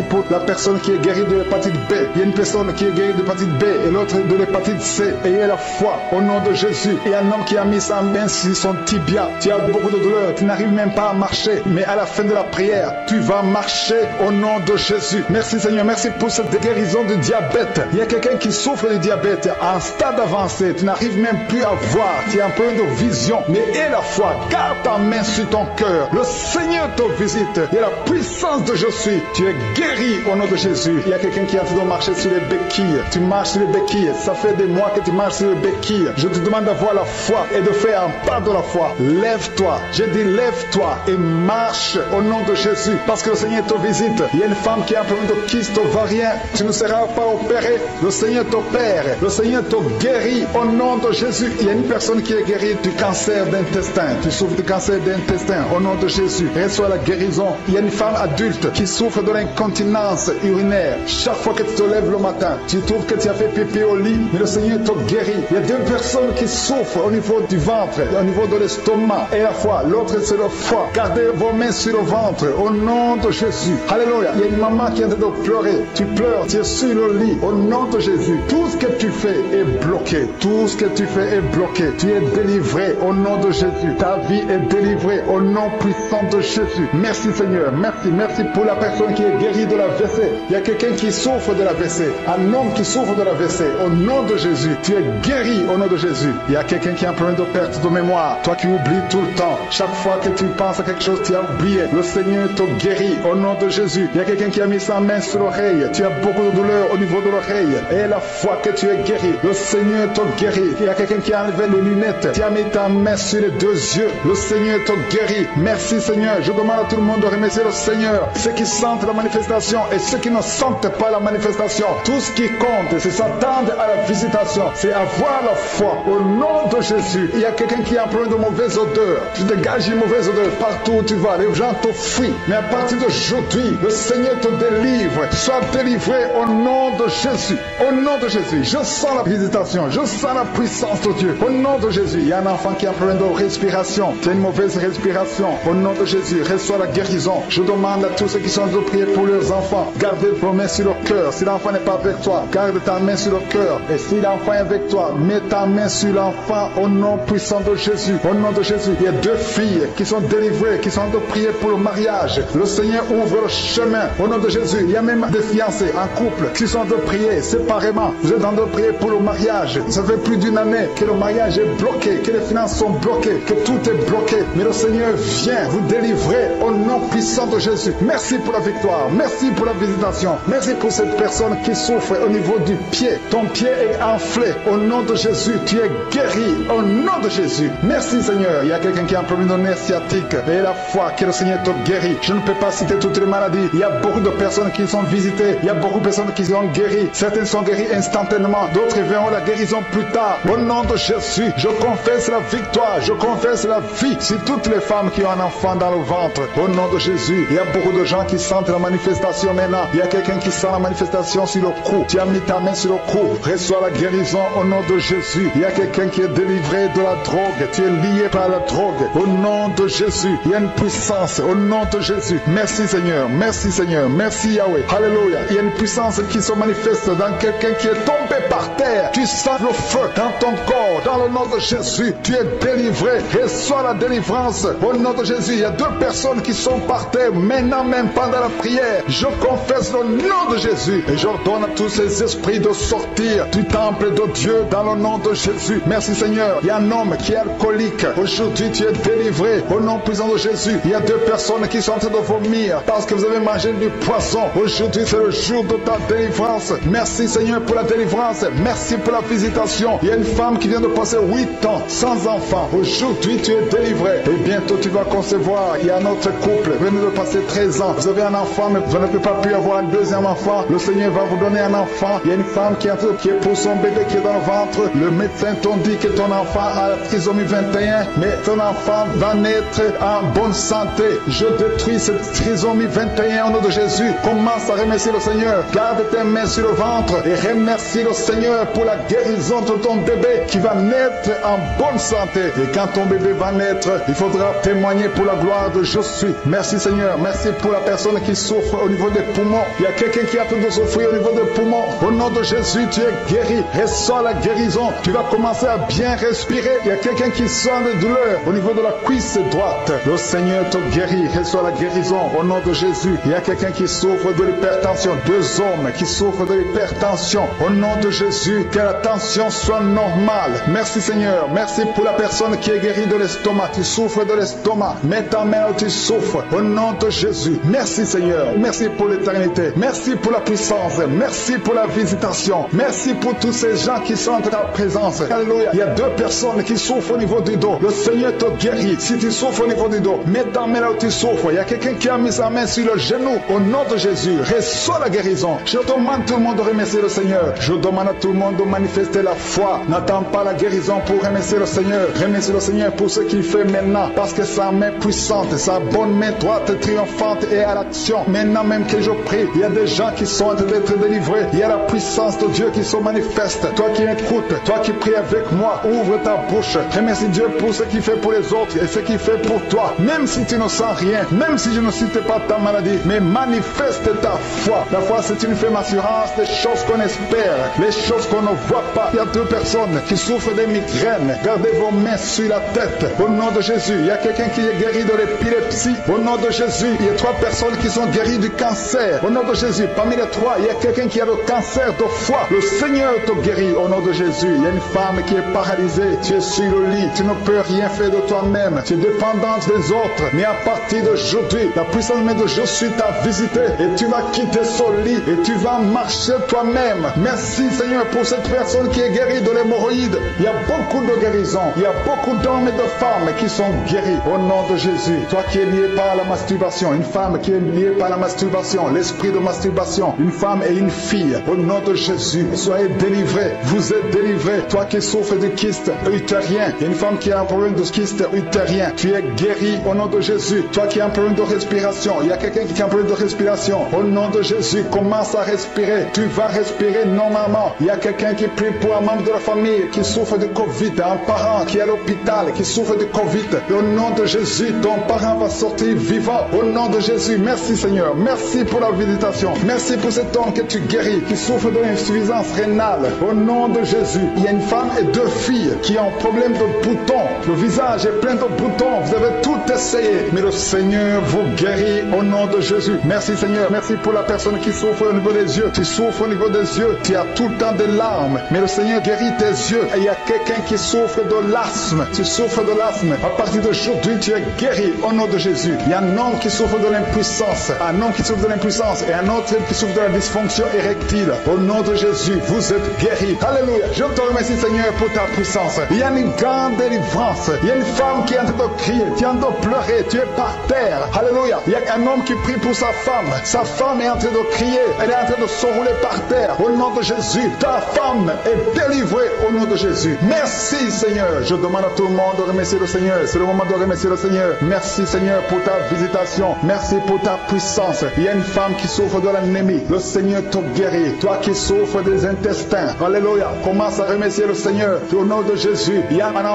pour la personne qui est guérie de l'hépatite B. Il y a une personne qui est guérie de l'hépatite B et l'autre de l'hépatite C. Ayez la foi au nom de Jésus. Et un homme qui a mis sa main sur son tibia. Tu as beaucoup de douleur. Tu n'arrives même pas à marcher. Mais à la fin de la prière, tu vas marcher au nom de Jésus. Merci Seigneur. Merci pour cette guérison du diabète. Il y a quelqu'un qui souffre du diabète à un stade avancé. Tu n'arrives même plus à voir. Tu as un peu de vision. Mais aie la foi. Garde ta main sur ton cœur. Le Seigneur te visite. Il y a la puissance de je suis. Tu es guéri au nom de Jésus. Il y a quelqu'un qui est en train de marcher sur les béquilles. Tu marches sur les béquilles. Ça fait des mois que tu marches sur les béquilles. Je te demande d'avoir la foi et de faire un pas de la foi. Lève-toi. J'ai dit dit, lève-toi et marche au nom de Jésus. Parce que le Seigneur te visite. Il y a une femme qui a un problème de kyste ovarien. Tu ne seras pas opéré. Le Seigneur t'opère. Le Seigneur te guérit au nom de Jésus. Il y a une personne qui est guérie du cancer d'intestin. Tu souffres du cancer d'intestin au nom de Jésus. Reçois la guérison. Il y a une femme adulte qui souffre de l'incontinence urinaire. Chaque fois que tu te lèves le matin, tu trouves que tu as fait pipi au lit, mais le Seigneur te guérit. Il y a deux personnes qui souffrent au niveau du ventre, au niveau de l'estomac et la foi. L'autre c'est le foie. Gardez vos mains sur le ventre au nom de Jésus. Alléluia. Il y a une maman qui est en train de pleurer. Tu pleures, tu es sur le lit au nom de Jésus. Tout ce que tu fais est bloqué. Tout ce que tu fais est bloqué. Tu es délivré au nom de Jésus. Ta vie est délivrée au nom puissant de Jésus. Merci Seigneur. Merci. Merci pour la personne qui est guérie de l'AVC. Il y a quelqu'un qui souffre de l'AVC. Un homme qui souffre de l'AVC. Au nom de Jésus. Tu es guéri au nom de Jésus. Il y a quelqu'un qui a un problème de perte de mémoire. Toi qui oublies tout le temps. Chaque fois que tu penses à quelque chose, tu as oublié. Le Seigneur te guérit au nom de Jésus. Il y a quelqu'un qui a mis sa main sur l'oreille. Tu as beaucoup de douleur au niveau de l'oreille. Et la fois que tu es guéri, le Seigneur te guérit. Il y a quelqu'un qui a enlevé les lunettes. Tu as mis ta main sur les deux yeux. Le Seigneur te guérit. Merci Seigneur. Je demande à tout le monde de remercier le Seigneur. Ceux qui sentent la manifestation et ceux qui ne sentent pas la manifestation. Tout ce qui compte, c'est s'attendre à la visitation. C'est avoir la foi au nom de Jésus. Il y a quelqu'un qui a un problème de mauvaise odeur. Tu dégages une mauvaise odeur partout où tu vas. Les gens te fuient. Mais à partir d'aujourd'hui, le Seigneur te délivre. Sois délivré au nom de Jésus. Au nom de Jésus. Je sens la visitation. Je sens la puissance de Dieu. Au nom de Jésus. Il y a un enfant qui a un problème de respiration. Tu as une mauvaise respiration. Au nom de Jésus. Reçois la guérison. Je demande à tous ceux qui sont de prier pour leurs enfants. Gardez vos mains sur le cœur. Si l'enfant n'est pas avec toi, garde ta main sur le cœur. Et si l'enfant est avec toi, mets ta main sur l'enfant au nom puissant de Jésus. Au nom de Jésus. Il y a deux filles qui sont délivrées, qui sont de prier pour le mariage. Le Seigneur ouvre le chemin. Au nom de Jésus. Il y a même des fiancés en couple qui sont de prier séparément. Vous êtes en train de prier pour le mariage. Ça fait plus d'une année que le mariage est bloqué, que les finances sont bloquées, que tout est bloqué. Mais le Seigneur vient vous délivrer au nom puissant de Jésus. Merci pour la victoire. Merci pour la visitation. Merci pour cette personne qui souffre au niveau du pied. Ton pied est enflé. Au nom de Jésus, tu es guéri. Au nom de Jésus. Merci Seigneur. Il y a quelqu'un qui a un problème de nerf sciatique. Et la foi que le Seigneur te guérit. Je ne peux pas citer toutes les maladies. Il y a beaucoup de personnes qui sont visitées. Il y a beaucoup de personnes qui sont guéries. Certaines sont guéries instantanément. D'autres verront la guérison plus tard. Au nom de Jésus, je confesse la victoire. Je confesse la vie sur toutes les femmes qui ont un enfant dans le ventre. Au nom de Jésus, il y a beaucoup de gens qui sentent la manifestation maintenant. Il y a quelqu'un qui sent la manifestation sur le cou. Tu as mis ta main sur le cou. Reçois la guérison au nom de Jésus. Il y a quelqu'un qui est délivré de la drogue. Tu es lié par la drogue. Au nom de Jésus, il y a une puissance. Au nom de Jésus. Merci Seigneur. Merci Seigneur. Merci Yahweh. Alléluia. Il y a une puissance qui se manifeste dans quelqu'un qui est tombé par terre. Tu sens le feu dans ton corps. Dans le nom de Jésus, tu es délivré. Reçois la délivrance. Au nom de Jésus, il y a deux personnes qui sont par terre maintenant même pendant la prière. Je confesse le nom de Jésus et j'ordonne à tous ces esprits de sortir du temple de Dieu dans le nom de Jésus. Merci Seigneur. Il y a un homme qui est alcoolique. Aujourd'hui, tu es délivré. Au nom puissant de Jésus, il y a deux personnes qui sont en train de vomir parce que vous avez mangé du poisson. Aujourd'hui, c'est le jour de ta délivrance. Merci Seigneur pour la délivrance. Merci pour la visitation. Il y a une femme qui vient de passer 8 ans sans enfant. Aujourd'hui, tu es délivré. Et bientôt, tu vas concevoir. Il y a un autre couple. Vous venez de passer 13 ans. Vous avez un enfant, mais vous n'avez pas pu avoir un deuxième enfant. Le Seigneur va vous donner un enfant. Il y a une femme qui est pour son bébé qui est dans le ventre. Le médecin t'a dit que ton enfant a la trisomie 21, mais ton enfant va naître en bonne santé. Je détruis cette trisomie 21 au nom de Jésus. Commence à remercier le Seigneur. Garde tes mains sur le ventre et remercie le Seigneur pour la guérison de ton bébé qui va naître en bonne santé. Et quand ton bébé va naître, il faudra témoigner pour la gloire de je suis. Merci Seigneur. Merci pour la personne qui souffre au niveau des poumons. Il y a quelqu'un qui a train de souffrir au niveau des poumons. Au nom de Jésus, tu es guéri. Reçois la guérison. Tu vas commencer à bien respirer. Il y a quelqu'un qui sent des douleurs au niveau de la cuisse droite. Le Seigneur te guérit. Reçois la guérison au nom de Jésus. Il y a quelqu'un qui souffre de l'hypertension. 2 hommes qui souffrent de l'hypertension. Au nom de Jésus, que la tension soit normale. Merci Seigneur. Merci pour la personne qui est guérie de l'estomac. Tu souffres de l'estomac. Mets ta main où tu souffres. Au nom de Jésus. Merci Seigneur. Merci pour l'éternité. Merci pour la puissance. Merci pour la visitation. Merci pour tous ces gens qui sont en ta présence. Alléluia. Il y a 2 personnes qui souffrent au niveau du dos. Le Seigneur te guérit. Si tu souffres au niveau du dos, mets ta main là où tu souffres. Il y a quelqu'un qui a mis sa main sur le genou. Au nom de Jésus, reçois la guérison. Je demande tout le monde de remercier le Seigneur. Je demande à tout le monde de manifester la foi. N'attends pas la guérison pour remercier le Seigneur. Remercie le Seigneur pour ce qu'il fait maintenant. Parce que sa main puissante, sa bonne main droite triomphante est à l'action. Maintenant même que je prie, il y a des gens qui sont en train d'être délivrés. Il y a la puissance de Dieu qui se manifeste. Toi qui écoutes, toi qui pries avec moi, ouvre ta bouche. Remercie Dieu pour ce qu'il fait pour les autres et ce qu'il fait pour toi. Même si tu ne sens rien, même si je ne cite pas ta maladie, mais manifeste ta foi. La foi, c'est une ferme assurance des choses qu'on espère, les choses qu'on ne voit pas. Il y a 2 personnes qui souffrent des migraines. Gardez vos mains sur la tête. Au nom de Jésus, il y a quelqu'un qui est guéri de l'épilepsie. Au nom de Jésus, il y a 3 personnes qui sont guéries du cancer. Au nom de Jésus, parmi les 3, il y a quelqu'un qui a le cancer de foie. Le Seigneur te guérit au nom de Jésus. Il y a une femme qui est paralysée. Tu es sur le lit. Tu ne peux rien faire de toi-même. Tu es dépendante des autres. Mais à partir d'aujourd'hui, la puissance de Jésus t'a visité et tu vas quitter ce lit et tu vas marcher toi-même. Merci Seigneur pour cette personne qui est guérie de l'hémorroïde. Il y a beaucoup de guérisons. Il y a beaucoup d'hommes et de femmes qui sont guéris au nom de Jésus. Toi qui es lié par la masturbation, une femme qui est liée par la masturbation, l'esprit de masturbation, une femme et une fille, au nom de Jésus, soyez délivrés. Vous êtes délivrés. Toi qui souffres de kyste utérien, il y a une femme qui a un problème de kyste utérien, tu es guéri au nom de Jésus. Toi qui as un problème de respiration, il y a quelqu'un qui a un problème de respiration, au nom de Jésus, commence à respirer. Tu vas respirer normalement. Il y a quelqu'un qui prie pour un membre de la famille qui souffre de Covid, un parent qui est à l'hôpital, qui souffre de Covid. Et au nom de Jésus, ton parent va sortir vivant. Au nom de Jésus, merci Seigneur. Merci pour la visitation. Merci pour cet homme que tu guéris, qui souffre de l'insuffisance rénale. Au nom de Jésus, il y a une femme et 2 filles qui ont un problème de boutons. Le visage est plein de boutons. Vous avez tout essayé, mais le Seigneur vous guérit au nom de Jésus. Merci Seigneur. Merci pour la personne qui souffre au niveau des yeux. Tu souffres au niveau des yeux. Tu as tout le temps des larmes, mais le Seigneur guérit tes yeux. Et il y a quelqu'un qui souffre de l'asthme. Tu souffres de l'asthme. À partir d'aujourd'hui, tu es guéri au nom de Jésus. Il y a un homme qui souffre de l'impuissance. Un homme qui souffre de l'impuissance et un autre qui souffre de la dysfonction érectile. Au nom de Jésus, vous êtes guéris. Alléluia. Je te remercie Seigneur pour ta puissance. Il y a une grande délivrance. Il y a une femme qui est en train de crier, qui est en train de pleurer. Tu es par terre. Alléluia. Il y a un homme qui prie pour sa femme. Sa femme est en train de crier. Elle est en train de s'enrouler par terre. Au nom de Jésus, ta femme est délivrée au nom de Jésus. Merci Seigneur. Je demande à tout le monde de remercier le Seigneur. C'est le moment de remercier le Seigneur. Merci Seigneur pour ta visitation. Merci pour ta puissance. Il y a une femme qui souffre de l'anémie. Le Seigneur te guérit. Toi qui souffres des intestins. Alléluia. Commence à remercier le Seigneur. Au nom de Jésus, il y a un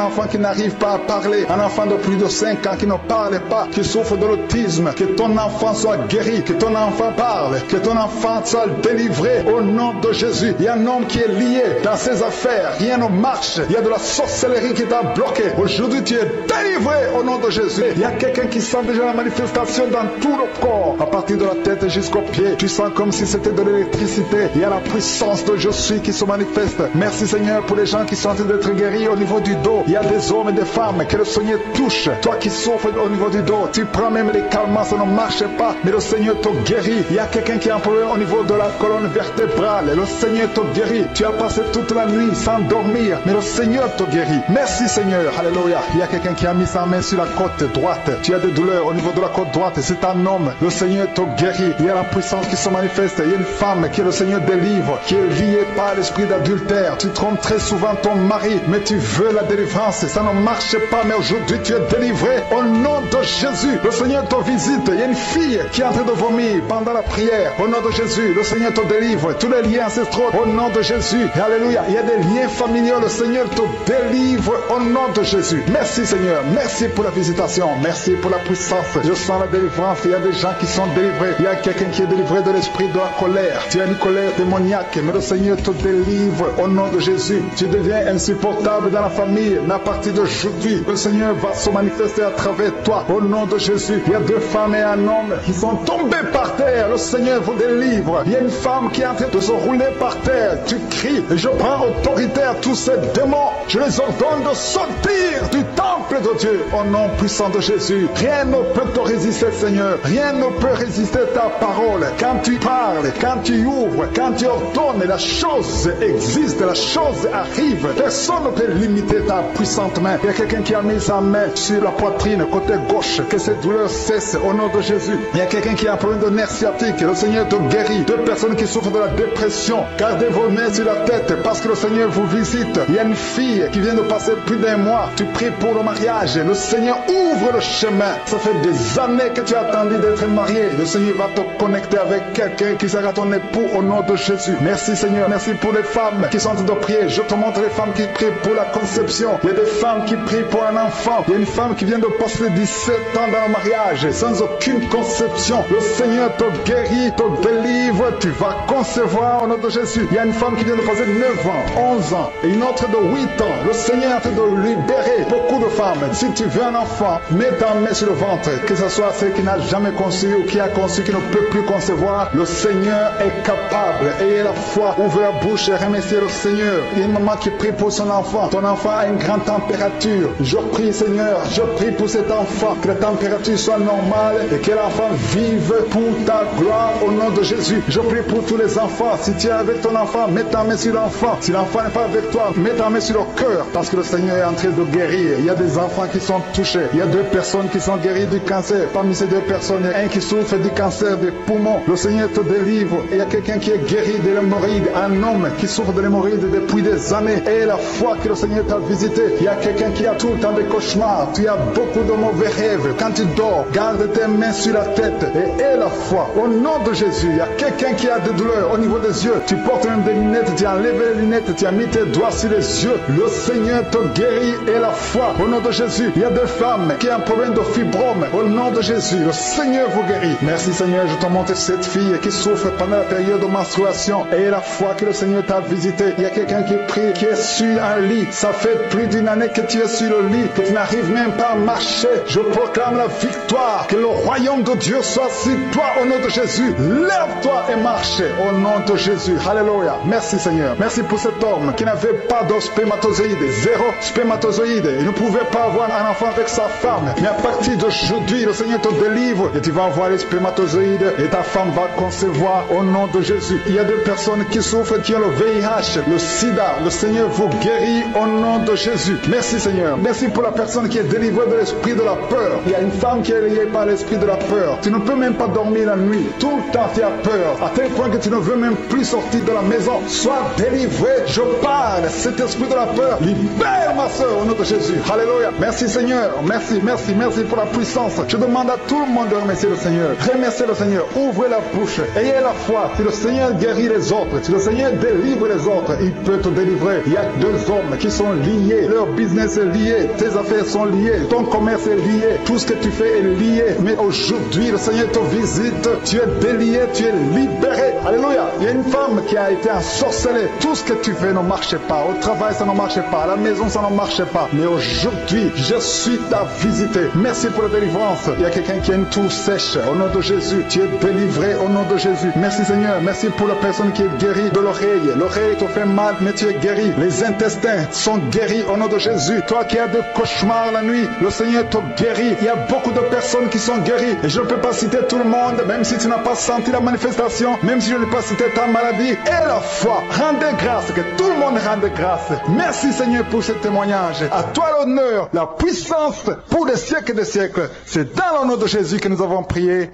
enfant qui n'arrive pas à parler. Un enfant de plus de 5 ans qui ne parle pas, qui souffre de l'autisme. Que ton enfant soit guéri. Que ton enfant parle. Que ton enfant soit délivré au nom de Jésus. Il y a un homme qui est lié dans ses affaires. Rien ne marche. Il y a de la sorcellerie qui t'a bloqué. Aujourd'hui, tu es délivré au nom de Jésus. Il y a quelqu'un qui sent déjà la manifestation dans tout le corps. À partir de la tête jusqu'aux pieds. Tu sens comme si c'était de l'électricité. Il y a la puissance de Je suis qui se manifeste. Merci Seigneur pour les gens qui sont en train d'être guéris au niveau du dos. Il y a des hommes et des femmes que le Seigneur touche. Toi qui souffres au niveau du dos, tu prends même les calmants, ça ne marche pas. Mais le Seigneur te guérit. Il y a quelqu'un qui a un problème au niveau de la colonne vertébrale. Le Seigneur te guérit. Tu as passé toute la nuit sans dormir. Mais le Seigneur te guérit. Merci Seigneur. Alléluia. Il y a quelqu'un qui a mis sa main sur la côte droite. Tu as des douleurs au niveau de la côte droite. C'est un homme. Le Seigneur te guérit. Il y a la puissance qui se manifeste. Il y a une femme que le Seigneur délivre, qui est liée par l'esprit d'adultère. Tu trompes très souvent ton mari, mais tu veux la délivrance. Ça ne marche pas, mais aujourd'hui tu es délivré au nom de Jésus. Le Seigneur te visite. Il y a une fille qui est en train de vomir pendant la prière. Au nom de Jésus, le Seigneur te délivre. Tous les liens ancestraux, au nom de Jésus. Alléluia. Il y a des liens familiaux. Le Seigneur te délivre au nom de Jésus. Merci Seigneur. Merci pour la visitation. Merci pour la puissance. Je sens la délivrance. Il y a des gens qui sont délivrés. Il y a quelqu'un qui est délivré de l'esprit de la colère. Tu as une colère démoniaque, mais le Seigneur te délivre au nom de Jésus. Tu deviens insupportable dans la famille, mais à partir d'aujourd'hui, le Seigneur va se manifester à travers toi au nom de Jésus. Il y a 2 femmes et un homme qui sont tombés par terre. Le Seigneur vous délivre. Il y a une femme qui est en train de se rouler par terre. Tu cries. Je prends autorité à tous ces démons, je les ordonne de sortir du temple de Dieu au nom puissant de Jésus. Rien ne peut te résister, Seigneur. Rien ne peut résister ta parole. Quand tu parles, quand tu ouvres, quand tu ordonnes, la chose existe, la chose arrive. Personne ne peut limiter ta puissante main. Il y a quelqu'un qui a mis sa main sur la poitrine, côté gauche, que cette douleur cesse au nom de Jésus. Il y a quelqu'un qui a un problème de nerf sciatique, le Seigneur te guérit. Deux personnes qui souffrent de la dépression, gardez vos mains sur la tête parce que le Seigneur vous visite. Il y a une fille qui vient de passer plus d'1 mois, tu pries pour le mariage, le Seigneur ouvre le chemin. Ça fait des années que tu as attendu d'être marié, le Seigneur va te connecter avec quelqu'un qui sera ton époux au nom de Jésus. Merci Seigneur, merci pour les femmes qui sont en train de prier. Je te montre les femmes qui prient pour la conception. Il y a des femmes qui prient pour un enfant. Il y a une femme qui vient de passer 17 ans dans le mariage sans aucune conception. Le Seigneur te guérit, te délivre, tu vas concevoir au nom de Jésus. Il y a une femme qui vient de passer 9 ans, 11 ans et une autre de 8 ans. Le Seigneur est en train de libérer beaucoup de femmes. Si tu veux un enfant, mets ta main sur le ventre, que ce soit celle qui n'a jamais conçu ou qui a conçu, qui ne peut plus concevoir. Le Seigneur est capable. Ayez la foi, ouvrez la bouche et remerciez le Seigneur. Il y a une maman qui prie pour son enfant. Ton enfant a une grande température. Je prie Seigneur, je prie pour cet enfant, que la température soit normale et que l'enfant vive pour ta gloire au nom de Jésus. Je prie pour tous les enfants. Si tu es avec ton enfant, mets ta main sur l'enfant. Si l'enfant n'est pas avec toi, mets ta main sur le cœur parce que le Seigneur est en train de guérir. Il y a des enfants qui sont touchés. Il y a 2 personnes qui sont guéries du cancer. Parmi ces 2 personnes, il y a un qui souffre du cancer des poumons. Le Seigneur te délivre. Il y a quelqu'un qui est guéri de l'hémorroïde. Un homme qui souffre de l'hémorroïde depuis des années. Et la foi que le Seigneur t'a visité. Il y a quelqu'un qui a tout le temps des cauchemars. Tu as beaucoup de mauvais rêves. Quand tu dors, garde tes mains sur la tête et aie la foi. Au nom de Jésus, il y a quelqu'un qui a des douleurs au niveau des yeux. Tu portes même des lunettes, tu as enlevé les lunettes, tu as mis tes doigts sur les yeux. Le Seigneur te guérit et la foi. Au nom de Jésus, il y a des femmes qui ont un problème de fibrome. Au nom de Jésus, le Seigneur vous guérit. Merci Seigneur, je te montre cette fille qui souffre pendant la période de menstruation. Et la foi que le Seigneur t'a visité. Il y a quelqu'un qui prie, qui est sur un lit. Ça fait plus d'1 année que tu es sur le lit, que tu n'arrives même pas à marcher. Je proclame la victoire. Que le royaume de Dieu soit sur toi au nom de Jésus. Lève-toi et marche au nom de Jésus. Alléluia. Merci Seigneur. Merci pour cet homme qui n'avait pas de spermatozoïde. 0 spermatozoïde. Il ne pouvait pas avoir un enfant avec sa femme. Mais à partir d'aujourd'hui, le Seigneur te délivre et tu vas avoir les spermatozoïdes et ta femme va concevoir au nom de Jésus. Il y a 2 personnes qui souffrent, qui ont le VIH, le sida. Le Seigneur vous guérit au nom de Jésus. Merci Seigneur. Merci pour la personne qui est délivrée de l'esprit de la peur. Il y a une femme qui est liée par l'esprit de la peur. Tu ne peux même pas dormir la nuit. Tout le temps tu as peur. À tel point que tu ne veux même plus sortir de la maison. Sois délivré. Je parle. Cet esprit de la peur, libère ma soeur au nom de Jésus. Alléluia. Merci Seigneur. Merci, merci, merci pour la puissance. Je demande à tout le monde de remercier le Seigneur. Remerciez le Seigneur. Ouvrez la bouche. Ayez la foi. Si le Seigneur guérit les autres, si le Seigneur délivre les autres, il peut te délivrer. Il y a 2 hommes qui sont liés. Leur business est lié. Tes affaires sont liées. Ton commerce est lié. Tout ce que tu fais est lié. Mais aujourd'hui, le Seigneur te visite. Tu es délié. Tu es libéré. Alléluia. Il y a une femme qui a été ensorcelée. Tout ce que tu fais ne marche pas. Au travail, ça ne marche pas. À la maison, ça ne marche pas. Mais aujourd'hui, je suis ta visité. Merci pour la délivrance. Il y a quelqu'un qui a une toux sèche. Au nom de Jésus, tu es délivré au nom de Jésus. Merci Seigneur. Merci pour la personne qui est guérie de l'oreille. L'oreille te fait mal, mais tu es guéri. Les intestins sont guéris au nom de Jésus. Toi qui as des cauchemars la nuit, le Seigneur te guérit. Il y a beaucoup de personnes qui sont guéries. Et je ne peux pas citer tout le monde, même si tu n'as pas senti la manifestation, même si je n'ai pas cité ta maladie. Et la foi, rendez grâce, que tout le monde rende grâce. Merci Seigneur pour ce témoignage. À toi l'honneur, la puissance pour des siècles et des siècles. C'est dans le nom de Jésus que nous avons prié.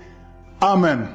Amen.